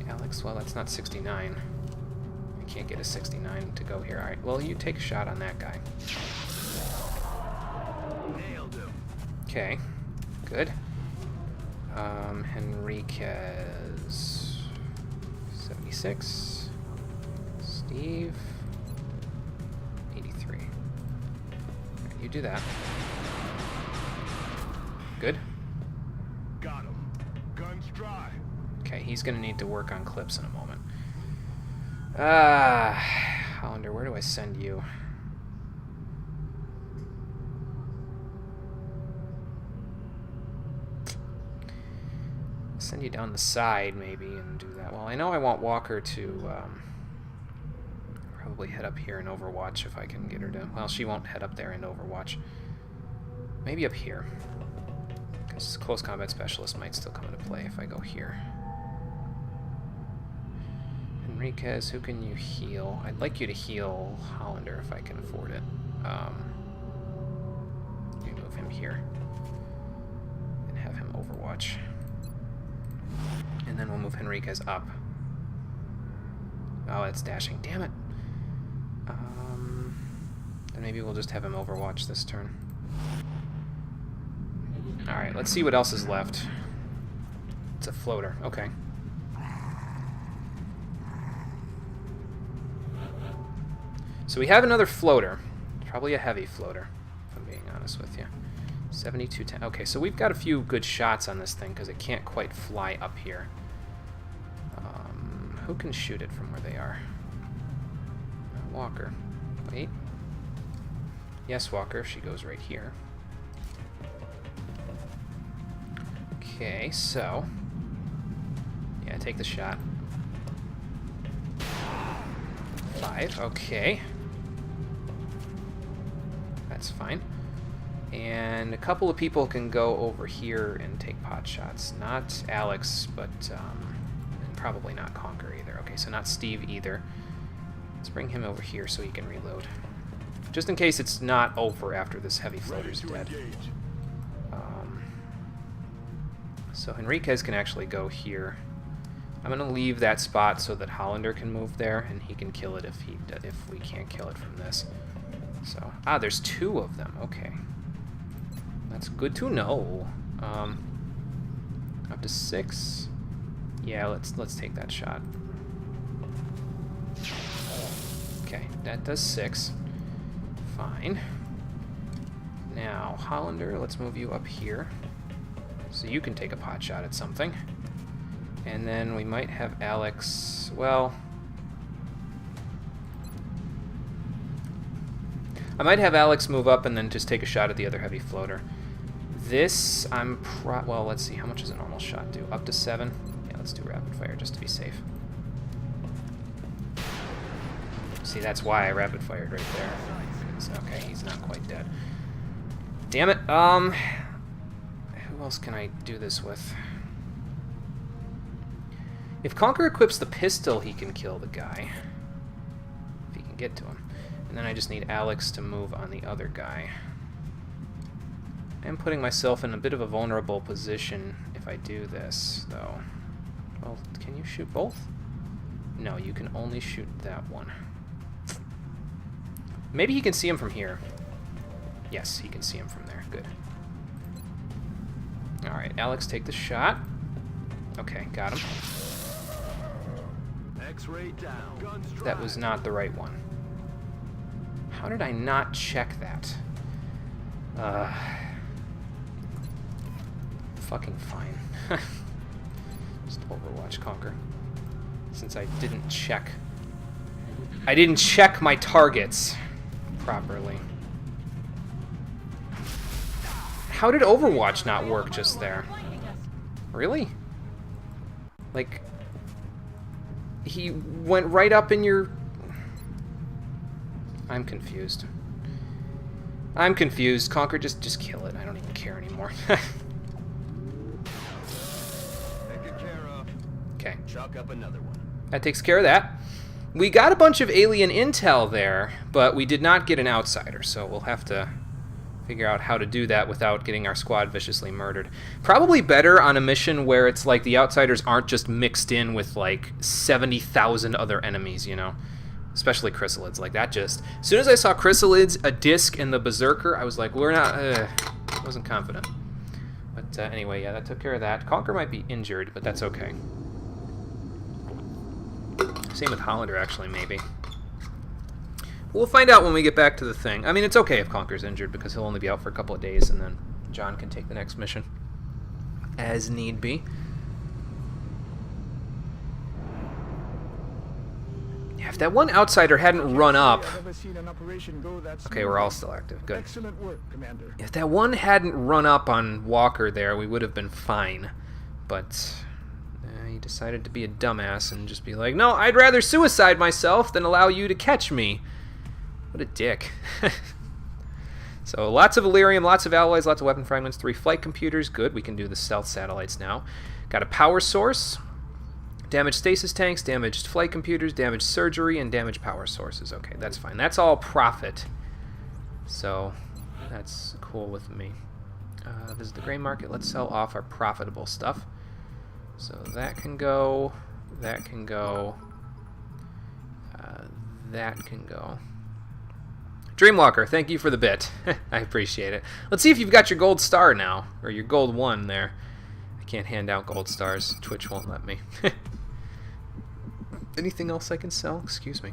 Alex, well, that's not 69. I can't get a 69 to go here. Alright, well, you take a shot on that guy. Nailed him. Okay, good. Henriquez, 76. Steve, 83. Right, you do that. Good. Got him. Guns dry. Okay, he's gonna need to work on clips in a moment. Hollander, where do I send you? Send you down the side, maybe, and do that. Well, I know I want Walker to probably head up here and overwatch if I can get her to... Well, she won't head up there and overwatch. Maybe up here. Because close combat specialist might still come into play if I go here. Enriquez, who can you heal? I'd like you to heal Hollander if I can afford it. You move him here. And have him overwatch. And then we'll move Henriquez up. Oh, it's dashing. Damn it. Then maybe we'll just have him overwatch this turn. Alright, let's see what else is left. It's a floater. Okay. So we have another floater. Probably a heavy floater, if I'm being honest with you. 7210. Okay, so we've got a few good shots on this thing because it can't quite fly up here. Who can shoot it from where they are? Walker. Wait. Yes, Walker. She goes right here. Okay, so... Yeah, take the shot. 5. Okay. That's fine. And a couple of people can go over here and take pot shots. Not Alex, but and probably not Conquer either. Okay, so not Steve either. Let's bring him over here so he can reload. Just in case it's not over after this heavy floater's dead. So Henriquez can actually go here. I'm going to leave that spot so that Hollander can move there, and he can kill it if we can't kill it from this. So, there's 2 of them. Okay. That's good to know. Up to 6. Yeah, let's take that shot. that does 6. Fine. Now, Hollander, let's move you up here. So you can take a pot shot at something. And then we might have Alex... Well... I might have Alex move up and then just take a shot at the other heavy floater. This, well, let's see. How much does a normal shot do? Up to 7? Yeah, let's do rapid fire just to be safe. See, that's why I rapid fired right there. Okay, he's not quite dead. Damn it. Who else can I do this with? If Conquer equips the pistol, he can kill the guy. If he can get to him. And then I just need Alex to move on the other guy. I'm putting myself in a bit of a vulnerable position if I do this, though. Well, can you shoot both? No, you can only shoot that one. Maybe he can see him from here. Yes, he can see him from there. Good. Alright, Alex, take the shot. Okay, got him. X-ray down. That was not the right one. How did I not check that? Fucking fine. Just Overwatch Conquer. Since I didn't check. I didn't check my targets properly. How did Overwatch not work just there? Really? Like, he went right up in your... I'm confused. I'm confused. Conquer, just kill it. I don't even care anymore. Okay. Chalk up another one. That takes care of that. We got a bunch of alien intel there, but we did not get an outsider, so we'll have to figure out how to do that without getting our squad viciously murdered. Probably better on a mission where it's like the outsiders aren't just mixed in with like 70,000 other enemies, you know? Especially chrysalids, like that just... As soon as I saw chrysalids, a disc, and the berserker, I was like, we're not... wasn't confident. But anyway, yeah, that took care of that. Conquer might be injured, but that's okay. Same with Hollander, actually, maybe. We'll find out when we get back to the thing. I mean, it's okay if Conquer's injured, because he'll only be out for a couple of days, and then John can take the next mission. As need be. Yeah, if that one outsider hadn't run up... Okay, we're all still active. Good. Excellent work, Commander. If that one hadn't run up on Walker there, we would have been fine. But he decided to be a dumbass and just be like, no, I'd rather suicide myself than allow you to catch me. What a dick. So lots of Illyrium, lots of alloys, lots of weapon fragments, 3 flight computers. Good, we can do the stealth satellites now. Got a power source. Damaged stasis tanks, damaged flight computers, damaged surgery, and damaged power sources. Okay, that's fine. That's all profit. So, that's cool with me. Visit the gray market. Let's sell off our profitable stuff. So that can go. That can go. That can go. Dreamwalker, thank you for the bit. I appreciate it. Let's see if you've got your gold star now. Or your gold 1 there. I can't hand out gold stars. Twitch won't let me. Anything else I can sell? Excuse me.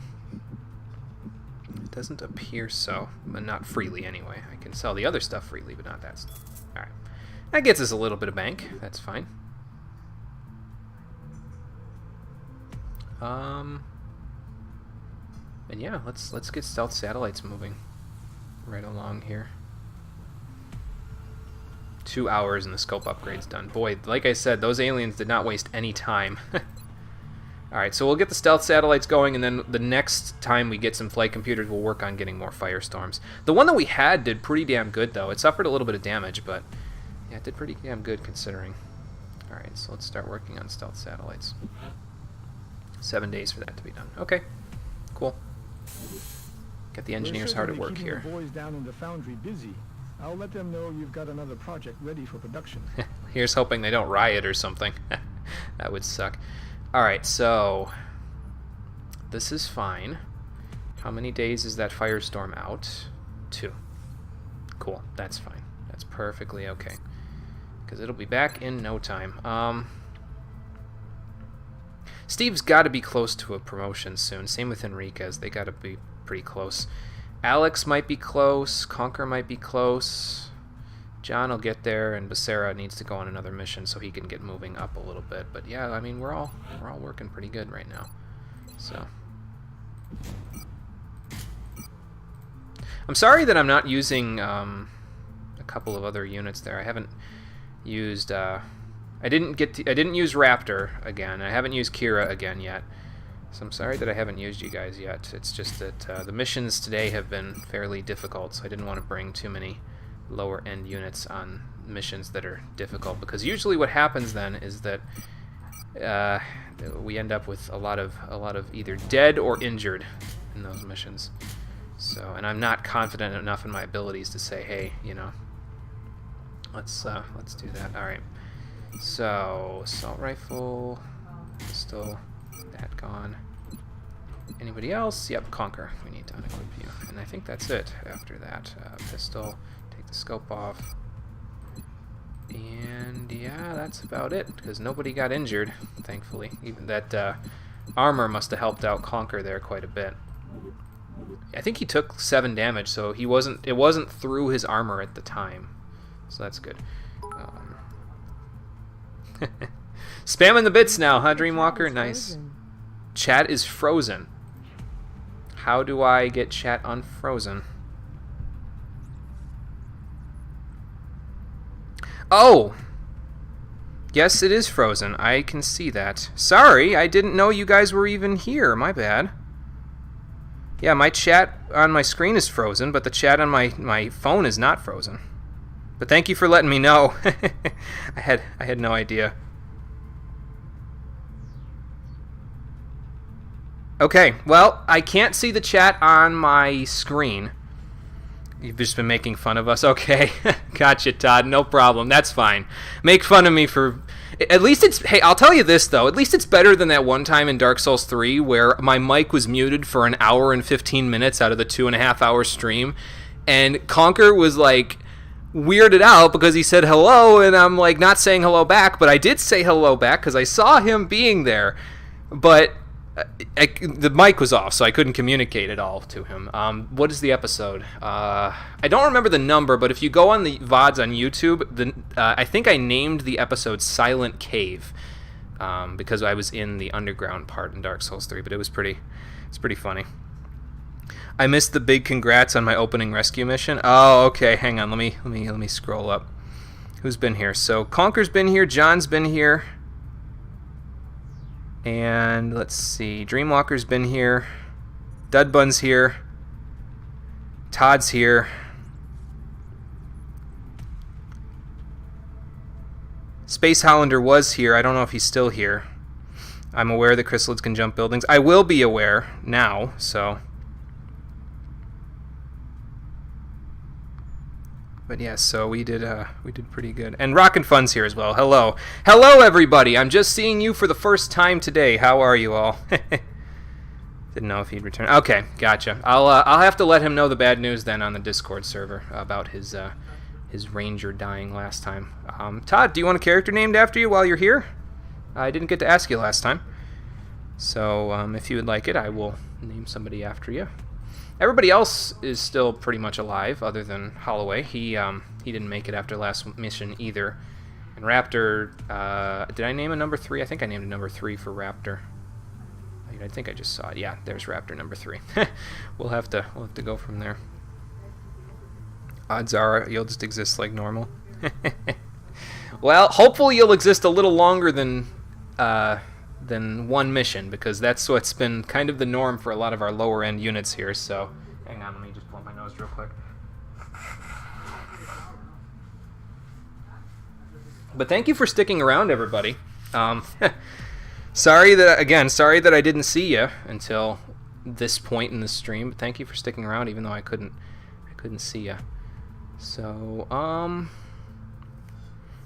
It doesn't appear so, but not freely anyway. I can sell the other stuff freely, but not that stuff. Alright. That gets us a little bit of bank. That's fine. And yeah, let's get stealth satellites moving right along here. 2 hours and the scope upgrade's done. Boy, like I said, those aliens did not waste any time. Alright, so we'll get the stealth satellites going, and then the next time we get some flight computers, we'll work on getting more firestorms. The one that we had did pretty damn good, though. It suffered a little bit of damage, but yeah, it did pretty damn good considering. Alright, so let's start working on stealth satellites. 7 days for that to be done. Okay, cool. Get the engineers hard at work here. The boys down in the foundry busy. I'll let them know you've got another project ready for production. Here's hoping they don't riot or something. That would suck. Alright, so this is fine. How many days is that firestorm out? 2. Cool, that's fine. That's perfectly okay. Because it'll be back in no time. Steve's got to be close to a promotion soon. Same with Enriquez. They got to be pretty close. Alex might be close. Conquer might be close. John will get there, and Becerra needs to go on another mission so he can get moving up a little bit. But yeah, I mean, we're all working pretty good right now. So I'm sorry that I'm not using a couple of other units there. I haven't used I didn't use Raptor again. I haven't used Kira again yet. So I'm sorry that I haven't used you guys yet. It's just that the missions today have been fairly difficult, so I didn't want to bring too many lower end units on missions that are difficult, because usually what happens then is that we end up with a lot of either dead or injured in those missions. So, and I'm not confident enough in my abilities to say, hey, you know, let's do that. All right. So, assault rifle, pistol, that gone. Anybody else? Yep, Conquer. We need to unequip you, and I think that's it. After that, pistol. Take the scope off. And yeah, that's about it, because nobody got injured, thankfully. Even that armor must have helped out Conquer there quite a bit. I think he took 7 damage, so it wasn't through his armor at the time. So that's good. Spamming the bits now, huh, Dreamwalker? Nice. Chat is frozen. How do I get chat unfrozen? Oh! Yes, it is frozen. I can see that. Sorry, I didn't know you guys were even here. My bad. Yeah, my chat on my screen is frozen, but the chat on my phone is not frozen. But thank you for letting me know. I had no idea. Okay, well, I can't see the chat on my screen. You've just been making fun of us. Okay, gotcha, Todd. No problem. That's fine. Make fun of me for... At least it's... Hey, I'll tell you this, though. At least it's better than that one time in Dark Souls 3 where my mic was muted for an hour and 15 minutes out of the 2.5-hour stream. And Conquer was, like, weirded out because he said hello, and I'm, like, not saying hello back. But I did say hello back because I saw him being there. But... the mic was off, so I couldn't communicate at all to him. What is the episode? I don't remember the number, but if you go on the VODs on YouTube, I think I named the episode Silent Cave, because I was in the underground part in Dark Souls 3, but it's pretty funny. I missed the big congrats on my opening rescue mission. Oh, okay, hang on, let me scroll up. Who's been here? So Conker's been here, John's been here. And let's see, Dreamwalker's been here, Dudbun's here, Todd's here, Space Hollander was here. I don't know if he's still here. I'm aware that chrysalids can jump buildings. I will be aware now, so. But yeah, so we did pretty good. And Rockin' Fun's here as well. Hello. Hello, everybody. I'm just seeing you for the first time today. How are you all? Didn't know if he'd return. Okay, gotcha. I'll have to let him know the bad news then on the Discord server about his ranger dying last time. Todd, do you want a character named after you while you're here? I didn't get to ask you last time. So if you would like it, I will name somebody after you. Everybody else is still pretty much alive, other than Holloway. He didn't make it after last mission either. And Raptor, did I name a number 3? I think I named a number 3 for Raptor. I think I just saw it. Yeah, there's Raptor number 3. We'll have to go from there. Odds are you'll just exist like normal. Well, hopefully you'll exist a little longer than one mission, because that's what's been kind of the norm for a lot of our lower end units here. So hang on, let me just blow my nose real quick. But thank you for sticking around, everybody. Sorry that I didn't see you until this point in the stream, but thank you for sticking around even though I couldn't see you. So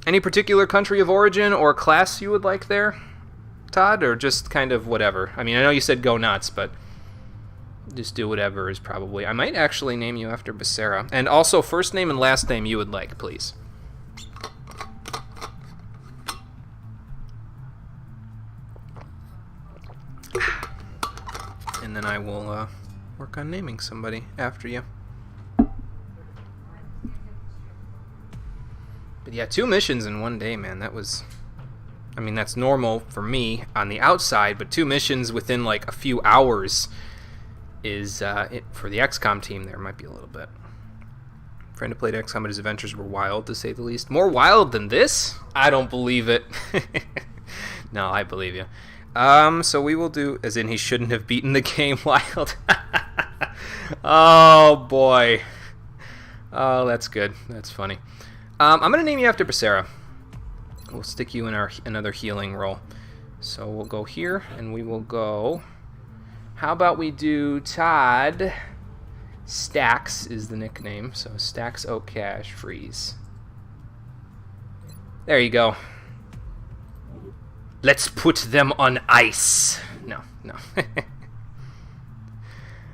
any particular country of origin or class you would like there, Todd, or just kind of whatever? I mean, I know you said go nuts, but just do whatever is probably... I might actually name you after Becerra. And also, first name and last name you would like, please. And then I will work on naming somebody after you. But yeah, 2 missions in one day, man. That was... I mean, that's normal for me on the outside, but 2 missions within like a few hours is it for the XCOM team. There might be a little bit. Friend who played XCOM, but his adventures were wild, to say the least. More wild than this? I don't believe it. No, I believe you. So we will do, as in he shouldn't have beaten the game wild. Oh boy. Oh, that's good. That's funny. I'm gonna name you after Becerra. We'll stick you in our another healing role. So we'll go here, and we will go... How about we do Todd Stacks is the nickname. So Stacks Oak Cash Freeze. There you go. Let's put them on ice. No.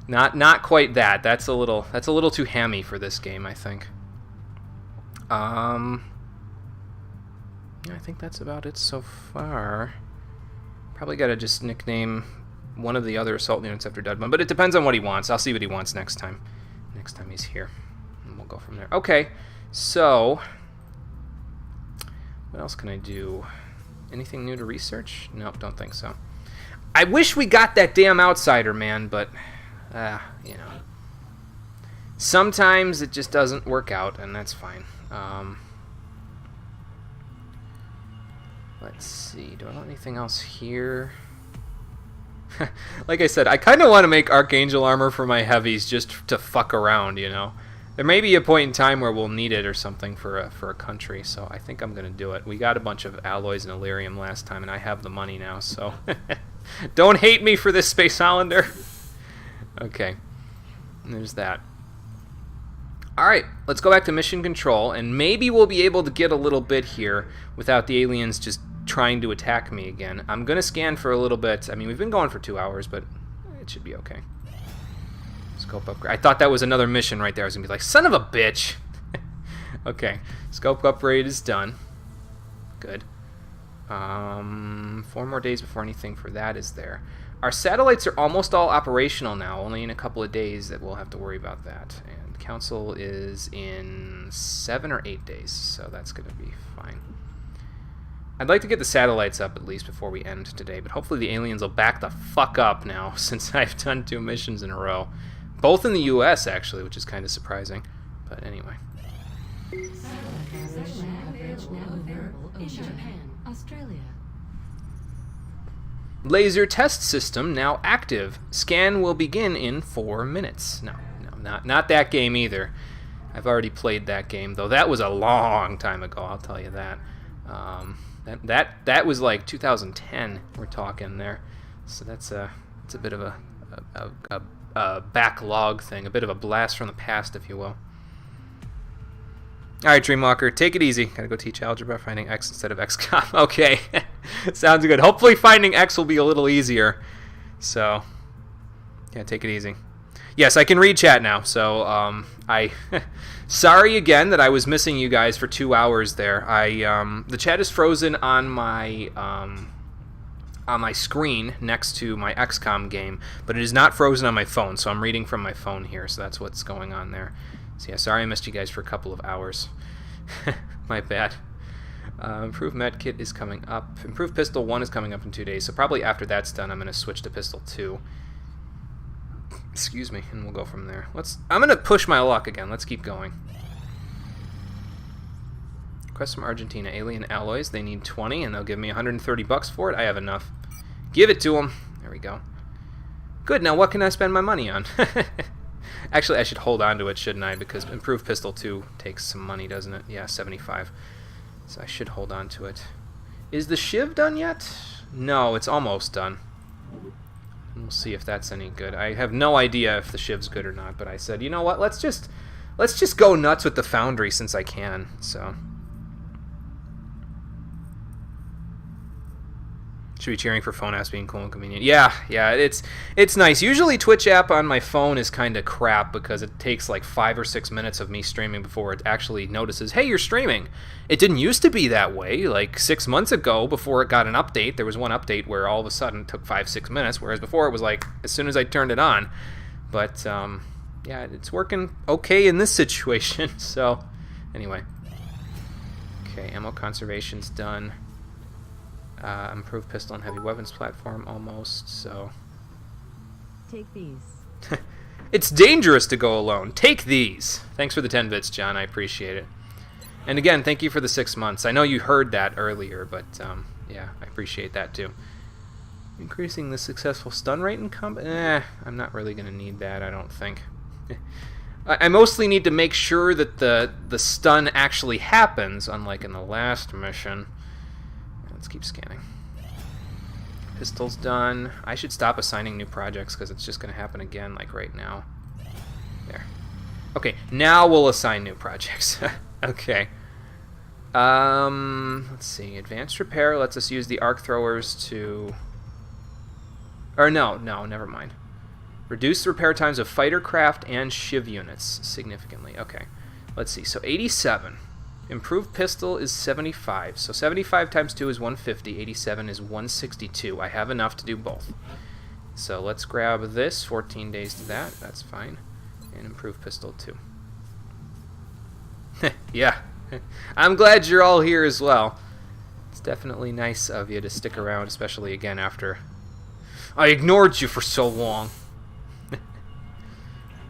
Not quite that. That's a little too hammy for this game, I think. I think that's about it so far. Probably gotta just nickname one of the other assault units after Dudman, but it depends on what he wants. I'll see what he wants next time. Next time he's here. And we'll go from there. Okay, so... What else can I do? Anything new to research? Nope, don't think so. I wish we got that damn outsider, man, but... you know. Sometimes it just doesn't work out, and that's fine. Let's see, do I want anything else here? Like I said, I kind of want to make Archangel armor for my heavies just to fuck around, you know? There may be a point in time where we'll need it or something for a country, so I think I'm going to do it. We got a bunch of alloys and Illyrium last time, and I have the money now, so... Don't hate me for this, Space Hollander! Okay, and there's that. Alright, let's go back to mission control, and maybe we'll be able to get a little bit here without the aliens just trying to attack me again. I'm going to scan for a little bit. I mean, we've been going for 2 hours, but it should be okay. Scope upgrade. I thought that was another mission right there. I was going to be like, son of a bitch! Okay, scope upgrade is done. Good. 4 more days before anything for that is there. Our satellites are almost all operational now, only in a couple of days that we'll have to worry about that. And Council is in 7 or 8 days, so that's going to be fine. I'd like to get the satellites up at least before we end today, but hopefully the aliens will back the fuck up now since I've done 2 missions in a row. Both in the US, actually, which is kind of surprising. But anyway. Australia. Laser test system now active. Scan will begin in 4 minutes. No, not that game either. I've already played that game, though that was a long time ago, I'll tell you that. That was like 2010 we're talking there. So it's a bit of a backlog thing, a bit of a blast from the past, if you will. Alright, Dreamwalker, take it easy. Gotta go teach algebra, finding X instead of XCOM. Okay, sounds good. Hopefully finding X will be a little easier. So, yeah, take it easy. Yes, I can read chat now, so I... Sorry again that I was missing you guys for 2 hours there. The chat is frozen on my screen next to my XCOM game, but it is not frozen on my phone, so I'm reading from my phone here, so that's what's going on there. So yeah, sorry I missed you guys for a couple of hours. My bad. Improved Medkit is coming up. Improved Pistol 1 is coming up in 2 days, so probably after that's done I'm going to switch to Pistol 2. Excuse me, and we'll go from there. I'm going to push my luck again. Let's keep going. Request from Argentina. Alien alloys. They need 20, and they'll give me 130 bucks for it. I have enough. Give it to them. There we go. Good, now what can I spend my money on? Actually, I should hold on to it, shouldn't I? Because Improved Pistol 2 takes some money, doesn't it? Yeah, 75. So I should hold on to it. Is the Shiv done yet? No, it's almost done. We'll see if that's any good. I have no idea if the Shiv's good or not, but I said, you know what? Let's just go nuts with the Foundry since I can. So should be cheering for phone apps being cool and convenient. Yeah, it's nice. Usually Twitch app on my phone is kind of crap because it takes like 5 or 6 minutes of me streaming before it actually notices, hey, you're streaming. It didn't used to be that way. Like 6 months ago, before it got an update, there was one update where all of a sudden it took 5-6 minutes, whereas before it was like as soon as I turned it on. But, yeah, it's working okay in this situation. So, anyway. Okay, ammo conservation's done. Improved pistol and heavy weapons platform almost, so... Take these. It's dangerous to go alone. Take these. Thanks for the 10 bits, John. I appreciate it. And again, thank you for the 6 months. I know you heard that earlier, but yeah, I appreciate that too. Increasing the successful stun rate in combat? I'm not really going to need that, I don't think. I mostly need to make sure that the stun actually happens, unlike in the last mission. Let's keep scanning. Pistol's done. I should stop assigning new projects because it's just going to happen again, like right now. There. Okay, now we'll assign new projects. Okay. Let's see. Advanced repair lets us use the arc throwers to... Or no, never mind. Reduce the repair times of fighter craft and shiv units significantly. Okay. Let's see. So 87. Improved pistol is 75. So 75 times 2 is 150. 87 is 162. I have enough to do both. So let's grab this. 14 days to that. That's fine. And improved pistol too. Yeah. I'm glad you're all here as well. It's definitely nice of you to stick around, especially again after I ignored you for so long.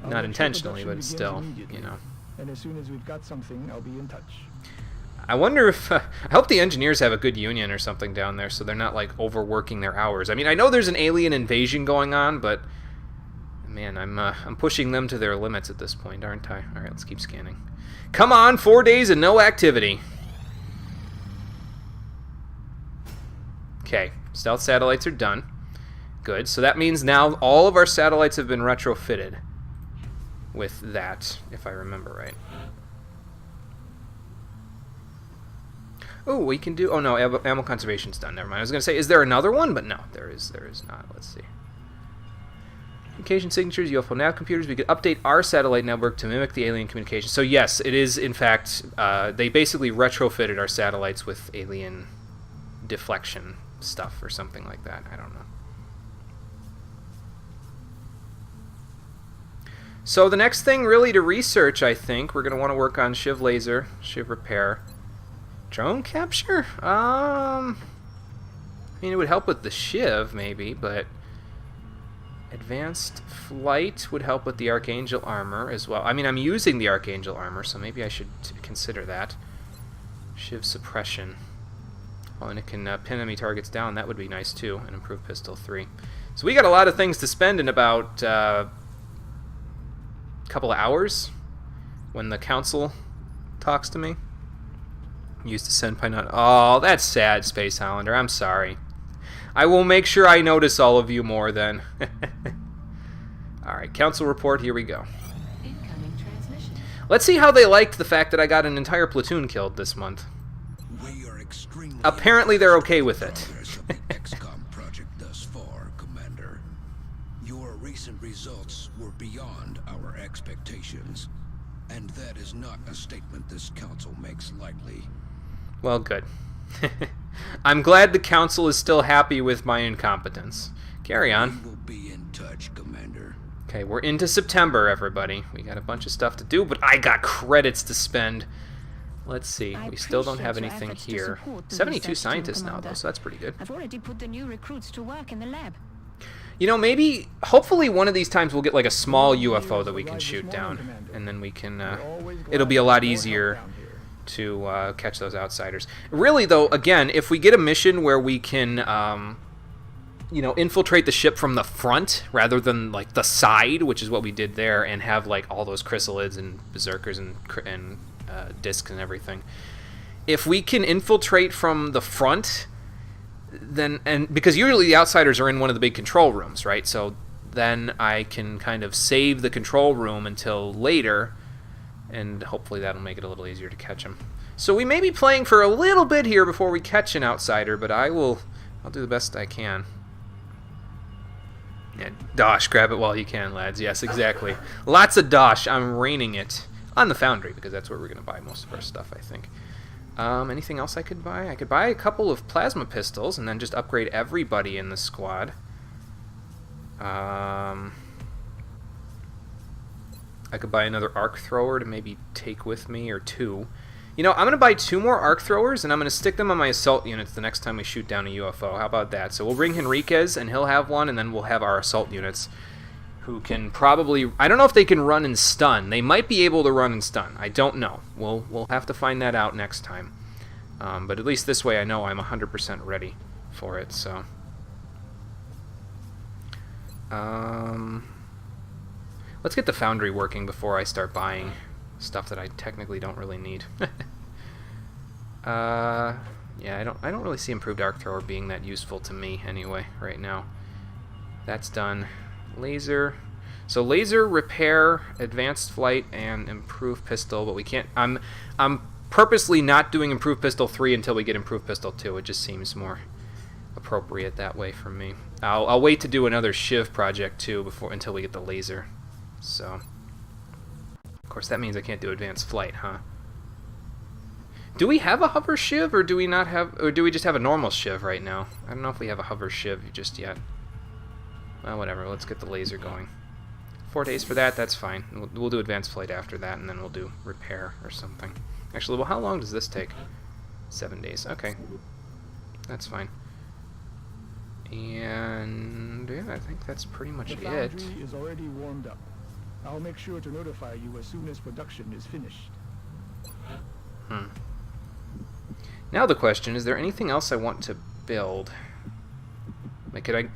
Not intentionally, but still, you know. And as soon as we've got something, I'll be in touch. I wonder if... I hope the engineers have a good union or something down there so they're not, like, overworking their hours. I mean, I know there's an alien invasion going on, but... Man, I'm pushing them to their limits at this point, aren't I? Alright, let's keep scanning. Come on, 4 days and no activity. Okay, stealth satellites are done. Good, so that means now all of our satellites have been retrofitted with that, if I remember right. Oh, we can do... Oh, no, ammo conservation's done. Never mind. I was going to say, is there another one? But no, there is not. Let's see. Communication signatures, UFO nav computers. We could update our satellite network to mimic the alien communication. So, yes, it is, in fact, they basically retrofitted our satellites with alien deflection stuff or something like that. I don't know. So the next thing really to research, I think, we're going to want to work on Shiv laser, Shiv repair. Drone capture? I mean, it would help with the Shiv, maybe, but advanced flight would help with the Archangel armor as well. I mean, I'm using the Archangel armor, so maybe I should consider that. Shiv suppression. Oh, and it can pin enemy targets down. That would be nice, too, and improve pistol 3. So we got a lot of things to spend in about... couple of hours when the council talks to me. Used to send not. Oh, that's sad, Space Highlander. I'm sorry. I will make sure I notice all of you more then. Alright, council report, here we go. Incoming transmission. Let's see how they liked the fact that I got an entire platoon killed this month. We are extremely Apparently they're okay with it. progress of the XCOM project thus far, Commander. Your recent results were beyond our expectations, and that is not a statement this council makes lightly. Well, good. I'm glad the council is still happy with my incompetence. Carry on. We will be in touch, Commander. Okay, we're into September, everybody. We got a bunch of stuff to do, but I got credits to spend. Let's see. We still don't have anything here. 72 scientists now, though, so that's pretty good. I've already put the new recruits to work in the lab. You know, maybe, hopefully one of these times we'll get like a small UFO that we can shoot down, and then we can, it'll be a lot easier to catch those outsiders. Really, though, again, if we get a mission where we can, you know, infiltrate the ship from the front rather than like the side, which is what we did there, and have like all those chrysalids and berserkers and discs and everything. If we can infiltrate from the front, then, and because usually the outsiders are in one of the big control rooms, right? So then I can kind of save the control room until later, and hopefully that'll make it a little easier to catch them. So we may be playing for a little bit here before we catch an outsider, but I'll do the best I can. Yeah, dosh, grab it while you can, lads. Yes, exactly. Lots of dosh. I'm raining it on the Foundry, because that's where we're going to buy most of our stuff, I think. Anything else I could buy? I could buy a couple of plasma pistols and then just upgrade everybody in the squad. I could buy another arc thrower to maybe take with me, or 2. You know, I'm going to buy 2 more arc throwers, and I'm going to stick them on my assault units the next time we shoot down a UFO. How about that? So we'll bring Henriquez, and he'll have one, and then we'll have our assault units, who can probably... I don't know if they can run and stun. They might be able to run and stun. I don't know. We'll have to find that out next time. But at least this way I know I'm 100% ready for it, so... Let's get the foundry working before I start buying stuff that I technically don't really need. Yeah, I don't really see improved arc thrower being that useful to me anyway right now. That's done. Laser. So laser, repair, advanced flight, and improved pistol, but we can't... I'm purposely not doing improved pistol 3 until we get improved pistol 2. It just seems more appropriate that way for me. I'll wait to do another Shiv project too until we get the laser. So, of course, that means I can't do advanced flight, huh? Do we have a hover Shiv, or do we not have, or do we just have a normal Shiv right now? I don't know if we have a hover Shiv just yet. Well, whatever. Let's get the laser going. 4 days for that. That's fine. We'll do advanced flight after that, and then we'll do repair or something. Actually, well, how long does this take? 7 days. Okay, that's fine. And yeah, I think that's pretty much it. The foundry is already warmed up. I'll make sure to notify you as soon as production is finished. Now the question, is there anything else I want to build? Like,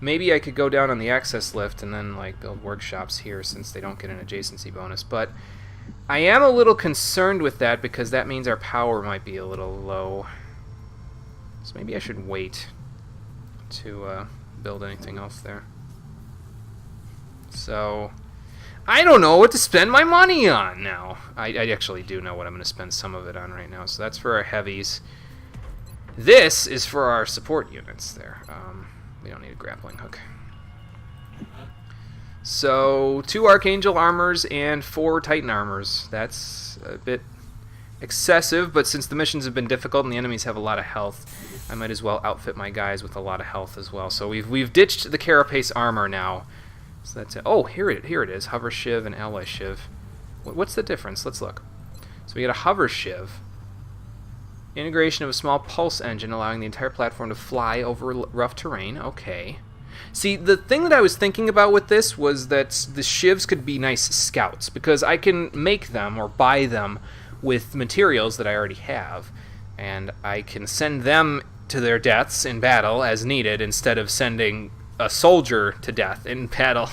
maybe I could go down on the access lift and then like build workshops here since they don't get an adjacency bonus, but I am a little concerned with that because that means our power might be a little low. So maybe I should wait to build anything else there. So I don't know what to spend my money on now. I actually do know what I'm going to spend some of it on right now. So that's for our heavies. This is for our support units there. We don't need a grappling hook. So 2 Archangel armors and 4 Titan armors. That's a bit excessive, but since the missions have been difficult and the enemies have a lot of health, I might as well outfit my guys with a lot of health as well. So we've ditched the Carapace armor now. So that's it. Oh, here it is. Hover Shiv and Alloy Shiv. What's the difference? Let's look. So we get a Hover Shiv. Integration of a small pulse engine allowing the entire platform to fly over rough terrain. Okay. See, the thing that I was thinking about with this was that the Shivs could be nice scouts, because I can make them or buy them with materials that I already have, and I can send them to their deaths in battle as needed instead of sending a soldier to death in battle.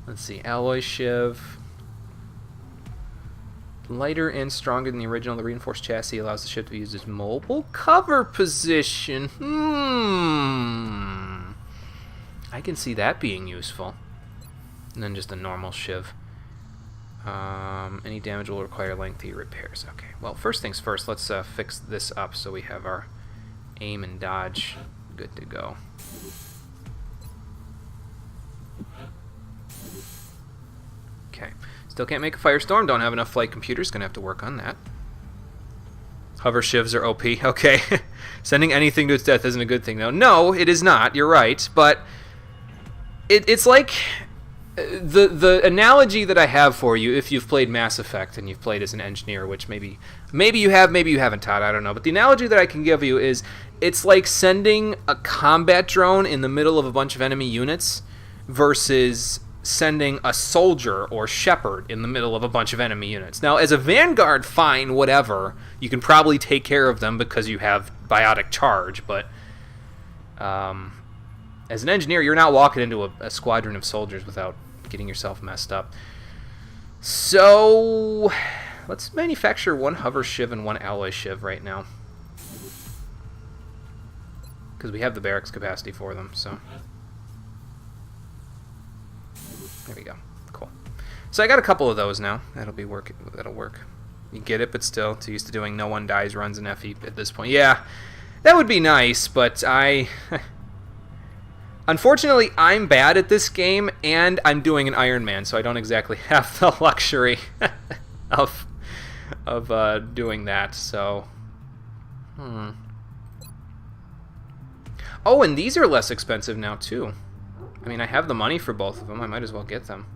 Let's see, Alloy Shiv. Lighter and stronger than the original. The reinforced chassis allows the ship to be used as mobile cover position. I can see that being useful. And then just a normal Shiv. Any damage will require lengthy repairs. Okay, well, first things first, let's fix this up so we have our aim and dodge good to go. Okay, still can't make a firestorm, don't have enough flight computers, gonna have to work on that. Hover Shivs are OP, okay. Sending anything to its death isn't a good thing, though. No, it is not, you're right, but it's like the analogy that I have for you, if you've played Mass Effect and you've played as an engineer, which maybe you have, maybe you haven't, Todd, I don't know, but the analogy that I can give you is it's like sending a combat drone in the middle of a bunch of enemy units versus sending a soldier or shepherd in the middle of a bunch of enemy units. Now, as a vanguard, fine, whatever, you can probably take care of them because you have biotic charge, but as an engineer, you're not walking into a squadron of soldiers without getting yourself messed up. So let's manufacture 1 Hover Shiv and 1 Alloy Shiv right now, because we have the barracks capacity for them. So there we go. Cool. So I got a couple of those now. That'll work. You get it, but still, too used to doing no one dies runs in FE at this point. Yeah, that would be nice, but unfortunately, I'm bad at this game, and I'm doing an Ironman, so I don't exactly have the luxury of doing that. So, Oh, and these are less expensive now too. I mean, I have the money for both of them. I might as well get them.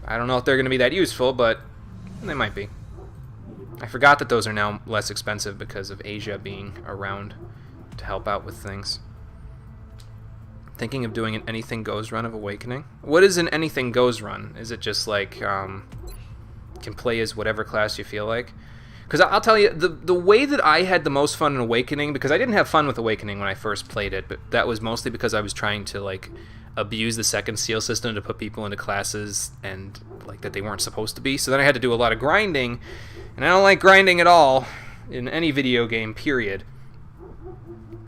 I don't know if they're going to be that useful, but they might be. I forgot that those are now less expensive because of Asia being around to help out with things. Thinking of doing an Anything Goes run of Awakening. What is an Anything Goes run? Is it just like can play as whatever class you feel like? Because I'll tell you, the way that I had the most fun in Awakening, because I didn't have fun with Awakening when I first played it, but that was mostly because I was trying to like abuse the second seal system to put people into classes and like that they weren't supposed to be. So then I had to do a lot of grinding, and I don't like grinding at all in any video game, period.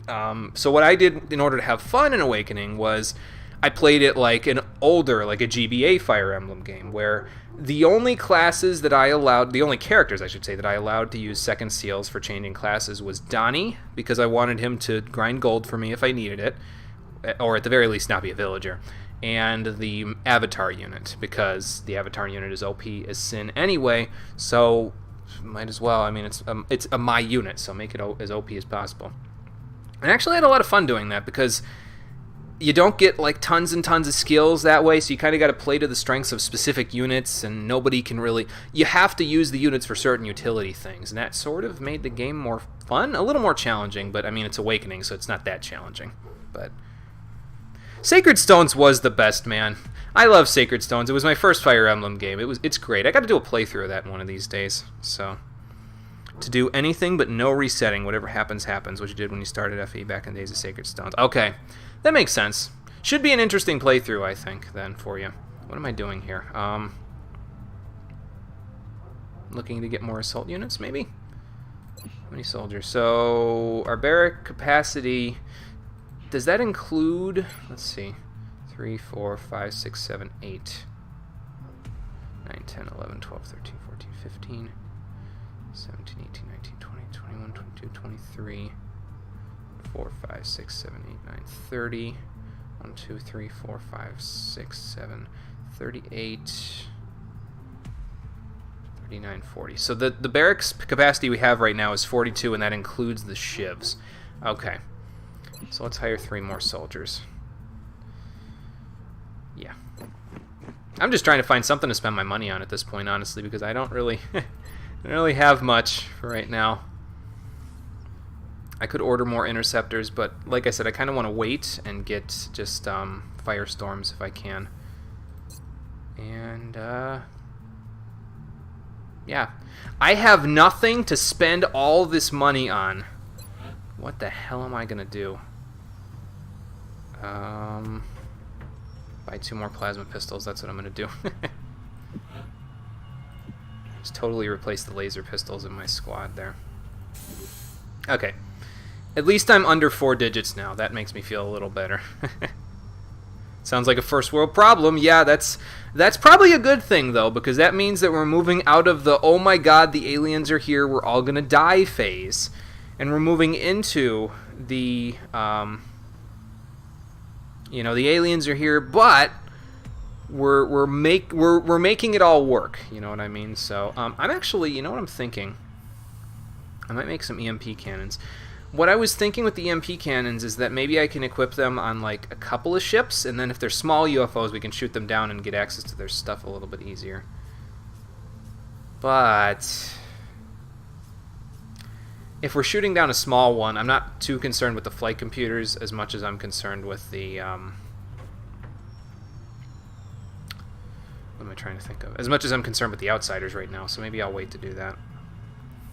So what I did in order to have fun in Awakening was I played it like an older, like a GBA Fire Emblem game, where the only classes that I allowed, the only characters I should say that I allowed to use second seals for changing classes was Donnie, because I wanted him to grind gold for me if I needed it, or at the very least not be a villager, and the Avatar unit, because the Avatar unit is OP as sin anyway, so might as well. I mean, it's a my unit, so make it as OP as possible. And I actually had a lot of fun doing that, because you don't get like tons and tons of skills that way, so you kind of got to play to the strengths of specific units, and nobody can really... You have to use the units for certain utility things, and that sort of made the game more fun, a little more challenging, but I mean, it's Awakening, so it's not that challenging. But Sacred Stones was the best, man. I love Sacred Stones. It was my first Fire Emblem game. It's great. I got to do a playthrough of that one of these days, so... To do anything but no resetting, whatever happens, happens, which you did when you started FE back in the days of Sacred Stones. Okay, that makes sense. Should be an interesting playthrough, I think, then, for you. What am I doing here? Looking to get more assault units, maybe? How many soldiers? So, our barrack capacity, does that include, let's see, 3, 4, 5, 6, 7, 8, 9, 10, 11, 12, 13, 14, 15... 17, 18, 19, 20, 21, 22, 23, 4, 5, 6, 7, 8, 9, 30, 1, 2, 3, 4, 5, 6, 7, 38, 39, 40. So the barracks capacity we have right now is 42, and that includes the shivs. Okay. So let's hire 3 more soldiers. Yeah. I'm just trying to find something to spend my money on at this point, honestly, because I don't really... I don't really have much for right now. I could order more interceptors, but like I said, I kind of want to wait and get just firestorms if I can. And yeah, I have nothing to spend all this money on. What the hell am I gonna do? Buy 2 more plasma pistols. That's what I'm gonna do. Just totally replace the laser pistols in my squad there. Okay. At least I'm under 4 digits now. That makes me feel a little better. Sounds like a first world problem. Yeah, that's probably a good thing, though, because that means that we're moving out of the, oh my god, the aliens are here, we're all gonna die phase. And we're moving into the, you know, the aliens are here, but... We're making it all work, you know what I mean? So I'm actually, you know what I'm thinking? I might make some EMP cannons. What I was thinking with the EMP cannons is that maybe I can equip them on like a couple of ships, and then if they're small UFOs, we can shoot them down and get access to their stuff a little bit easier. But if we're shooting down a small one, I'm not too concerned with the flight computers as much as I'm concerned with the what am I trying to think of? As much as I'm concerned with the outsiders right now, so maybe I'll wait to do that.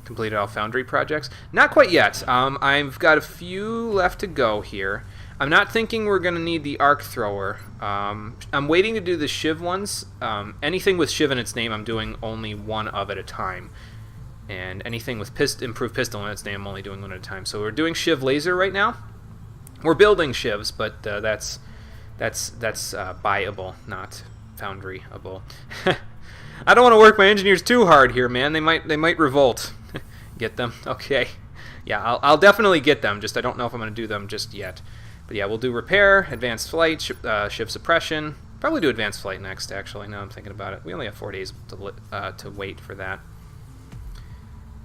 Completed all Foundry projects? Not quite yet. I've got a few left to go here. I'm not thinking we're going to need the arc thrower. I'm waiting to do the Shiv ones. Anything with Shiv in its name, I'm doing only one of at a time. And anything with improved pistol in its name, I'm only doing one at a time. So we're doing Shiv laser right now. We're building Shivs, but that's buyable, not foundryable. I don't want to work my engineers too hard here, man. They might revolt. Get them? Okay. Yeah, I'll definitely get them. Just I don't know if I'm going to do them just yet. But yeah, we'll do repair, advanced flight, shiv suppression. Probably do advanced flight next, actually, now I'm thinking about it. We only have 4 days to wait for that.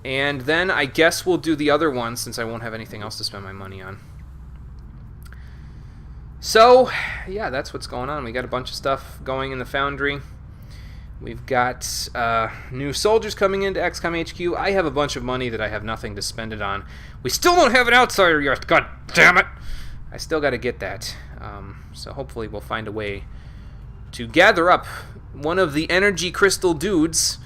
And then I guess we'll do the other one since I won't have anything else to spend my money on. So, yeah, that's what's going on. We got a bunch of stuff going in the foundry. We've got new soldiers coming into XCOM HQ. I have a bunch of money that I have nothing to spend it on. We still don't have an outsider yet. God damn it! I still got to get that. So hopefully we'll find a way to gather up one of the energy crystal dudes,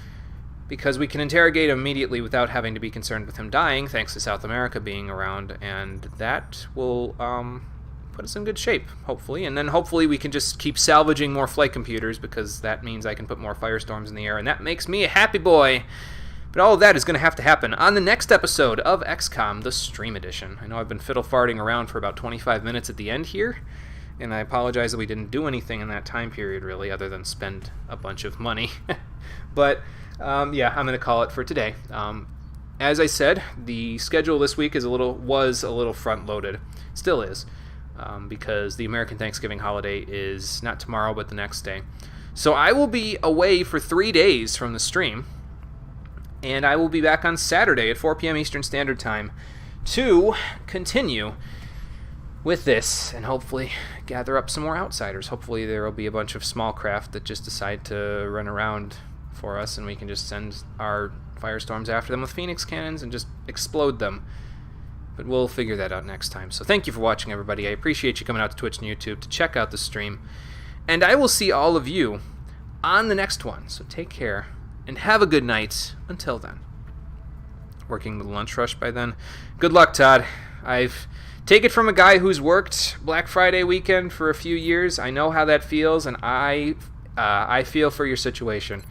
because we can interrogate him immediately without having to be concerned with him dying, thanks to South America being around, and that will put us in good shape, hopefully. And then hopefully we can just keep salvaging more flight computers, because that means I can put more firestorms in the air, and that makes me a happy boy. But all of that is going to have to happen on the next episode of XCOM, the Stream Edition. I know I've been fiddle-farting around for about 25 minutes at the end here, and I apologize that we didn't do anything in that time period, really, other than spend a bunch of money. But, yeah, I'm going to call it for today. As I said, the schedule this week was a little front-loaded. Still is. Because the American Thanksgiving holiday is not tomorrow, but the next day. So I will be away for 3 days from the stream, and I will be back on Saturday at 4 p.m. Eastern Standard Time to continue with this and hopefully gather up some more outsiders. Hopefully there will be a bunch of small craft that just decide to run around for us, and we can just send our firestorms after them with Phoenix cannons and just explode them. But we'll figure that out next time. So thank you for watching, everybody. I appreciate you coming out to Twitch and YouTube to check out the stream. And I will see all of you on the next one. So take care and have a good night until then. Working the lunch rush by then. Good luck, Todd. I've take it from a guy who's worked Black Friday weekend for a few years. I know how that feels, and I feel for your situation.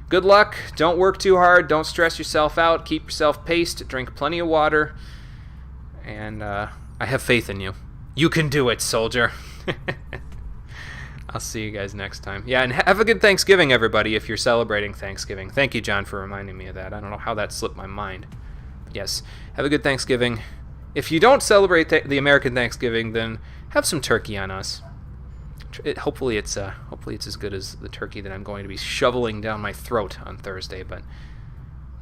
Good luck. Don't work too hard. Don't stress yourself out. Keep yourself paced. Drink plenty of water. And I have faith in you. You can do it, soldier. I'll see you guys next time. Yeah, and have a good Thanksgiving, everybody, if you're celebrating Thanksgiving. Thank you, John, for reminding me of that. I don't know how that slipped my mind. But yes, have a good Thanksgiving. If you don't celebrate the American Thanksgiving, then have some turkey on us. Hopefully it's as good as the turkey that I'm going to be shoveling down my throat on Thursday. But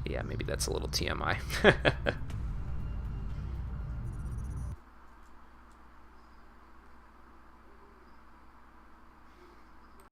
yeah, maybe that's a little TMI.